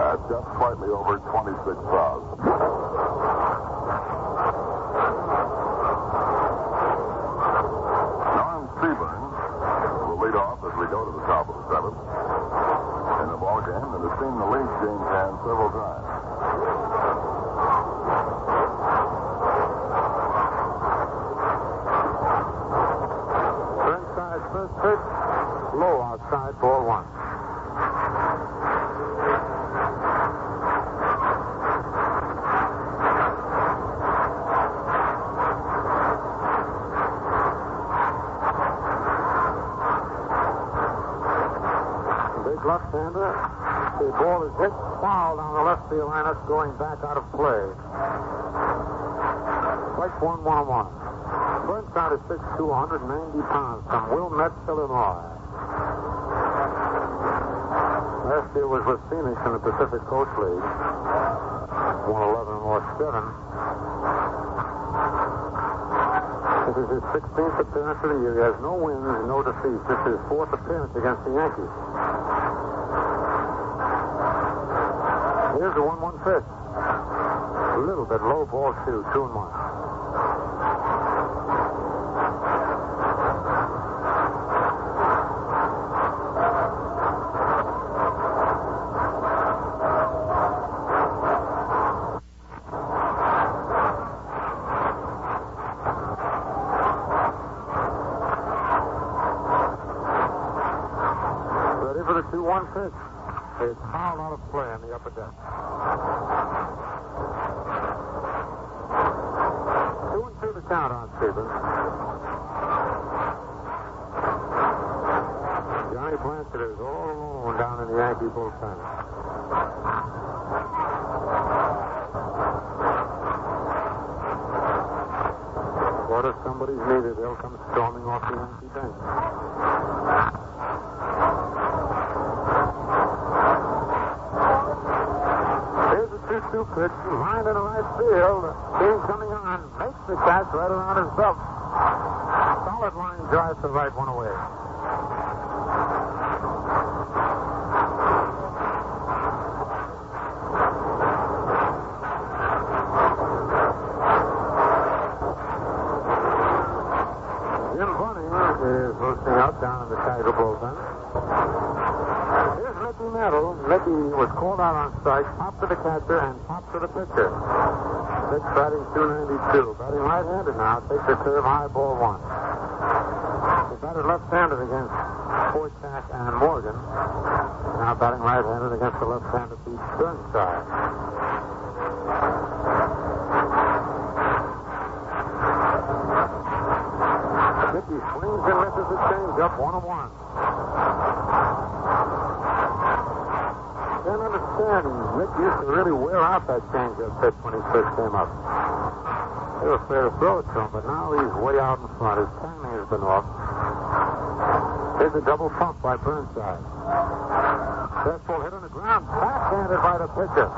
at just slightly over 26,000. Norm Seaburn will lead off as we go to the top of the 7th in a ball game that has seen the lead change hands several times. Burnside's first pitch, low outside, ball 1. Left-hander. The ball is hit foul down the left field line. That's going back out of play. Strike 1-1-1. Burnside is 6'2", 190 pounds, from Wilmette, Illinois. Last year was with Phoenix in the Pacific Coast League. Won 11 and lost 7. This is his 16th appearance of the year. He has no wins and no defeats. This is his 4th appearance against the Yankees. Here's the 1-1 pitch. A little bit low, ball 2, 2-1. Ready for the 2-1 pitch. It's fouled out of play on the upper deck. 2-2 the count on Stevens. Johnny Blanchard is all alone down in the Yankee bullpen. What if somebody's needed? They'll come storming off the Yankee bench. Here's a 2-2 pitch, lined in the right field. Keene coming on, makes the catch right around his belt. Solid line drive to right, one away. Jim Bunning is listening out down in the Tiger bullpen. Here's Mickey Mantle. Mickey was called out on strike, popped to the catcher, and popped to the pitcher. Pitch batting .292. Batting right-handed now. Takes a curve, high, ball 1. He batted left-handed against Forchak and Morgan. Now batting right-handed against the left-handed Pete Burnside. Mickey swings and misses the change-up, 1-1. can't understand. Rick used to really wear out that changeup pitch when he first came up. They were fair to throw it to him, but now he's way out in front. His timing has been off. Here's a double pump by Burnside. Fastball hit on the ground, backhanded by the pitcher.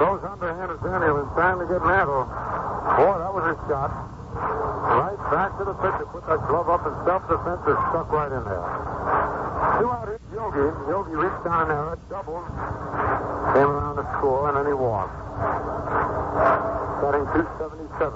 Goes underhand to Daniel in time to get Mantle. Boy, that was his shot. Right back to the pitcher. Put that glove up in self-defense. Is stuck right in there. 2 out hit Yogi. Yogi reached down in there, doubled, came around to score, and then he walked. Batting .277.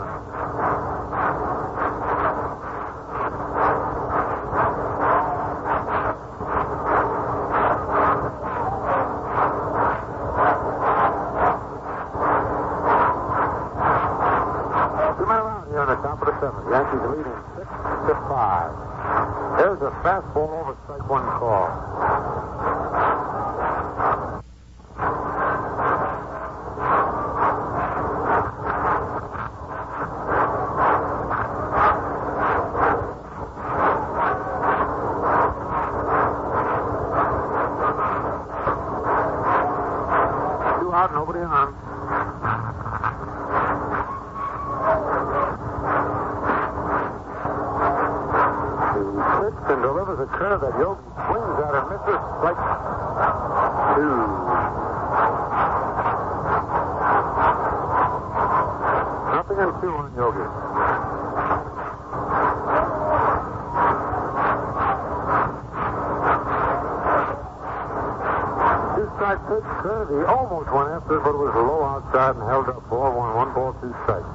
Yankees leading 6-5. There's a fastball over strike one call. Two out, nobody on. And delivers a curve that Yogi swings at and misses. Strike 2. Nothing in 2 on Yogi. Two-strike pitch, curve. He almost went after it, but it was low outside and held up. Ball 1. 1 ball, 2 strikes.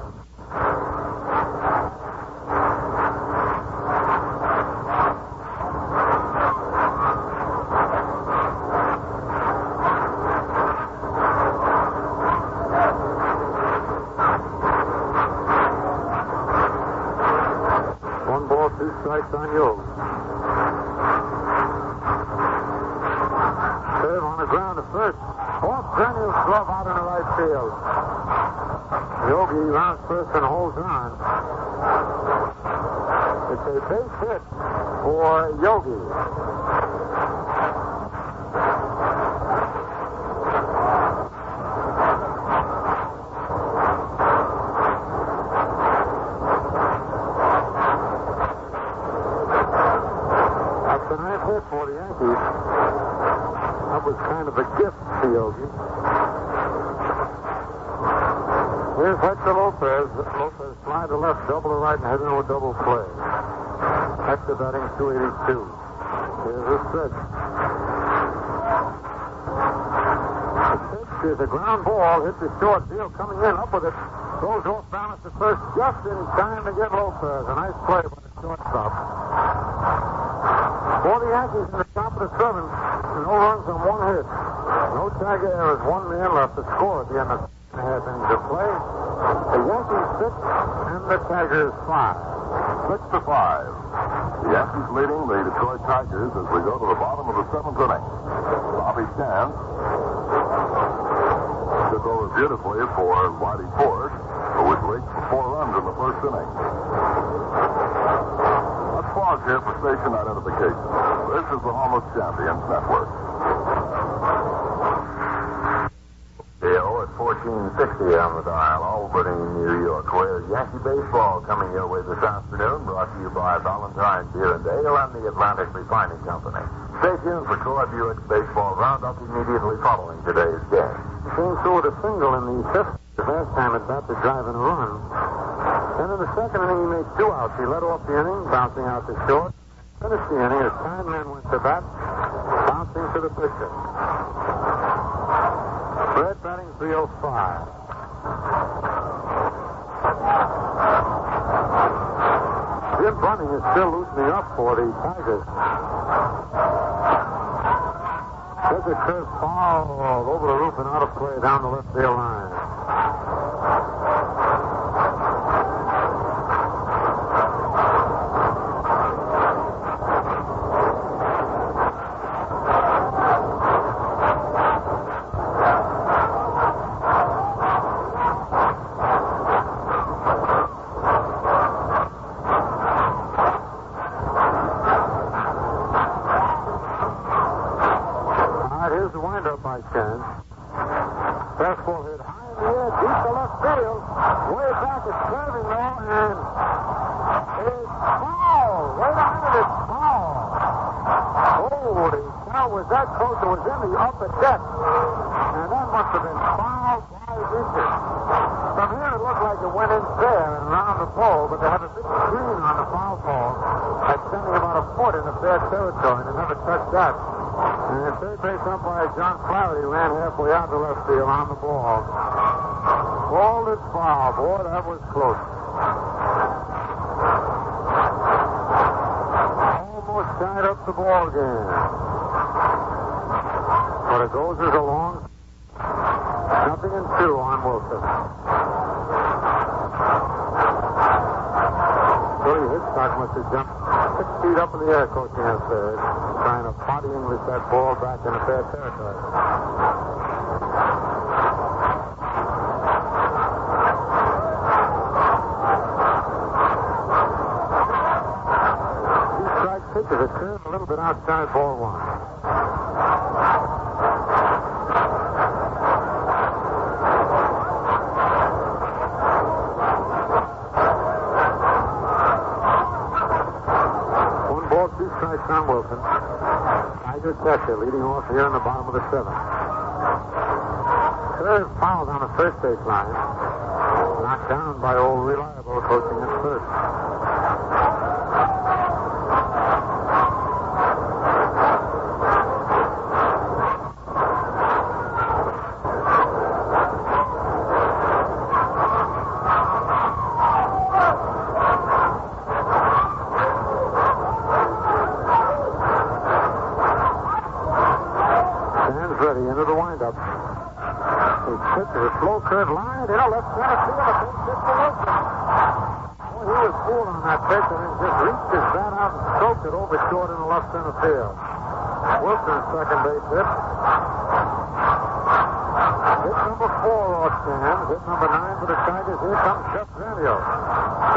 Strikes on Yogi. Serve on the ground to first. Off Daniel's glove out in the right field. Yogi rounds first and holds on. It's a base hit for Yogi. For the Yankees, that was kind of a gift to Yogi. Here's Hector Lopez. Lopez fly to left, double to right, and head into a double play. Hector batting .282. Here's a stretch. The pitch is a ground ball, hit the short field, coming in, up with it. Goes off balance to first, just in time to get Lopez. A nice play by the shortstop. For the Yankees in the top of the 7th, no runs on 1 hit. No tag errors, 1 man left to score at the end of the half innings of play. The Yankees 6 and the Tigers 5. 6-5. The Yankees leading the Detroit Tigers as we go to the bottom of the 7th inning. Bobby Stantz took over beautifully for Whitey Ford, who was linked for 4 runs in the 1st inning. Pause here for station identification. This is the home of Champions Network. KO at 1460 on the dial, Albany, New York, where Yankee baseball coming your way this afternoon, brought to you by Valentine Beer and Ale and the Atlantic Refining Company. Stay tuned for Troy Buick's baseball roundup immediately following today's game. Came through with a single in the 5th. The last time at bat to drive in a run. And in the 2nd inning, he made 2 outs. He led off the inning, bouncing out to short. Finished the inning as Timeman went to bat, bouncing to the pitcher. Fred batting .305. Jim Bunning is still loosening up for the Tigers. There's a curve foul over the roof and out of play down the left field line. Here's the windup by chance. Foul! Wait a minute, it's foul! Holy cow, was that close? It was in the upper deck. And that must have been foul 5 inches. From here, it looked like it went in there and around the pole, but they had a big screen on the foul pole extending about a foot in the fair territory, and they never touched that. And third base umpire John Flaherty ran halfway out to left field on the ball. Called it foul. Boy, that was close. Almost tied up the ball game. But it goes as a long 0-2 on Wilson. Billy Hitchcock must have jumped 6 feet up in the air coaching at third, trying to potty English that ball back in the fair territory. Pitches a curve a little bit outside ball 1. One ball, 2 strikes on Wilson. Tiger Tesser leading off here in the bottom of the 7th. Curve fouled on the first base line. Knocked down by old Reliable coaching at first. Slow curve line, left center field, a big hit for Wilson. Boy, he was fooled on that pitch and then just reached his bat out and stroked it over short in the left center field. Wilson's second base hit. Hit number 4 off stands. Hit number 9 for the Tigers. Here comes Jeff Zanio.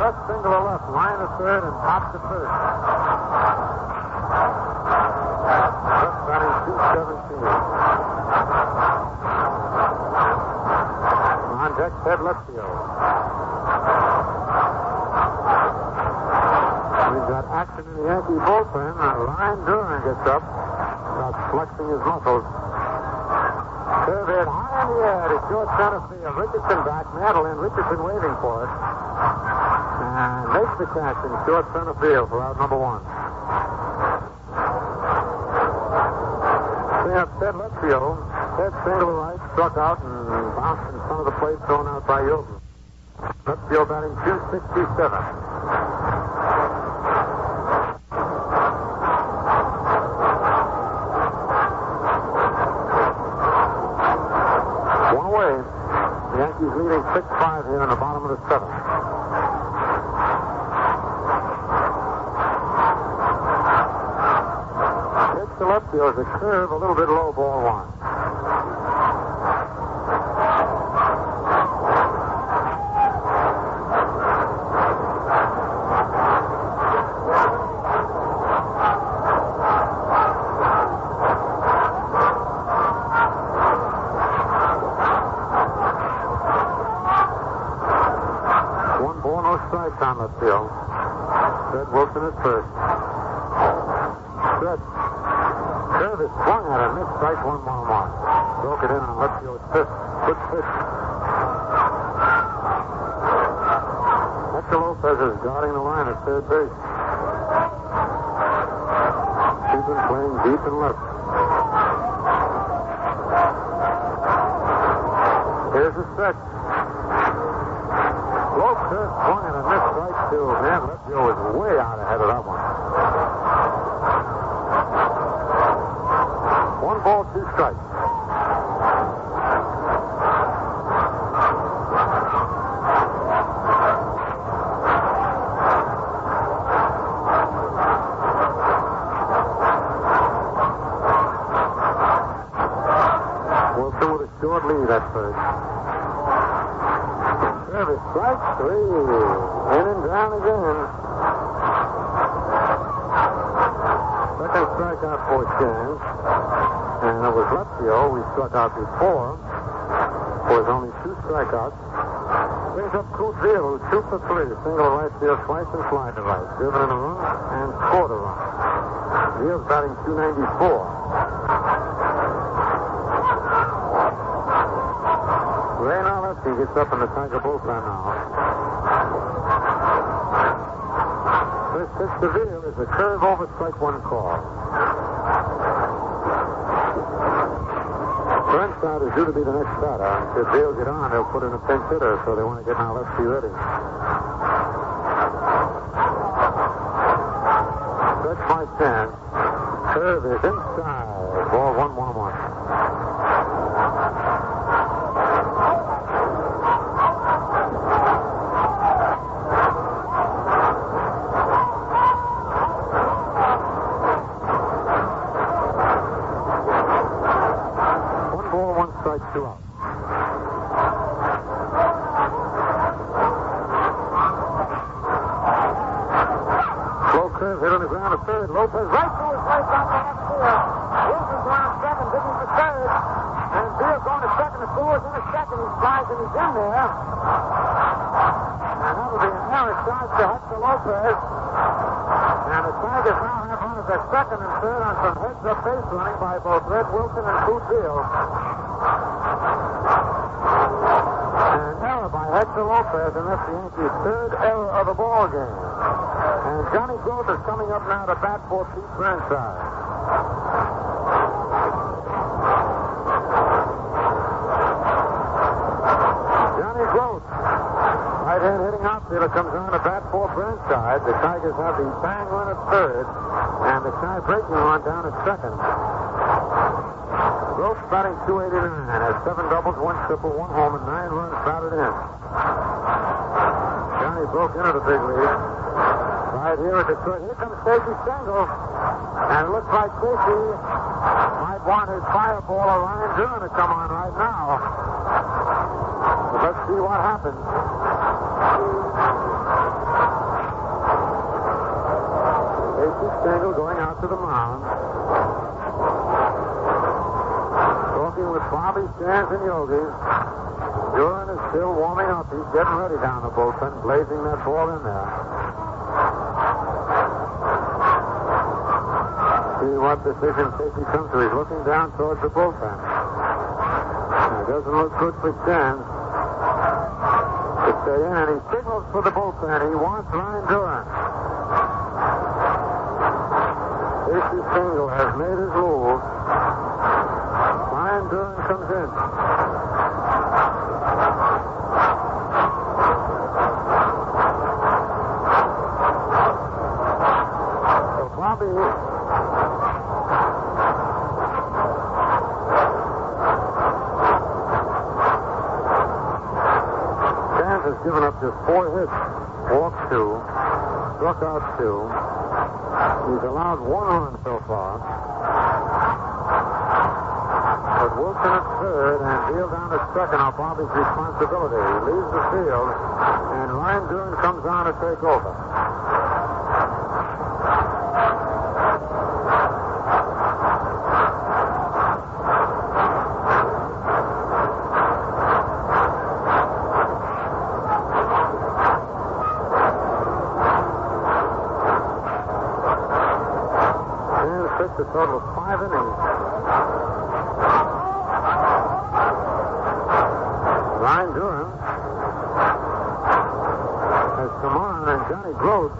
Just single to left, line to third, and pop to first. Just batting .217. On deck, Ted left field. We've got action in the Yankee bullpen. Ryan Duran gets up, starts flexing his muscles. Curve hit high in the air to short center field. Richardson back, Mantle in. Richardson waiting for it. And makes the catch in short center field for out number 1. They have Ted left field. Ted single to right, struck out and bounced in front of the plate, thrown out by Yolton. Left field batting .267. One away. The Yankees leading 6-5 here in the bottom of the 7th. Pitch to left field is a curve, a little bit low, ball 1. On left field. Fred Wilson at first. Fred. Curve is swung at him. Missed strike 1 mark. Broke it in on left field. Fifth. Good pitch. Hector Lopez is guarding the line at third base. He's been playing deep and left. Here's the stretch. Lopez swung at a missed strike too. Man, Lepio was way out ahead of that one. 1 ball, 2 strikes. Wilson with a short lead at first. Service strike 3. In and down again. Second strikeout for Chance. And it was Lepio we struck out before. For his only 2 strikeouts. Brings up Couteville, who 2 for 3. Single right field twice and fly to right. Driven in a run and scored a run. Veal's batting .294. Ray Nolesky gets up in the Tiger bullpen now. First pitch to Veal is a curve over strike 1 call. Burnside is due to be the next batter. If Veal get on, they'll put in a pinch hitter, so they want to get Nolesky ready. Stretch by 10. Curve is inside. Ball 1-1-1. Two out. Slow curve hit on the ground at third. Lopez right to his right down the left field. Wilson's around second, digging for third. And Veal going to second. The throw is in the second. He slides and he's in there. And that'll be an error charge to Hector Lopez. And the Tigers now have runners at second and third on some heads-up base running by both Red Wilson and Couteville. An error by Hector Lopez, and that's the Yankees' third error of the ball game. And Johnny Groth is coming up now to bat for Pete Burnside. Johnny Groth, right-hand hitting outfielder, comes on to bat for Burnside. The Tigers have the bang run at third, and the tie-breaking run down at second. Groth batting .289, has 7 doubles, 1 triple, 1 home, and 9 runs batted in. Johnny broke into the big league. Right here at Detroit. Here comes Casey Stengel. And it looks like Casey might want his fireballer Ryan Duran to come on right now. But let's see what happens. Casey Stengel going out to the mound. Talking with Bobby Sands and Yogi. Duran is still warming up. He's getting ready down the bullpen, blazing that ball in there. See what decision Casey comes to. He's looking down towards the bullpen. It doesn't look good for Sands to stay in, and he signals for the bullpen. He wants Ryan Duran. Casey Stengel has made his move. Ryan Duran comes in. So Bobby Sands has given up just 4 hits, walked 2, struck out 2. He's allowed 1 run so far. But Wilson at third and Veal down at second are Bobby's responsibility. He leaves the field, and Ryan Duran comes on to take over. Sands pitched a total of 5 innings. Ryan Duran has come on, and Johnny Groth,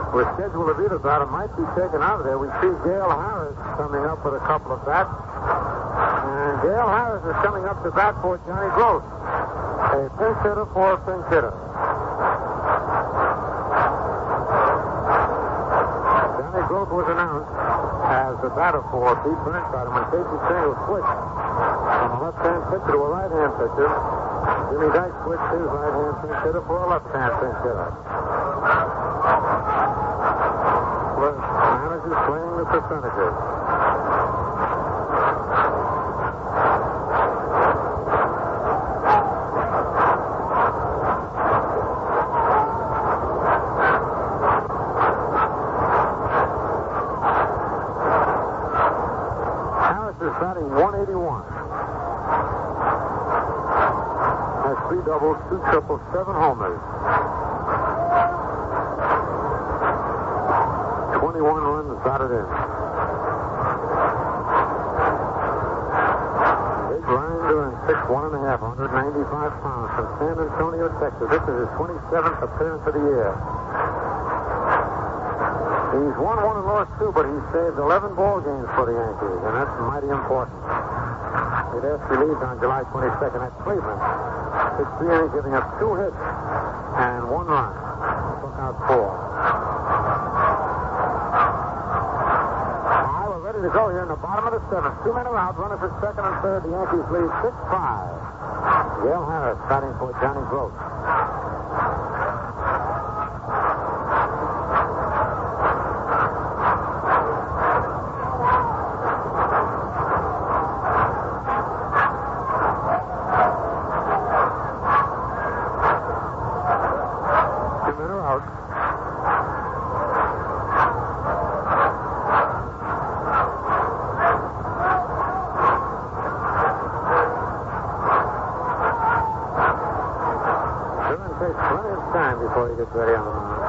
who is scheduled to be the batter, might be taken out of there. We see Gale Harris coming up with a couple of bats. And Gale Harris is coming up to bat for Johnny Groth. A pinch hitter for a pinch hitter. Johnny Groth was announced as the batter for Pete Burnside. And when Casey Stengel switched from a left-hand pitcher to a right-hand pitcher, Jimmy Dyke switched his right-hand pinch hitter for a left-hand pinch hitter. Managers playing the percentages. Harris is batting .181. Has 3 doubles, 2 triples, 7 homers. 21 runs batted in. Big Ryan Duran, 6'1 1/2", 195 pounds, from San Antonio, Texas. This is his 27th appearance of the year. He's won 1 and lost 2, but he's saved 11 ball games for the Yankees, and that's mighty important. He last relieved on July 22nd at Cleveland. 6 innings, giving up 2 hits and 1 run. Took out 4. We're ready to go here in the bottom of the 7th. 2 men are out. Runners at second and third. The Yankees lead 6-5. Gale Harris batting for Johnny Gross. Ready on the mound.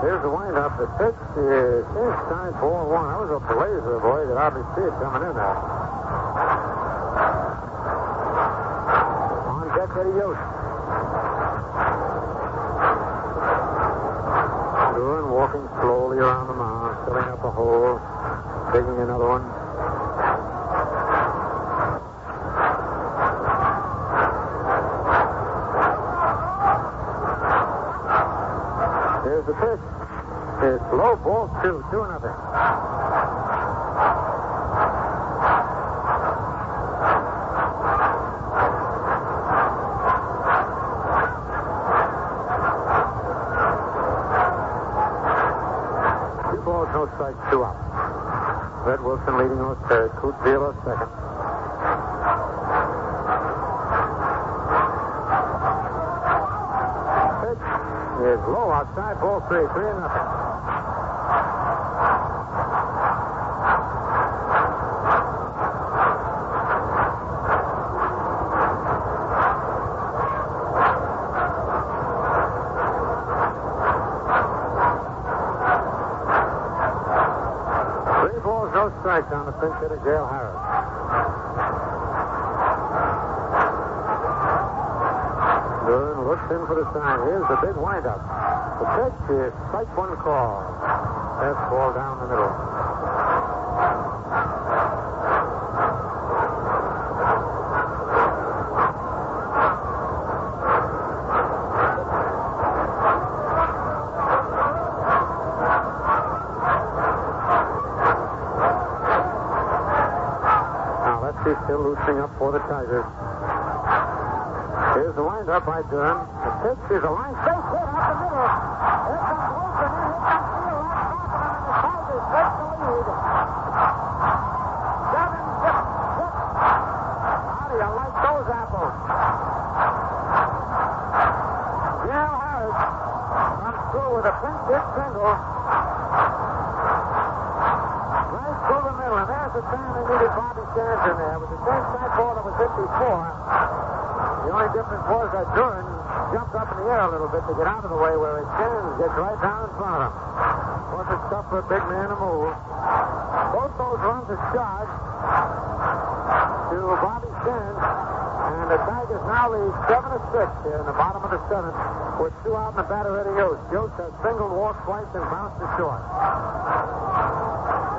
Here's the windup. The pitch is inside ball 1. That was a blazer, boy. You could hardly see it coming in there. On deck, Eddie Yost. Duran walking slowly around the mound, filling up a hole, digging another one. The pitch is low, ball 2, 2-0. Two balls, no strikes, 2 out. Red Wilson leading off third, Coot Vila second. Is low outside, ball 3, 3-0. Three balls, no strikes on the pinch hitter, Gale Harris. Duran looks in for the sign. Here's the big windup. The pitch is strike 1 call. Fast ball down the middle. Now let's see, still loosening up for the Tigers. Here's the windup by Duran. The pitch is a line base hit out the middle. Here comes Wilson in. Here comes Field. That's happening. The Tigers take the lead. 7-6. How do you like those apples? Gale Harris comes through with a pinch hit single. Right through the middle. And there's the time they needed Bobby Sands in there with the same side ball that was hit before. The only difference was that Duran jumped up in the air a little bit to get out of the way, where his Sands gets right down in front of him. Was it tough for a big man to move? Both those runs are charged to Bobby Sands, and the Tigers now lead 7-6 here in the bottom of the 7th with 2 out in the batter, Eddie Yost. Yost has singled, walked twice, and bounced to short.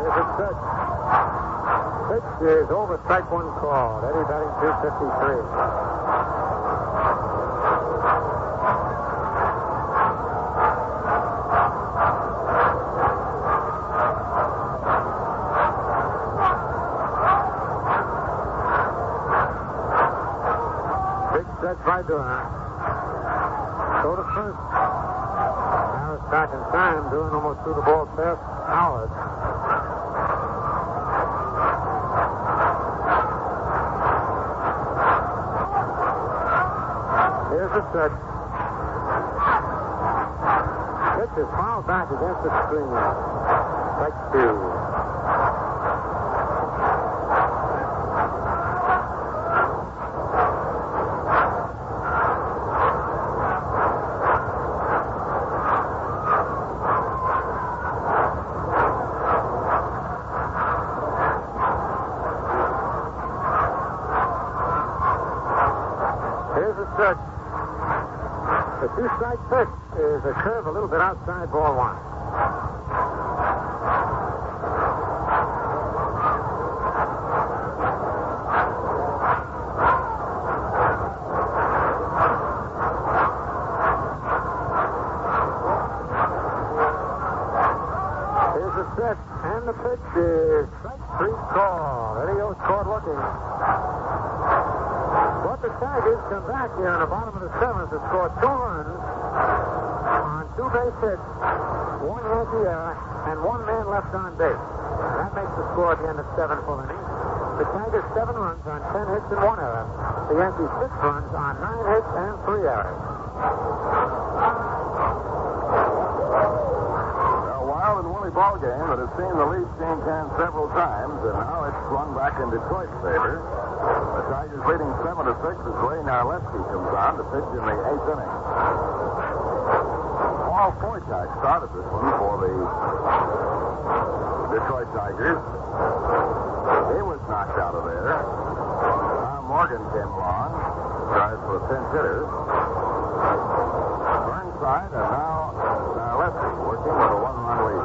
Here's a pitch. Pitch is over, strike 1 called. Eddie batting 253. By Duran. Go to first. Harris back in time. Duran almost threw the ball past Howard. Here's the set. Pitch is fouled back against the screen. Strike 2. the search. The two-strike pitch is a curve a little bit outside ball one. Here's the set, and the pitch is strike three call. Eddie Oscord looking. But the Tigers come back here in the bottom of the seventh to score 2 runs on 2 base hits, 1 Yankee error, and 1 man left on base. That makes the score at the end of 7 full innings. The Tigers 7 runs on 10 hits and 1 error. The Yankees 6 runs on 9 hits and 3 errors. A wild and woolly ball game that has seen the lead change hands several times, and now it's swung back in Detroit's favor. The Tigers leading 7-6 as Ray Narleski comes on to pitch in the 8th inning. Paul Foytak started this one for the Detroit Tigers. He was knocked out of there. Tom Morgan came along, tries for a pinch hitter. Burnside, and now Narleski working with a 1-run lead.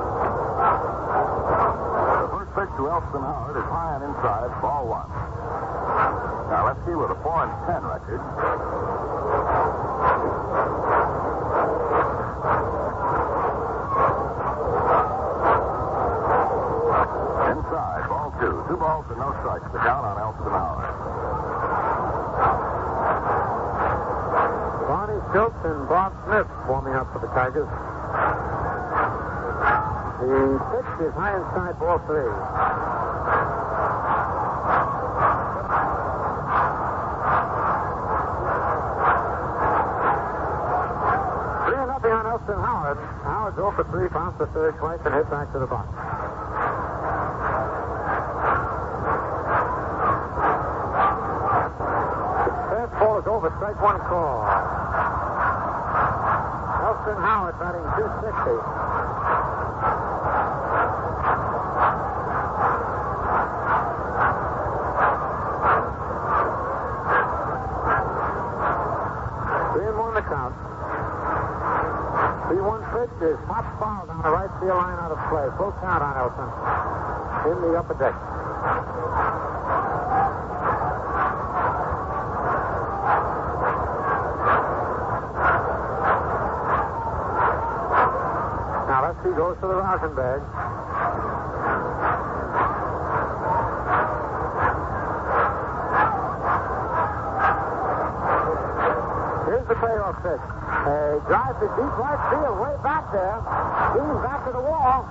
The first pitch to Elston Howard is high and inside, ball 1. Narleski with a 4-10 record. Inside, ball 2. 2 balls and no strikes. The count on Elston Howard. Barney Schultz and Bob Smith warming up for the Tigers. The pitch is high inside, ball 3. 3-0 on Elston Howard. Howard's 0 for 3, bounced the third twice, and hit back to the box. Fastball is over, strike 1 call. Elston Howard batting .260. Count. 3-1 pitch is popped foul down the right field line out of play. Full count on Elston in the upper deck. Now let's see, goes to the rosin bag. Here's the payoff pitch. A drive to deep right field, way back there. Dean back to the wall.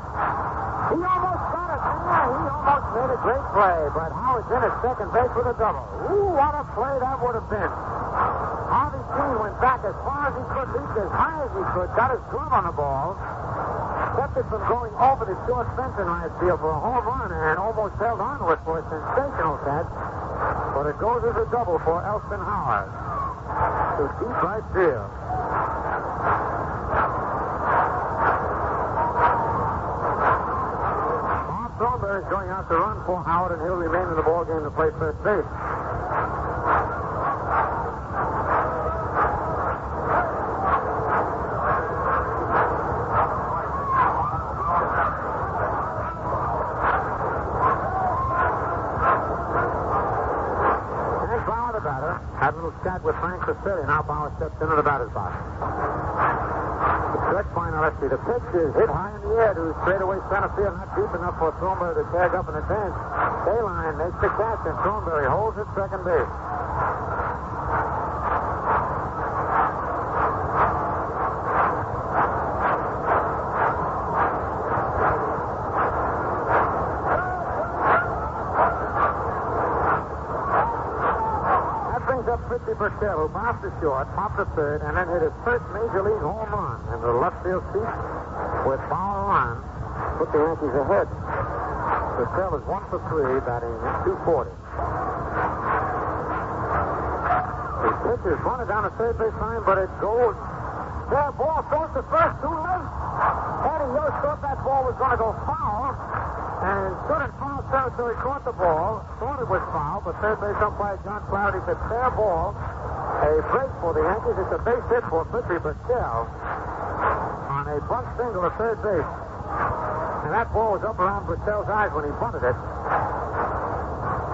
He almost got it. Yeah, he almost made a great play, but Howard's in at second base with a double. Ooh, what a play that would have been. Harvey Dean went back as far as he could, leaped as high as he could, got his glove on the ball, kept it from going over the short fence in right field for a home run, and almost held on to it for a sensational catch. But it goes as a double for Elston Howard to deep right field. Bob Thornberry is going out to run for Howard, and he'll remain in the ballgame to play first base. Had a little chat with Frank Caselli. Now Bauer steps into the batter's box. The stretch by Narleski. The pitch is hit high in the air to straightaway center field, not deep enough for Thornberry to tag up and advance. Bayline makes the catch, and Thornberry holds at second base. Fritzy Burkell, who bounced to short, popped to third, and then hit his first major league home run into the left field seat with Bauer on, put the Yankees ahead. Burkell is 1 for 3, batting .240. His pitch is running down the third base line, but it goes. Fair ball, throws to first, too late. Eddie Yost thought that ball was going to go foul, and stood in foul territory, caught the ball, thought it was foul, but third base umpire John Flaherty said fair ball, A break for the Yankees. It's a base hit for Flippy Burchell on a bunt single to third base. And that ball was up around Burchell's eyes when he bunted it.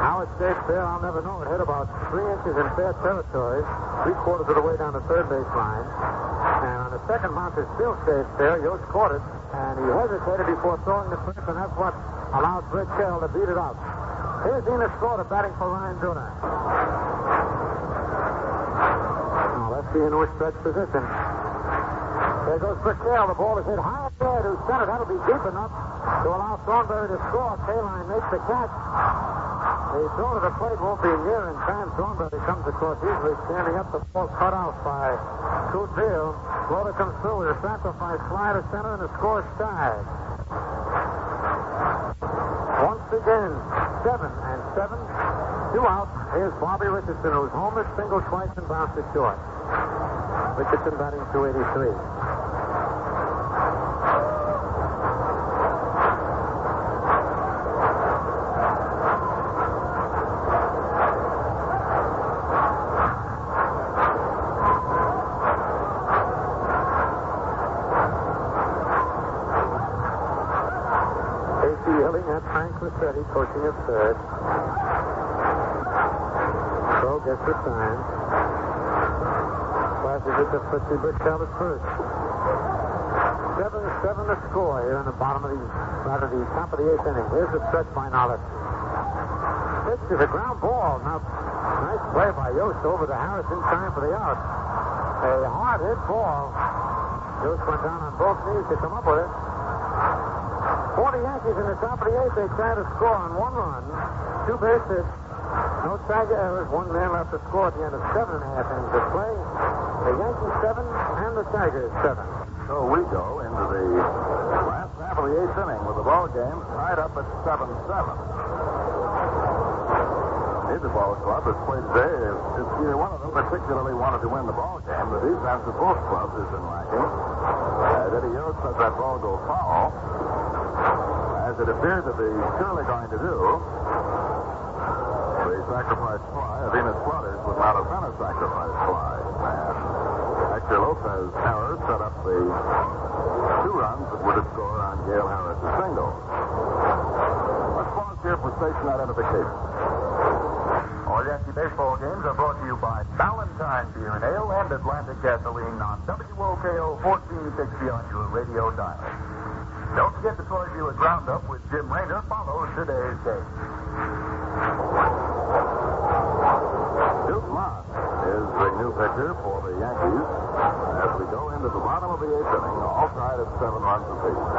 How it stayed fair, I'll never know. It hit about 3 inches in fair territory, 3/4 of the way down the third base line. And on the second bounce, it still stayed fair. Yost caught it, and he hesitated before throwing the first, and that's what allowed Burchell to beat it out. Here's Enos Slaughter batting for Ryan Dunak. Now, let's see into a stretch position. There goes Burchell. The ball is hit high up there to center. That'll be deep enough to allow Thornberry to score. Kaline makes the catch. The throw to the plate won't be near in time. Thornberry comes across easily, standing up. The ball cut off by Couteville. Slaughter comes through with a sacrifice fly to center, and the score is tied. Once again, 7-7. 2 out. Here's Bobby Richardson, who's homered, singled twice, and bounced it short. Richardson batting .283. Massetti coaching at third. Crow gets the sign. Flashes it to Fritzy Burchell at first. 7-7 the score here in the bottom of the, rather the top of the 8th inning. Here's the stretch by Nollett. Pitch is a ground ball. Now, nice play by Yost over to Harris in time for the out. A hard hit ball. Yost went down on both knees to come up with it. For the Yankees in the top of the 8th, they try to score on 1 run, 2 base hits, no Tiger errors, 1 man left to score at the end of 7.5 innings of play. The Yankees 7 and the Tigers 7. So we go into the last half of the 8th inning with the ball game tied up at 7-7. Neither ball club has played today. If either one of them particularly wanted to win the ball game, the defense of both clubs has been lacking. Eddie Yost let that ball go foul, as it appeared to be surely going to do. The sacrifice fly of Enos Slaughter would not have been a sacrifice fly. And Hector Lopez error set up the 2 runs that would have scored on Gale Harris' single. Let's pause here for station identification. All Yankee baseball games are brought to you by Ballantine Beer and Ale and Atlantic Gasoline on WOKO 1460 on your radio dial. Don't forget the Troy Buick Roundup with Jim Raynor follows today's game. Duke Moss is the new pitcher for the Yankees as we go into the bottom of the 8th inning, all tied at 7 runs apiece.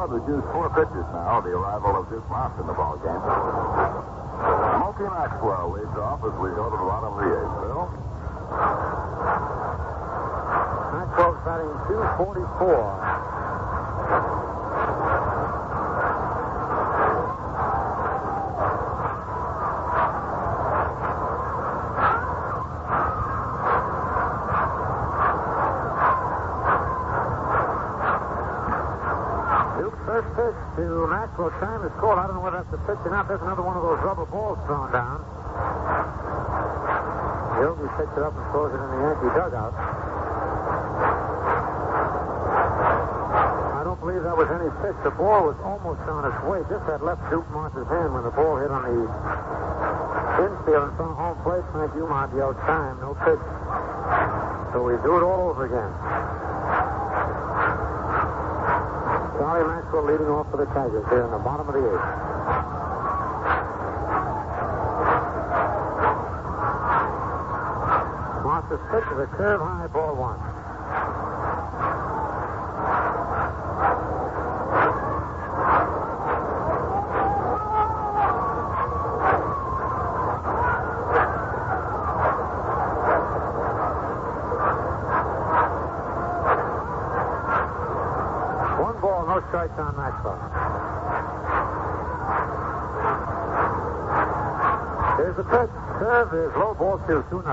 Has used 4 pitches now, the arrival of Duke Moss in the ball game. Smokey Maxwell leads off as we go to the bottom of the 8th. Bill? Maxwell's batting .244. First pitch to Maxwell. Time is called. I don't know whether that's a pitch or not. There's another one of those rubber balls thrown down. Yogi picks it up and throws it in the Yankee dugout. I don't believe that was any pitch. The ball was almost on its way. Just had left Duke Moss's hand when the ball hit on the infield in front of home plate. Frank Umont yelled time, no pitch. So we do it all over again. Charlie Maxwell leading off for the Tigers here in the bottom of the 8th. Moss's pitch is a curve high, ball 1. Strikes on Maxwell. Here's the pitch. Curve is low, ball 2, 2-0.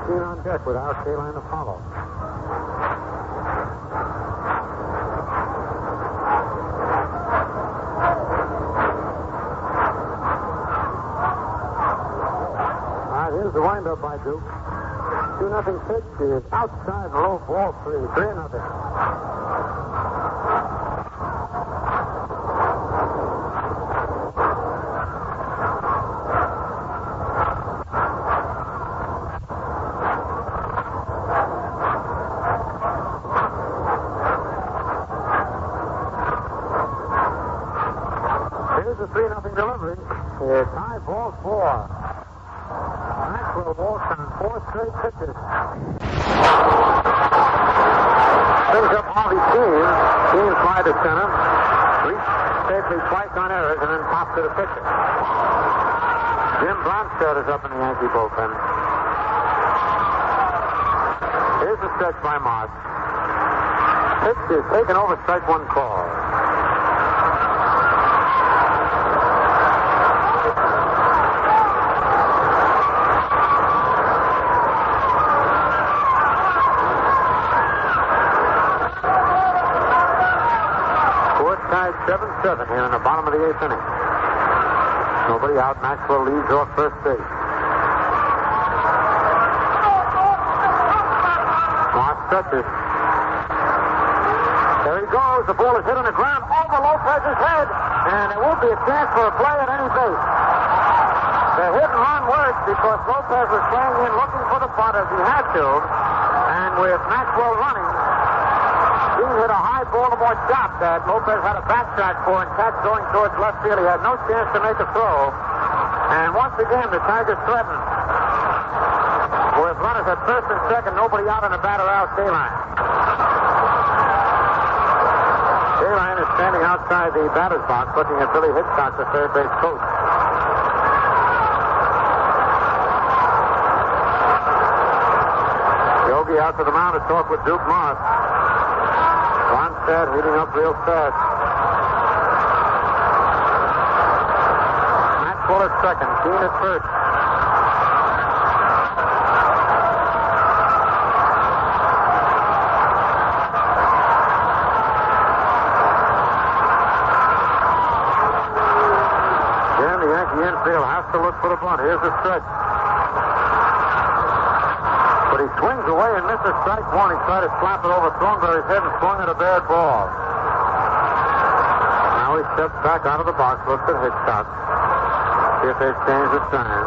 Keene on deck with our K-line to follow. Here's the windup by Duke. 2-0 pitch is outside low ball 3-0. Here's the 3-0 delivery. It's high ball 4. Maxwell walks on 4 straight pitches. Brings up Harvey Keene. Keene fly to center. Reached safely twice on errors and then pops to the pitcher. Jim Bronstedt is up in the Yankee bullpen. Here's the stretch by Moss. Pitch is taken over, strike one call. Tied 7-7 here in the bottom of the 8th inning. Nobody out. Maxwell leads off first base. Moss stretches. There he goes. The ball is hit on the ground over Lopez's head, and there will be a chance for a play at any base. The hit and run worked because Lopez was playing in looking for the bunt as he had to, and with Maxwell running, he hit a high Baltimore chop that Lopez had a backtrack for and catch going towards left field. He had no chance to make a throw. And once again, the Tigers threatened. With runners at first and second, nobody out on the batter out K-line. K-line is standing outside the batter's box looking at Billy Hitchcock, the third base coach. Yogi out to the mound to talk with Duke Moss. Bronstedt heating up real fast. Maxwell at second. Keene at first. Again, the Yankee infield has to look for the bunt. Here's the stretch. But he swings away and misses strike one. He tried to slap it over Thornberry's head and swung at a bad ball. Now he steps back out of the box, looks at Hitchcock. See if they've changed the sign.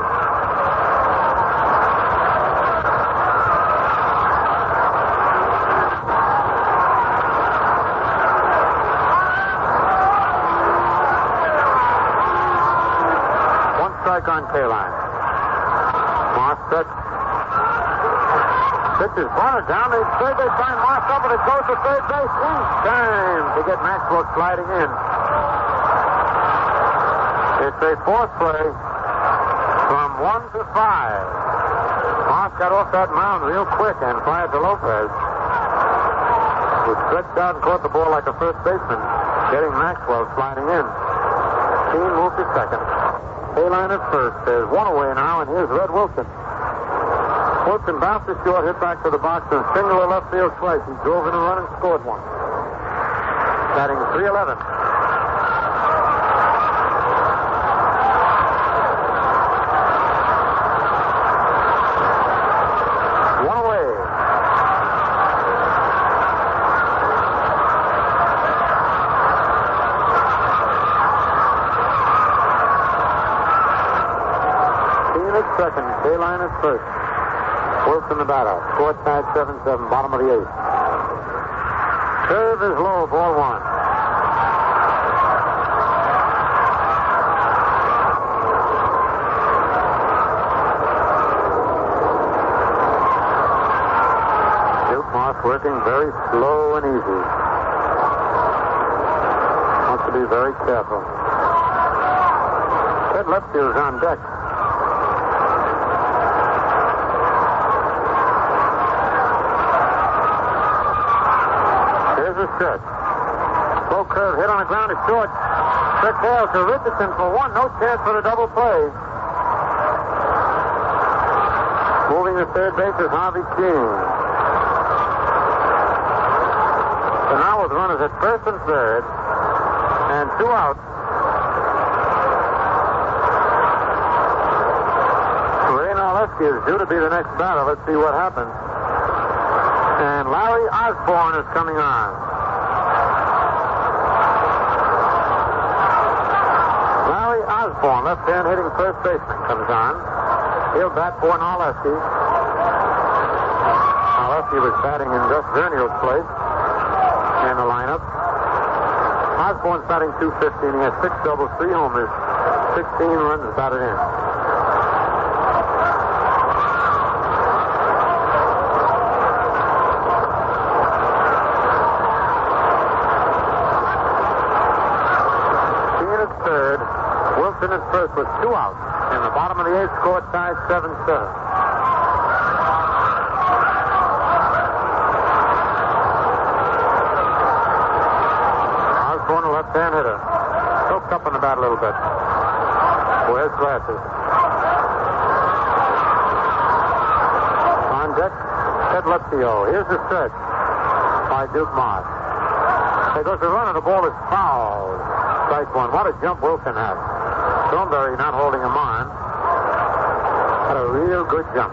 One strike on K-line. Moss set. Pitch is bunted down the third base line. Moss up and it goes to third base. In time to get Maxwell sliding in. It's a fourth play from 1 to 5. Moss got off that mound real quick and fired to Lopez, who stretched out and caught the ball like a first baseman, getting Maxwell sliding in. Keene moved to second. K-line at first. There's one away now, and here's Red Wilson. Wilson bounced it short, hit back to the box, and single left field twice. He drove in a run and scored one. Batting .311. One away. Keene at second, K-line at first. Wilson the batter. Score tied 7-7, bottom of the 8th. Serve is low, ball 1. Duke Moss working very slow and easy. Wants to be very careful. Ted Leffield is on deck. Stretch. Slow curve hit on the ground is short. Quick ball to Richardson for one. No chance for the double play. Moving to third base is Harvey King. So now with runners at first and third, and 2 outs, Ray Narleski is due to be the next batter. Let's see what happens. And Larry Osborne is coming on. Larry Osborne, left-hand hitting first baseman, comes on. He'll bat for Narleski. Narleski was batting in Gus Verniel's place in the lineup. Osborne's batting .250, and he has 6 doubles, 3 homers, 16 runs batted in. King is third. Wilson at first with 2 outs. In the bottom of the 8th, score tied 7-7. Osborne, a left-hand hitter. Choked up on the bat a little bit. Wears glasses. On deck, Ted Leptio. Here's the stretch by Duke Moss. There goes the run, and the ball is fouled. Strike one. What a jump Wilson had. Thornberry not holding him on. Had a real good jump.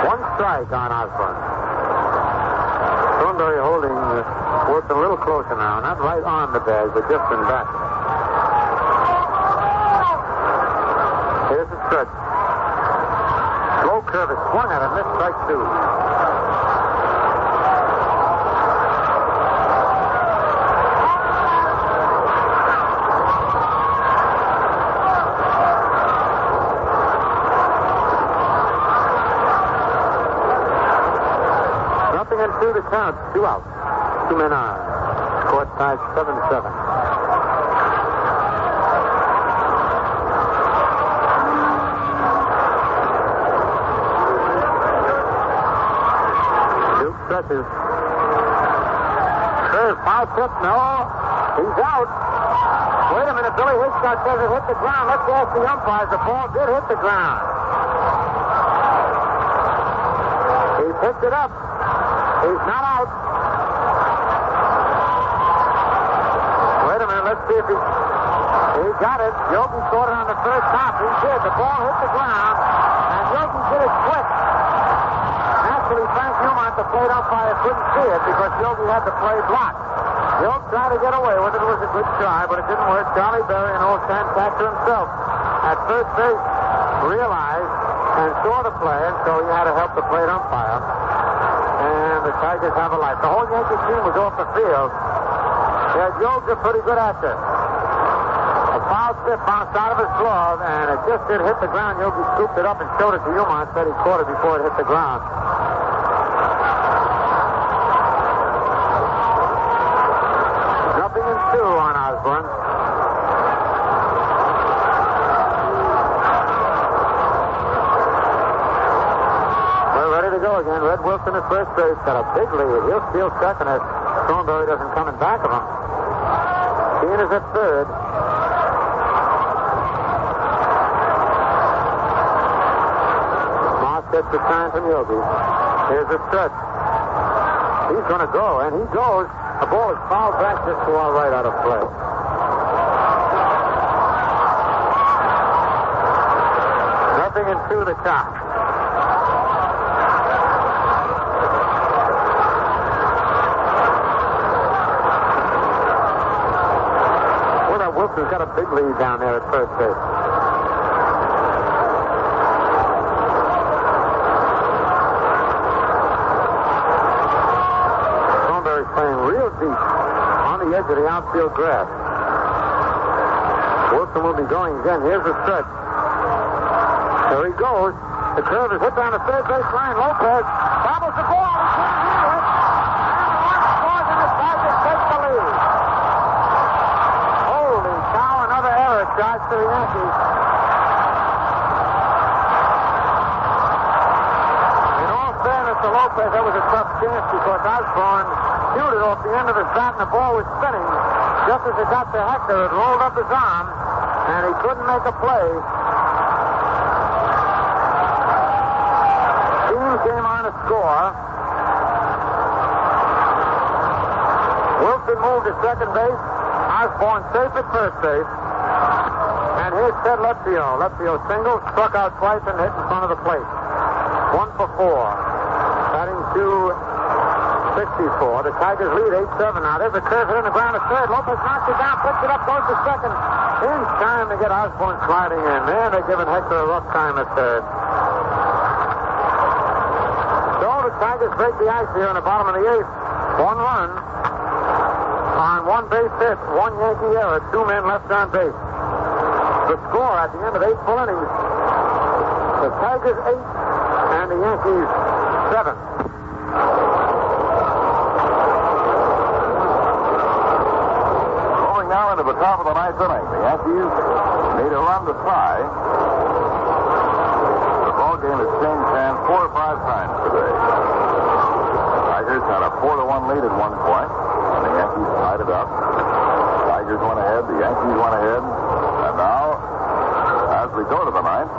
One strike on Osborne. Thornberry holding Wilson a little closer now. Not right on the bag, but just in back. Here's the stretch. Low curve is swung at him. Missed strike 2. Nothing and 2 to count. 2 outs. 2 men on. Score tied 7-7. Duke stretches. Curve, foul tip. No. He's out. Wait a minute. Billy Hitchcock says it hit the ground. Let's ask the umpires. The ball did hit the ground. He picked it up. He's not out. Wait a minute. Let's see if he got it. Yogi scored it on the first hop. He did. The ball hit the ground, and Yogi did it quick. Actually, Frank Humont, the plate umpire, couldn't see it because Yogi had the play blocked. Yogi tried to get away with it. It was a good try, but it didn't work. Charlie Berry and old Stan Thatcher himself at first base realized and saw the play, and so he had to help the plate umpire. And the Tigers have a life. The whole Yankee team was off the field. Yeah, Yogi's a pretty good actor. A foul tip bounced out of his glove, and it just did hit the ground. Yogi scooped it up and showed it to Humont. Said he caught it before it hit the ground. Nothing in 2 on Osborne. We're ready to go again. Red Wilson at first base. Got a big lead. He'll steal second if Thornberry doesn't come in back of him. Keane is at third. Moss gets the sign from Yogi. Here's the stretch. He's going to go, and he goes. The ball is fouled back just to our right out of play. Nothing in 2 to count. Wilson's got a big lead down there at first base. Thornberry's playing real deep on the edge of the outfield grass. Wilson will be going again. Here's the stretch. There he goes. The curve is hit down the third base line. Lopez bobbles the ball. He can't handle it. And the run scores, and the Tigers take the lead. Holy cow, yards to the Yankees. In all fairness to Lopez, that was a tough chance because Osborne hewed it off the end of his bat and the ball was spinning. Just as it got to Hector, it rolled up his arm and he couldn't make a play. Team came on to score. Wilson moved to second base. Osborne safe at first base. And here's Ted Leptio. Leptio single, struck out twice and hit in front of the plate. 1 for 4. Batting .264. The Tigers lead 8-7 now. There's a curve hit in the ground to third. Lopez knocks it down, picks it up, goes to second. In time to get Osborne sliding in. There they're giving Hector a rough time at third. So the Tigers break the ice here in the bottom of the 8th. 1 run on 1 base hit, 1 Yankee error, 2 men left on base. The score at the end of 8 full innings, the Tigers 8 and the Yankees 7. Moving now into the top of the 9th inning, the Yankees need a run to tie. The ball game has changed hands 4 or 5 times today. Tigers had a 4-1 lead at one point, and the Yankees tied it up. Tigers went ahead, the Yankees went ahead, and now, as we go to the 9th,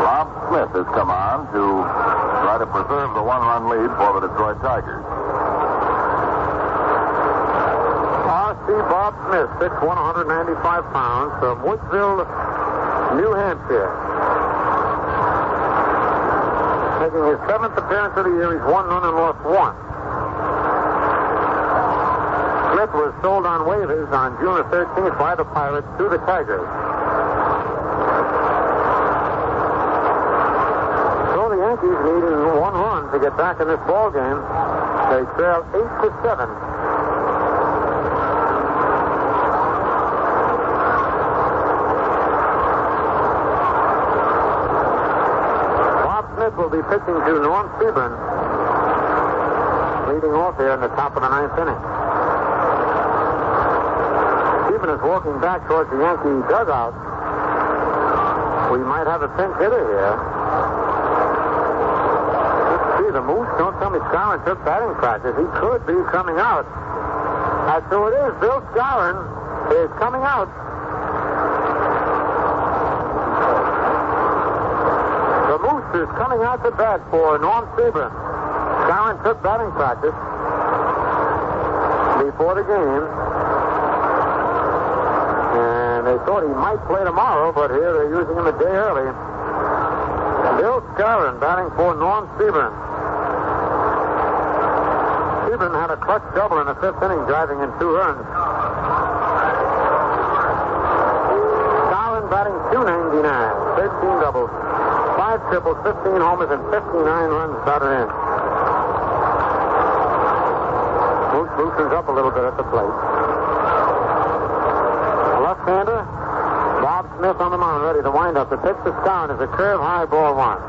Bob Smith has come on to try to preserve the 1-run lead for the Detroit Tigers. R.C. Bob Smith, 6'1", 195 pounds, from Woodsville, New Hampshire. Making his 7th appearance of the year, he's 1 run and lost 1. Smith was sold on waivers on June 13th by the Pirates to the Tigers. So the Yankees needed 1 run to get back in this ball game. They trail 8-7. Will be pitching to Norm Sebring, leading off here in the top of the 9th inning. Sebring is walking back towards the Yankee dugout. We might have a pinch hitter here. Let's see, the Moose, don't tell me Skowron took batting practice. He could be coming out. And so it is. Bill Skowron is coming out. Is coming out to bat for Norm Sebring. Skowron took batting practice before the game, and they thought he might play tomorrow, but here they're using him a day early. Bill Skowron batting for Norm Sebring. Sebring had a clutch double in the 5th inning, driving in 2 runs. Skowron batting .299, 13 doubles. 5 triples, 15 homers, and 59 runs batted in. Moose loosens up a little bit at the plate. A left-hander, Bob Smith on the mound, ready to wind up. The pitch to Skowron is a curve high, ball 1.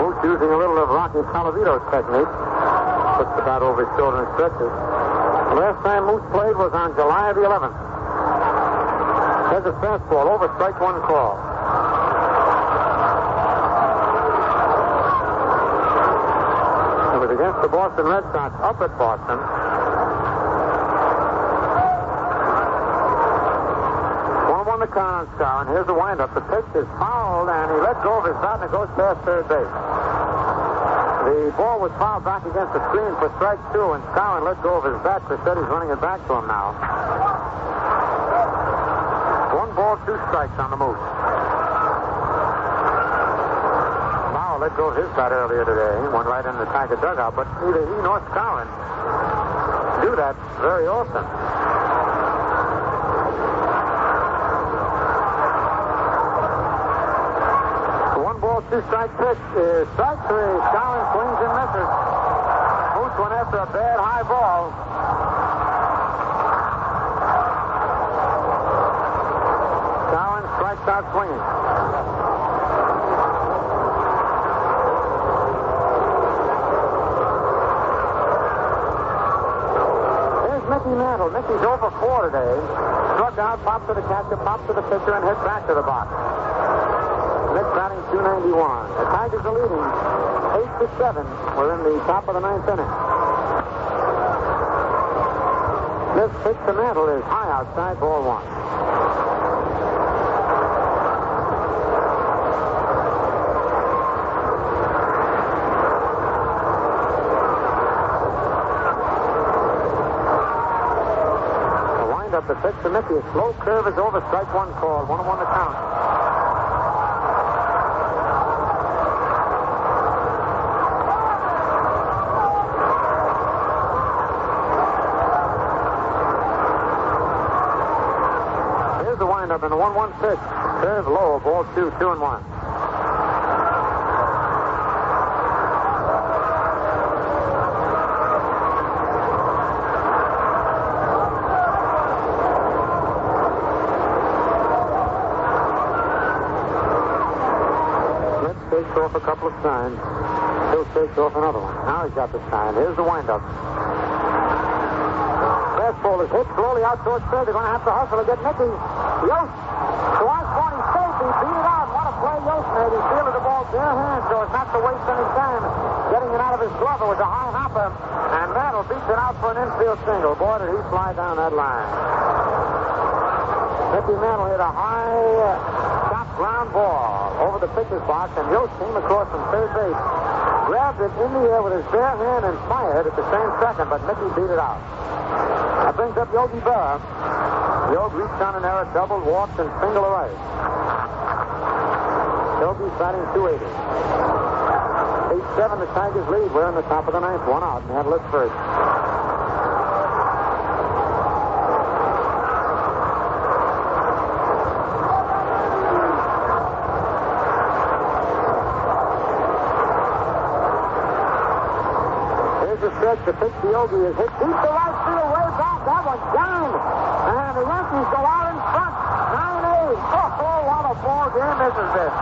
Moose using a little of Rocky Colavito's technique. Puts the bat over his shoulder and stretches. The last time Moose played was on July the 11th. There's a fastball, over strike 1 call. Against the Boston Red Sox up at Boston. 1-1 the count on Skowron. Here's the windup. The pitch is fouled, and he let go of his bat, and it goes past third base. The ball was fouled back against the screen for strike 2, and Skowron let go of his bat. Crissetti's running it back to him now. 1 ball, 2 strikes on the Moose. Let go of his bat earlier today. He went right in the Tiger dugout, but neither he nor Skowron do that very often. The 1 ball, 2 strike pitch is strike 3. Skowron swings and misses. Moose went after a bad high ball. Skowron strikes out swinging. Mickey Mantle. Mickey's over 4 today. Struck out, popped to the catcher, popped to the pitcher, and hit back to the box. Mick batting .291. The Tigers are leading 8-7. We're in the top of the 9th inning. This pitch to Mantle is high outside, ball 1. The pitch to Mickey. A slow curve is over. Strike 1 called. 1-1 the count. Here's the windup and the 1-1 pitch. Curve low. Ball 2, 2-1. Takes off a couple of signs. Still takes off another one. Now he's got the sign. Here's the windup. Fastball is hit slowly out towards third. They're going to have to hustle to get Mickey. Yost. The one's going safe. He beat it out. What a play Yost made. He fielded the ball bare hand so as not to waste any time getting it out of his glove. It was a high hopper. And Mantle beats it out for an infield single. Boy, did he fly down that line. Mickey Mantle hit a high top ground ball over the pitcher's box, and Yost came across from third base, grabbed it in the air with his bare hand and fired at the same second, but Mickey beat it out. That brings up Yogi Berra. Yogi reached on an error, doubled, walked, and single to right. Yogi's batting .280. 8-7, the Tigers lead. We're in the top of the 9th, 1 out, and Headless first. The pitch to Yogi is hit deep to right field, way back. That one's down. And the Yankees go out in front. 9-8. Oh, what a ball game this is this.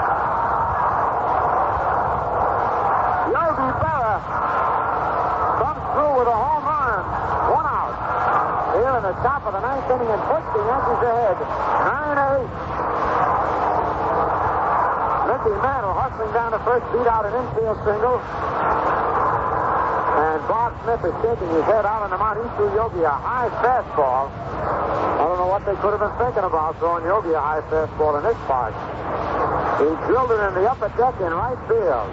Yogi Berra comes through with a home run. 1 out. Here in the top of the 9th inning and puts the Yankees ahead. 9-8. Mickey Mantle hustling down to first, beat out an infield single. And Bob Smith is shaking his head out on the mound. He threw Yogi a high fastball. I don't know what they could have been thinking about throwing Yogi a high fastball in this park. He drilled it in the upper deck in right field.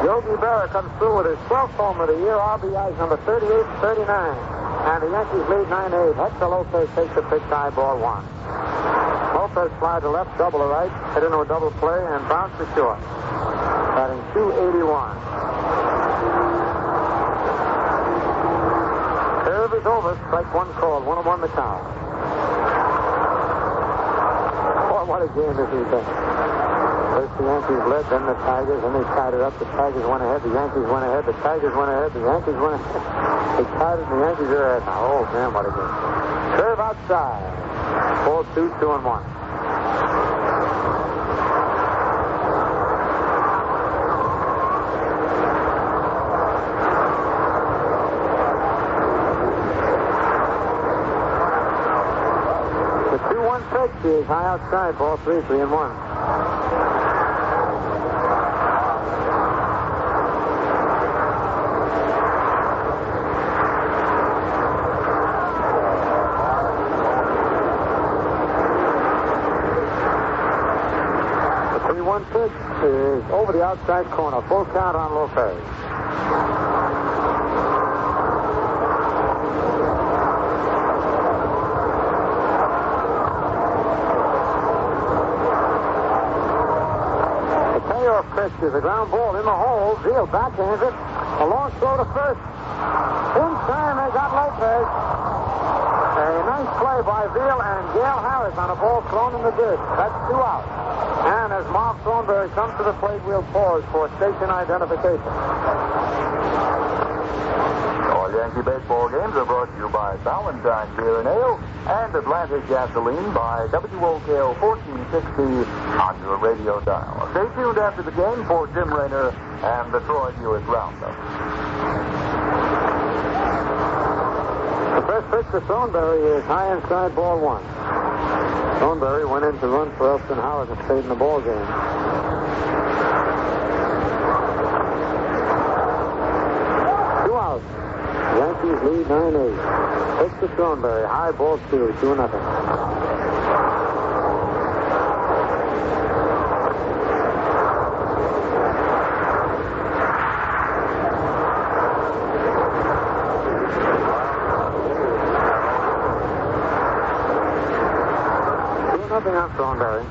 Yogi Berra comes through with his 12th home of the year. RBIs number 38 and 39. And the Yankees lead 9-8. Hector Lopez takes the pitch, high, ball 1. Lopez flied to left, double to right, hit into a double play, and bounced to short. Batting .281. Curve is over. Strike 1 called. 1-1 the count. Boy, what a game this has been. First the Yankees led, then the Tigers, then they tied it up. The Tigers went ahead, the Yankees went ahead, the Tigers went ahead, the Yankees went ahead. They tied it, and the Yankees are ahead now. Oh, man, what a game. Curve outside. Ball 2, 2-1. Pitch is high outside, ball 3, 3-1. The 3-1 pitch is over the outside corner. Full count on Lopez. Pitch is a ground ball in the hole. Veal backhands it. A long throw to first. In time, they got Lopez. A nice play by Veal and Gale Harris on a ball thrown in the dirt. That's 2 out. And as Marv Thornberry comes to the plate, we'll pause for station identification. All Yankee baseball games are brought to you by Ballantine Beer and Ale and Atlantic Gasoline by WOKO 1460 on your radio dial. Stay tuned after the game for Jim Raynor and the Troy Buick Roundup. The first pitch to Thornberry is high inside, ball one. Thornberry went in to run for Elston Howard and stayed in the ball game. Two outs. Yankees lead 9-8. Pitch to Thornberry. High ball two, 2-0. Nothing on Thornberry.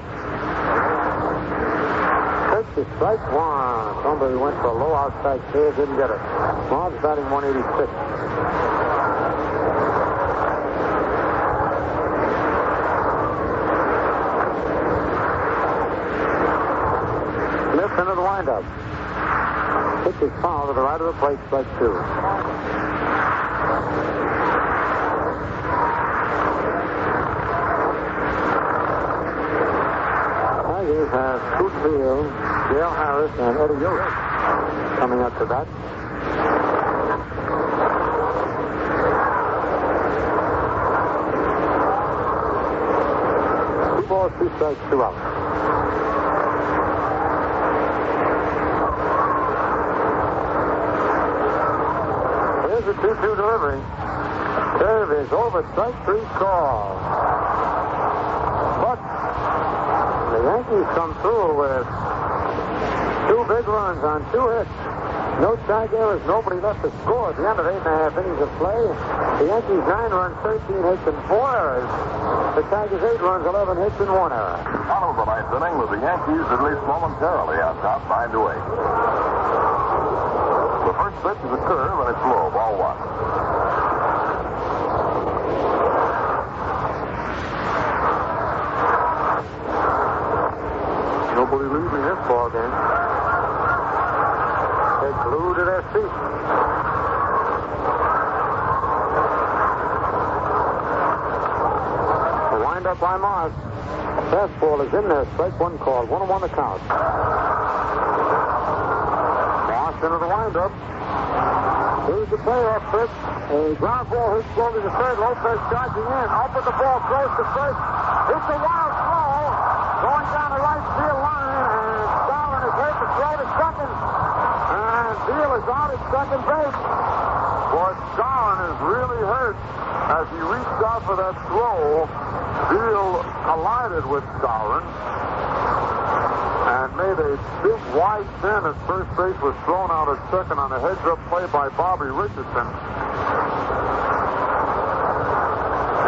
Pitch is strike one. Thornberry went for a low outside save, didn't get it. Mobbs batting 186. Smith into the windup. Pitch is foul to the right of the plate, strike two. Tigers have Scoot Field, Dale Harris, and Eddie Yost coming up to bat. Two balls, two strikes, two outs. Here's a 2-2 delivery. Serve is over, strike three call. But the Yankees come through with two big runs on two hits. No tag errors, nobody left to score at the end of 8.5 innings of play. The Yankees 9 runs, 13 hits, and 4 errors. The Tigers 8 runs, 11 hits, and 1 error. Follows the ninth inning with the Yankees at least momentarily on top, 9-8. The first pitch is a curve, and it's low, ball one. Nobody leaving this ball game. They're glued to their seats. A wind-up by Moss. Fastball is in there. Strike one call. 1-1 the count. Moss into the wind-up. Here's the payoff pitch. A ground ball hits slowly to third. Lopez charging in. Up with the ball. Close to first. It's a wild throw. Going down the right field line, and Starlin is hurt to throw to second. And Beal is out at second base. Boy, Starlin is really hurt. As he reached out for that throw, Beal collided with Starlin and made a big wide bend at first base, was thrown out at second on a heads-up play by Bobby Richardson.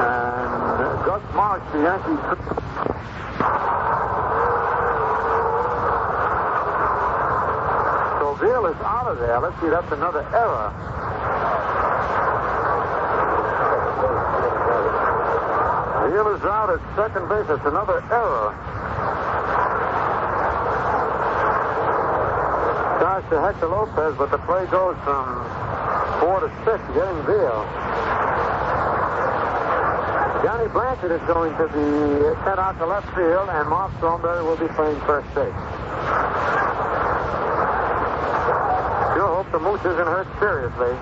And Gus Marks, the Yankees. Beal is out of there. Let's see, that's another error. Beal is out at second base. That's another error. Starts to Hector Lopez, but the play goes from 4 to 6, getting Beal. Johnny Blanchard is going to be sent out to left field, and Mark Thornberry will be playing first base. Sure hope the Moose isn't hurt seriously.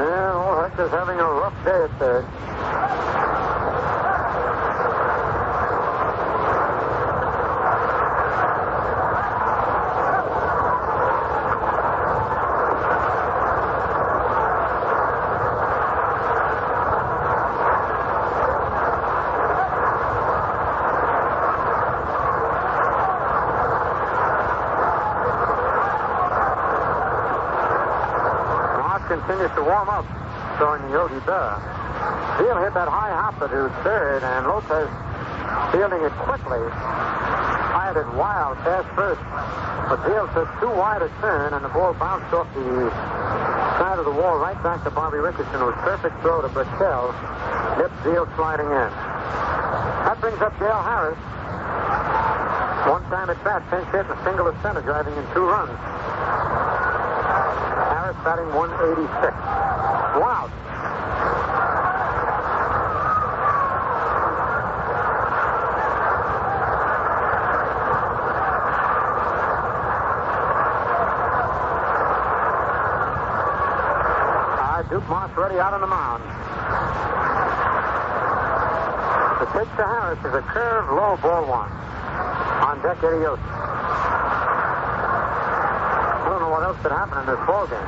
Yeah, old Hector's having a rough day at third. Continues to warm up, throwing Yogi Berra. Beal hit that high hopper to third, and Lopez fielding it quickly. Fired it wild, past first. But Beal took too wide a turn, and the ball bounced off the side of the wall right back to Bobby Richardson, whose perfect throw to Burkell lipped Beal sliding in. That brings up Dale Harris. One time at bat, pinch hit and single to center, driving in 2 runs. Batting 186. Wow. Duke Moss ready out on the mound. The pitch to Harris is a curved, low ball one. On deck, Eddie Yost. I don't know what else could happen in this ball game.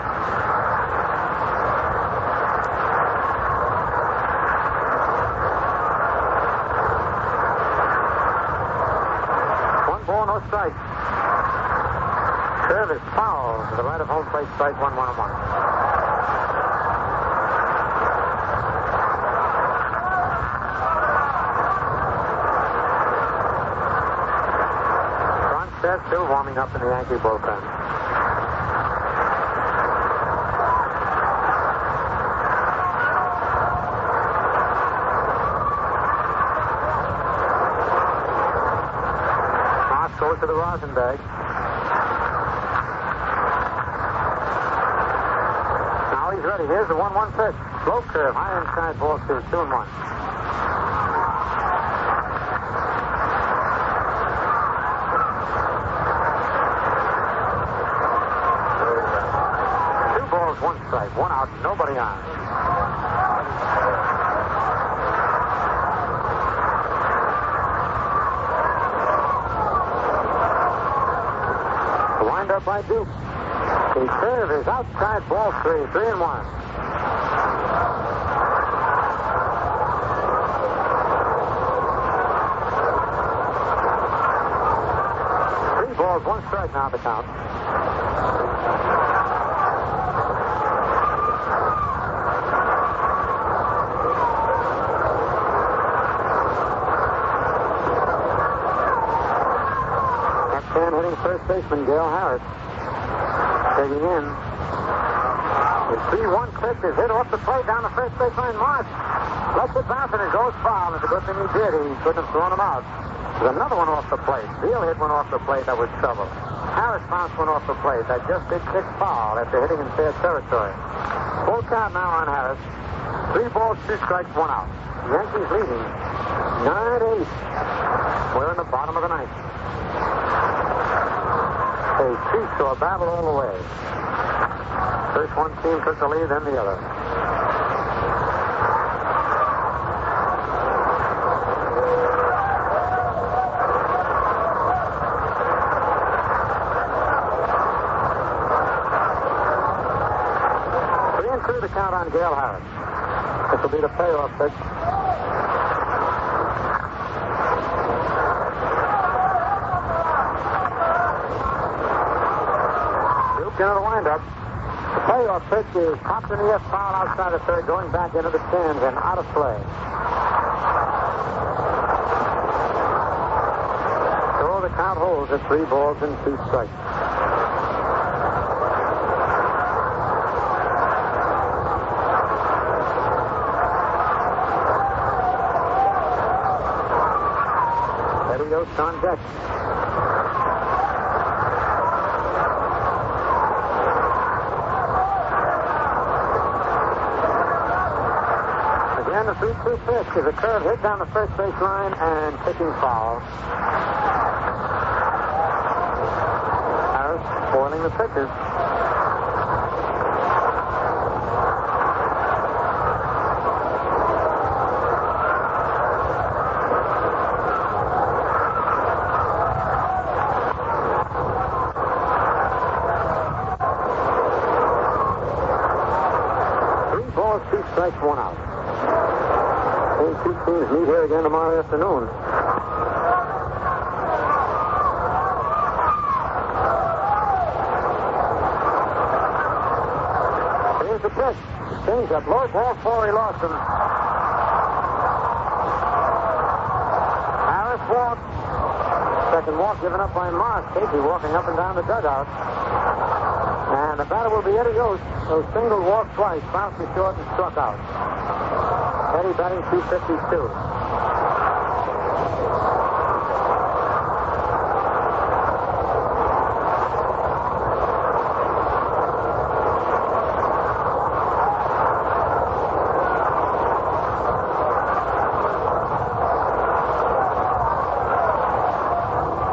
One ball, no strikes. Curve is foul to the right of home plate, strike 1, 1-1. Cronstedt still warming up in the Yankee bullpen. Moss goes to the Rosenberg. Now he's ready. Here's the 1-1 pitch. Slow curve, high inside ball 2, 2-1. One strike, one out, nobody on. The wind-up by Duke. The curve is outside ball 3, 3-1. Three balls, one strike now the count. Hitting first baseman Gale Harris. Taking in. The 3-1 pitch is hit off the plate down the first baseline. Marsh lets it bounce and it goes foul. It's a good thing he did. He couldn't have thrown him out. There's another one off the plate. Beal hit one off the plate. That was trouble. Harris bounced one off the plate. That just did kick foul after hitting in fair territory. Full count now on Harris. 3 balls, 2 strikes, 1 out. Yankees leading 9-8. We're in the bottom of the ninth. A seesaw battle all the way. First one team took the lead, then the other. Three and two to count on Gale Harris. This will be the payoff pitch. Into the windup. The payoff pitch is popped in the left foul outside the third, going back into the stands and out of play. So the count holds at 3 balls and 2 strikes. Eddie Yost on deck. And the 3-2 pitch is a curve hit down the first base line and pitching foul. Harris spoiling the pitches. Three balls, 2 strikes, 1 out. Two teams meet here again tomorrow afternoon. Here's the pitch. Change up. Low ball 4, he lost him. Harris walked. Second walk given up by Marsh. Casey walking up and down the dugout. And the batter will be Eddie Yost, who single walked twice, bounced to short and struck out. Eddie batting .252.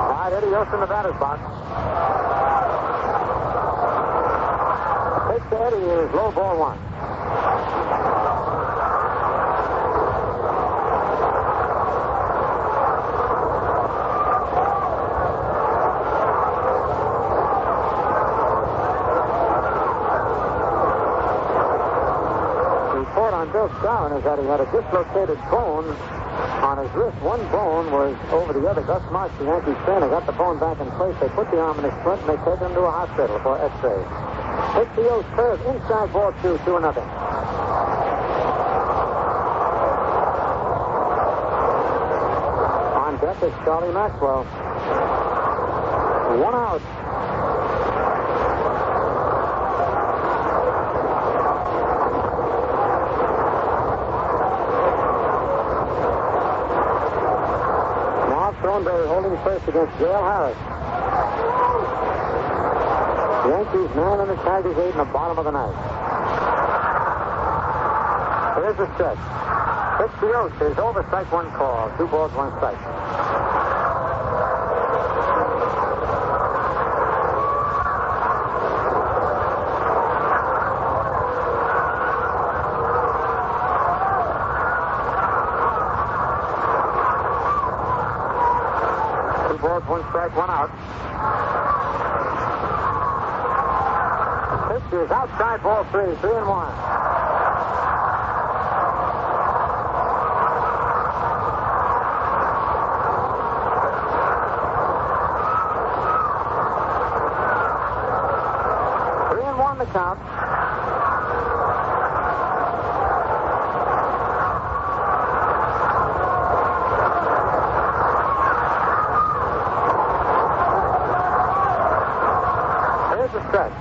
Right, Eddie Yost in the batter's box. The pitch to Eddie is low ball 1. on Bill Skowron is that he had a dislocated bone on his wrist. One bone was over the other. Gus Marsh, the Yankees trainer, got the bone back in place. They put the arm in a splint, and they take him to a hospital for X-ray. Hits the O's curve, inside ball 2-0. On deck is Charlie Maxwell. 1 out. Thornberry holding first against Gale Harris. The Yankees 9 and the Tigers 8 in the bottom of the ninth. Here's the stretch. Pitch the Oaks. There's over, strike one call. 2 balls, 1 strike. Balls, 1 strike, 1 out. Pitch is outside ball 3, 3-1. The count. Here's the stretch.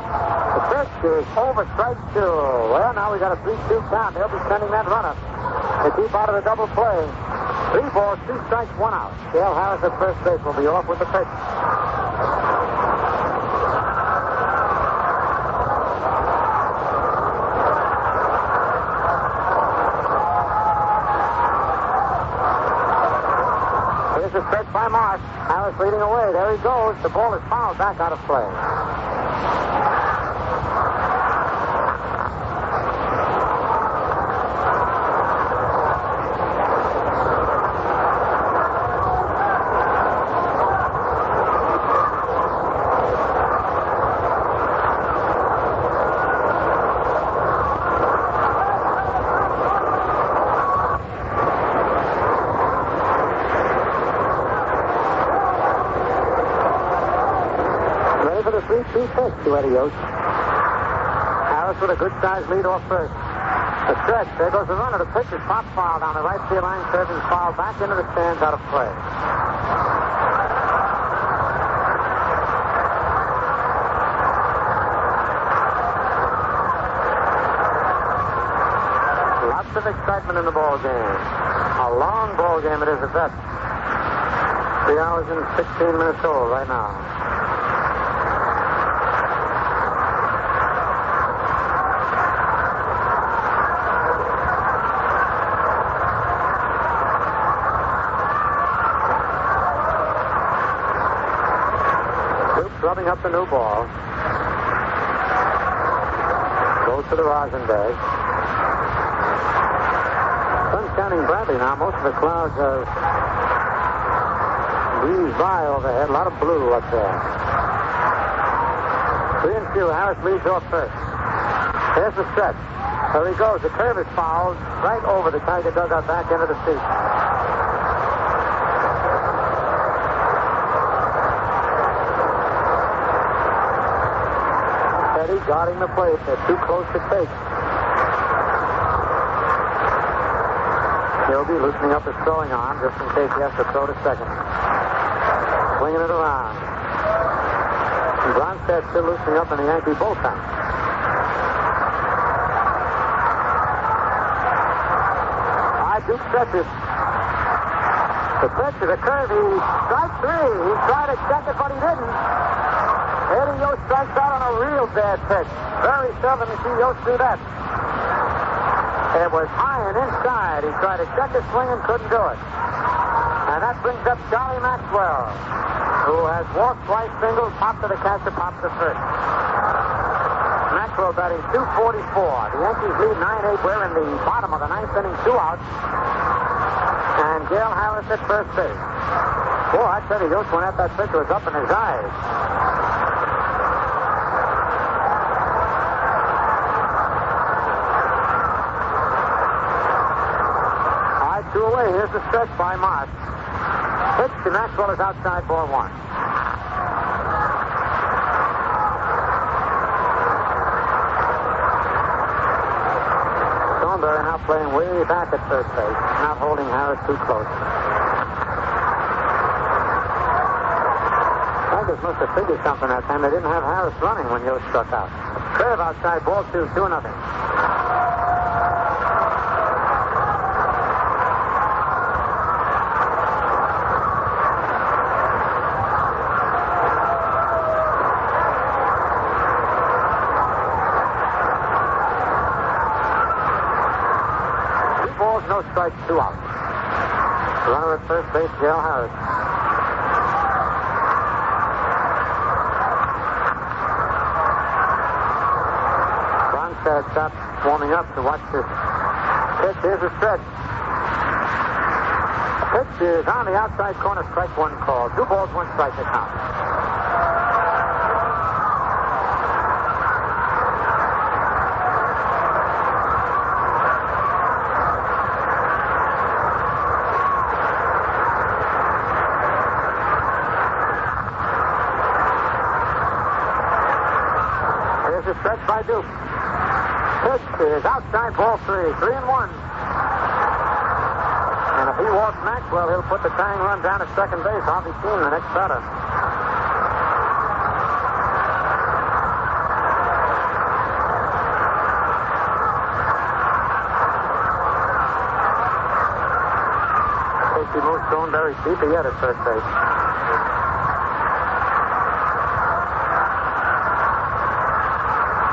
The pitch is over, strike 2. Well, now we got a 3-2 count. They'll be sending that runner to keep out of the double play. 3 balls, 2 strikes, 1 out. Gale Harris at first base will be off with the pitch. Here's a stretch by Marsh. Harris leading away. There he goes. The ball is fouled back out of play. For the 3-2 pitch to Eddie Oates. Harris with a good-sized lead off first. The stretch. There goes the runner. The pitch is pop foul down the right field line. Serves foul back into the stands out of play. Lots of excitement in the ball game. A long ball game it is at that. 3 hours and 16 minutes old right now. Rubbing up the new ball. Goes to the rosin bag. Sun's shining brightly now. Most of the clouds have breezed by overhead. A lot of blue up there. 3-2. Harris leads off first. There's the stretch. There he goes. The curve is fouled right over the Tiger dugout back into the seat. Guarding the plate. They're too close to take. He'll be loosening up his throwing arm just in case he has to throw to second. Swinging it around. And Bronstadt's still loosening up in the Yankee bullpen. Duke stretches. The pitch to the curve. He strike 3. He tried to check it, but he didn't. Eddie Yost strikes out on a real bad pitch. Very seldom you see Yost do that. It was high and inside. He tried to check his swing and couldn't do it. And that brings up Charlie Maxwell, who has walked twice, singled, popped to the catcher, popped to first. Maxwell batting .244. The Yankees lead 9-8. We're in the bottom of the ninth inning, 2 outs. And Gale Harris at first base. Boy, I tell you, Yost, when that pitch was up in his eyes. a stretch by Marsh. Pitch to Maxwell is outside, ball one. Thornberry now playing way back at third base, not holding Harris too close. Tigers must have figured something that time. They didn't have Harris running when Yost struck out. Curve outside, ball two, 2-0. No strikes, 2 outs. Runner at first base, Gale Harris. Ronstadt stopped warming up to watch this pitch. Here's a stretch. Pitch is on the outside corner, strike one call. 2 balls, 1 strike to count. Stretch by Duke. Pitch is outside, ball 3, 3-1. And if he walks Maxwell, he'll put the tying run down at second base. Harvey Kuhn, the next batter. Casey moves Thornberry deeper yet at first base.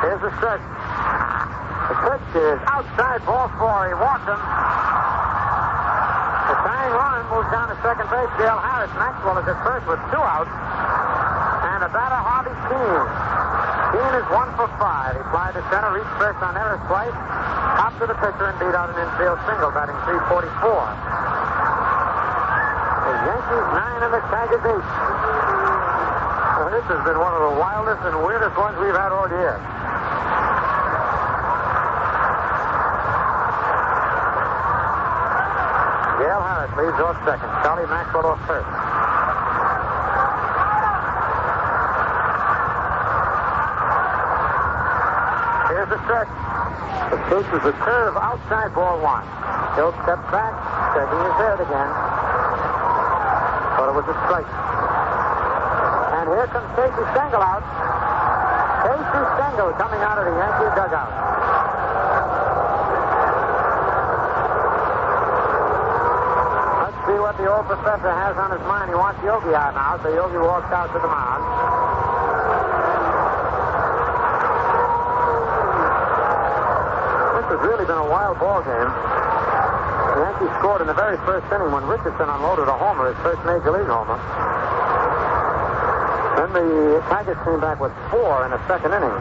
Here's the stretch. The pitch is outside, ball 4. He walked him. The tying run moves down to second base. Gale Harris. Maxwell is at first with 2 outs. And a batter, Harvey Kuhn. Kuhn is 1 for 5. He flied to center, reached first on error twice, hopped to the pitcher and beat out an infield single, batting 344. The Yankees 9 and the Tigers 8. Well, this has been one of the wildest and weirdest ones we've had all year. Gale Harris leads off second. Charlie Maxwell off first. Here's the stretch. The pitch is a curve outside, ball 1. Hill steps back, shaking his head again. Thought it was a strike. And here comes Casey Stengel out. Casey Stengel coming out of the Yankee dugout. See what the old professor has on his mind. He wants Yogi out now, so Yogi walks out to the mound. This has really been a wild ball game. The Yankees scored in the very first inning when Richardson unloaded a homer, his first major league homer. Then the Tigers came back with 4 in the second inning.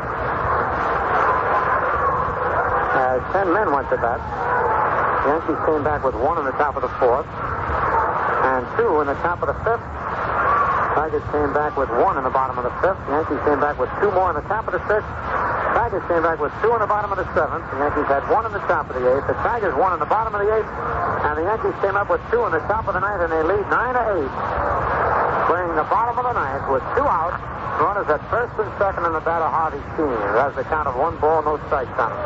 10 men went to bat. The Yankees came back with 1 in the top of the 4th. And 2 in the top of the 5th. Tigers came back with 1 in the bottom of the 5th. The Yankees came back with 2 more in the top of the 6th. Tigers came back with 2 in the bottom of the 7th. The Yankees had 1 in the top of the 8th. The Tigers 1 in the bottom of the 8th. And the Yankees came up with 2 in the top of the 9th, and they lead 9-8. Playing the bottom of the 9th with 2 outs. Runners at first and second, and the batter Harvey Kuhn. That's the count of 1 ball, no strikes on him.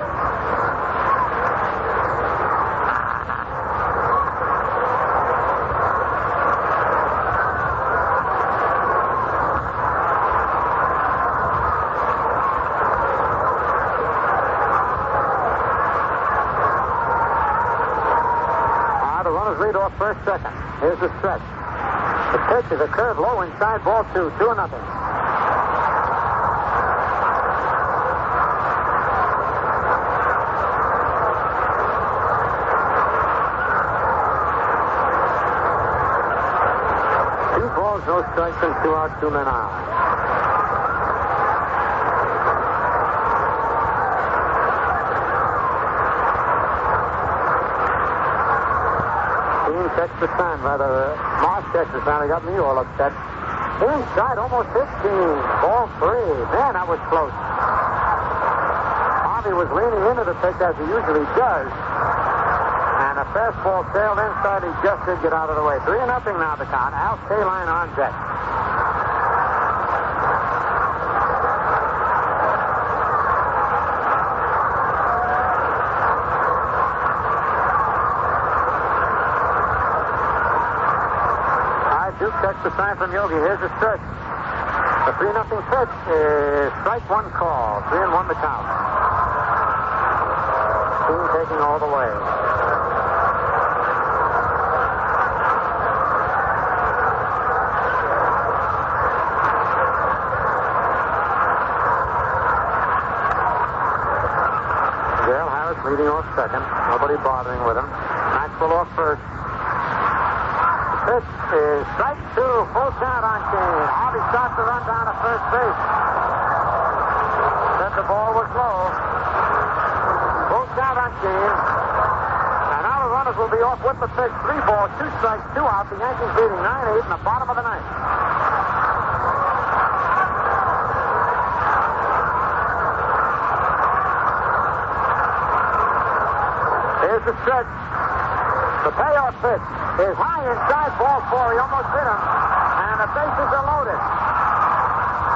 Lead off first, second. Here's the stretch. The pitch is a curve low inside, ball 2, 2-0. Two balls, no strikes, and 2 outs, 2 men out. Checks the time, rather. Moss checks the time. He got me all upset. Inside, almost 15. Ball 3. Man, that was close. Harvey was leaning into the pitch as he usually does. And a fastball sailed inside. He just did get out of the way. 3-0 now the count. Al Kaline on deck. Duke checks the sign from Yogi. Here's the stretch. The 3-0 pitch is strike one call. 3-1 the count. Team taking all the way. Dale Harris leading off second. Nobody bothering with him. Maxwell off first. Pitch is strike two, full count on Kane. Harvey starts to run down to first base. Said the ball was low. Full count on Kane. And now the runners will be off with the pitch. 3 balls, 2 strikes, 2 out. The Yankees leading 9-8 in the bottom of the ninth. Here's the stretch. The payoff pitch is high inside, ball 4. He almost hit him, and the bases are loaded.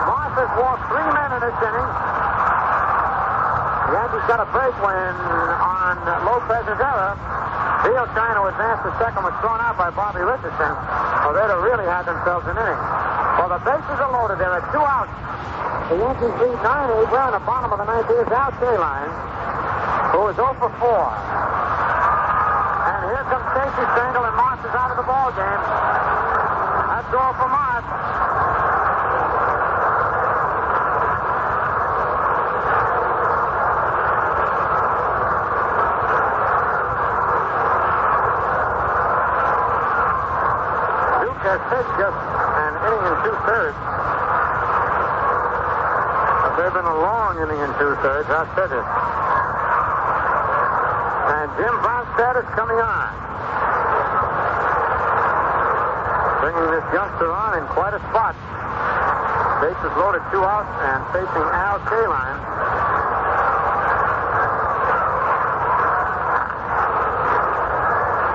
Moss has walked 3 men in this inning. The Yankees got a break when, on Lopez's error, Beal trying to advance to second was thrown out by Bobby Richardson. Well, they'd have really had themselves an inning. Well, the bases are loaded. There are 2 outs. The Yankees lead 9-8. We're on the bottom of the ninth. Here's Al Kaline, who is 0 for 4. Here comes Casey Stengel, and Moss is out of the ball game. That's all for Moss. Duke has pitched just an inning and 2/3. But they've been a long inning and 2/3. I'll tell you. And Jim Bronstedt is coming on. Bringing this youngster on in quite a spot. Bases loaded, 2 outs, and facing Al Kaline.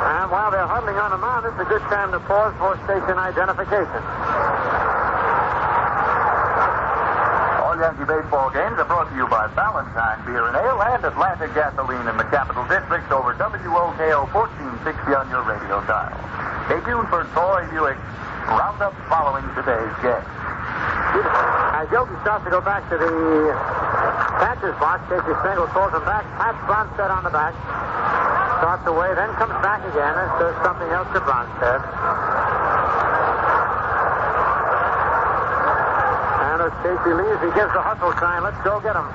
And while they're huddling on the mound, it's a good time to pause for station identification. Yankee baseball games are brought to you by Ballantine Beer and Ale and Atlantic Gasoline in the Capital District over WOKO 1460 on your radio dial. Stay tuned for Troy Buick Roundup following today's game. As Yogi starts to go back to the catcher's box, Casey Stengel calls him back. Pats Bronstedt on the back. Starts away, then comes back again and says something else to Bronstedt. As Casey leaves, he gives the hustle sign. Let's go get him.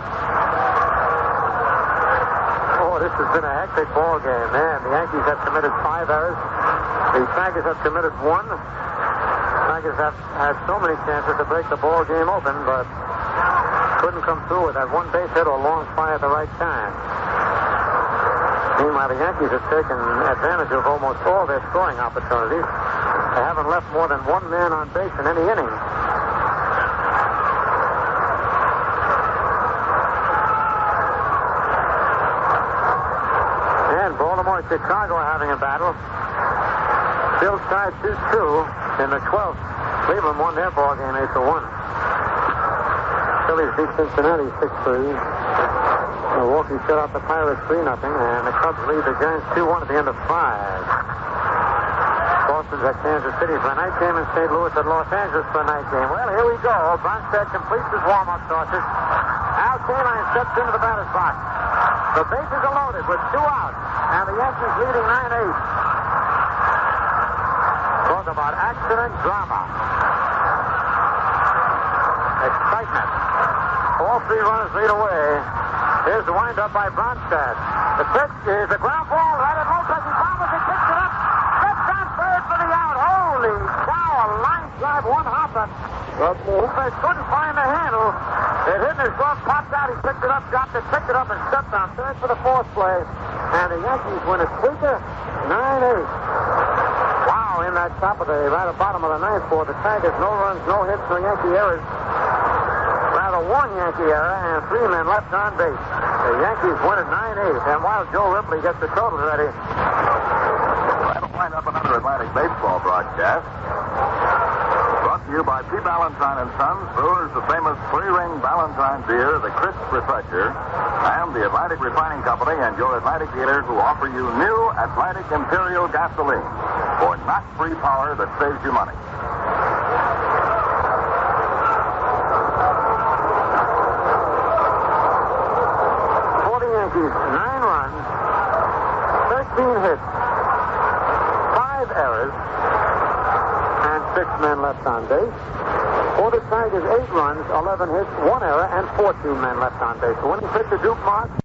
Oh, this has been a hectic ball game, man. The Yankees have committed 5 errors. The Tigers have committed 1. The Tigers have had so many chances to break the ball game open, but couldn't come through with that one base hit or long fly at the right time. Meanwhile, the Yankees have taken advantage of almost all their scoring opportunities. They haven't left more than 1 man on base in any inning. Baltimore and Chicago are having a battle. Still tied 2-2 in the 12th. Cleveland won their ball game 8-1. Phillies beat Cincinnati 6-3. Milwaukee shut out the Pirates 3-0, and the Cubs lead the Giants 2-1 at the end of 5. Boston's at Kansas City for a night game, and St. Louis at Los Angeles for a night game. Well, here we go. Bronstedt completes his warm-up tosses. Al Kaline steps into the batter's box. The bases are loaded with 2 outs, and the Yankees leading 9-8. Talk about accident drama. Excitement. All 3 runners lead away. Here's the windup by Bronstedt. The pitch is a ground ball right at Lopez. He bombs it, picks it up. Steps on third for the out. Holy cow, a line drive, 1 hopper. But Lopez couldn't find the handle. It hit in his glove, popped out. He picked it up, dropped it, picked it up, and stepped on third for the 4th play. And the Yankees win a squeaker, 9-8. Wow, in that top of the right at bottom of the 9th for the Tigers. No runs, no hits, no Yankee errors. Rather, 1 Yankee error and 3 men left on base. The Yankees win at 9-8. And while Joe Ripley gets the totals ready, wind up another Atlantic baseball broadcast. Brought to you by P. Ballantyne & Sons, brewers of famous three-ring Ballantyne beer, the Crisp Refresher, and the Atlantic Refining Company and your Atlantic dealer who offer you new Atlantic Imperial gasoline for knock-free power that saves you money. Yankees, 9 runs, 13 hits, 5 errors, and 6 men left on base. For the Tigers, 8 runs, 11 hits, 1 error, and 14 men left on base. The winning pitcher, Duke Marks,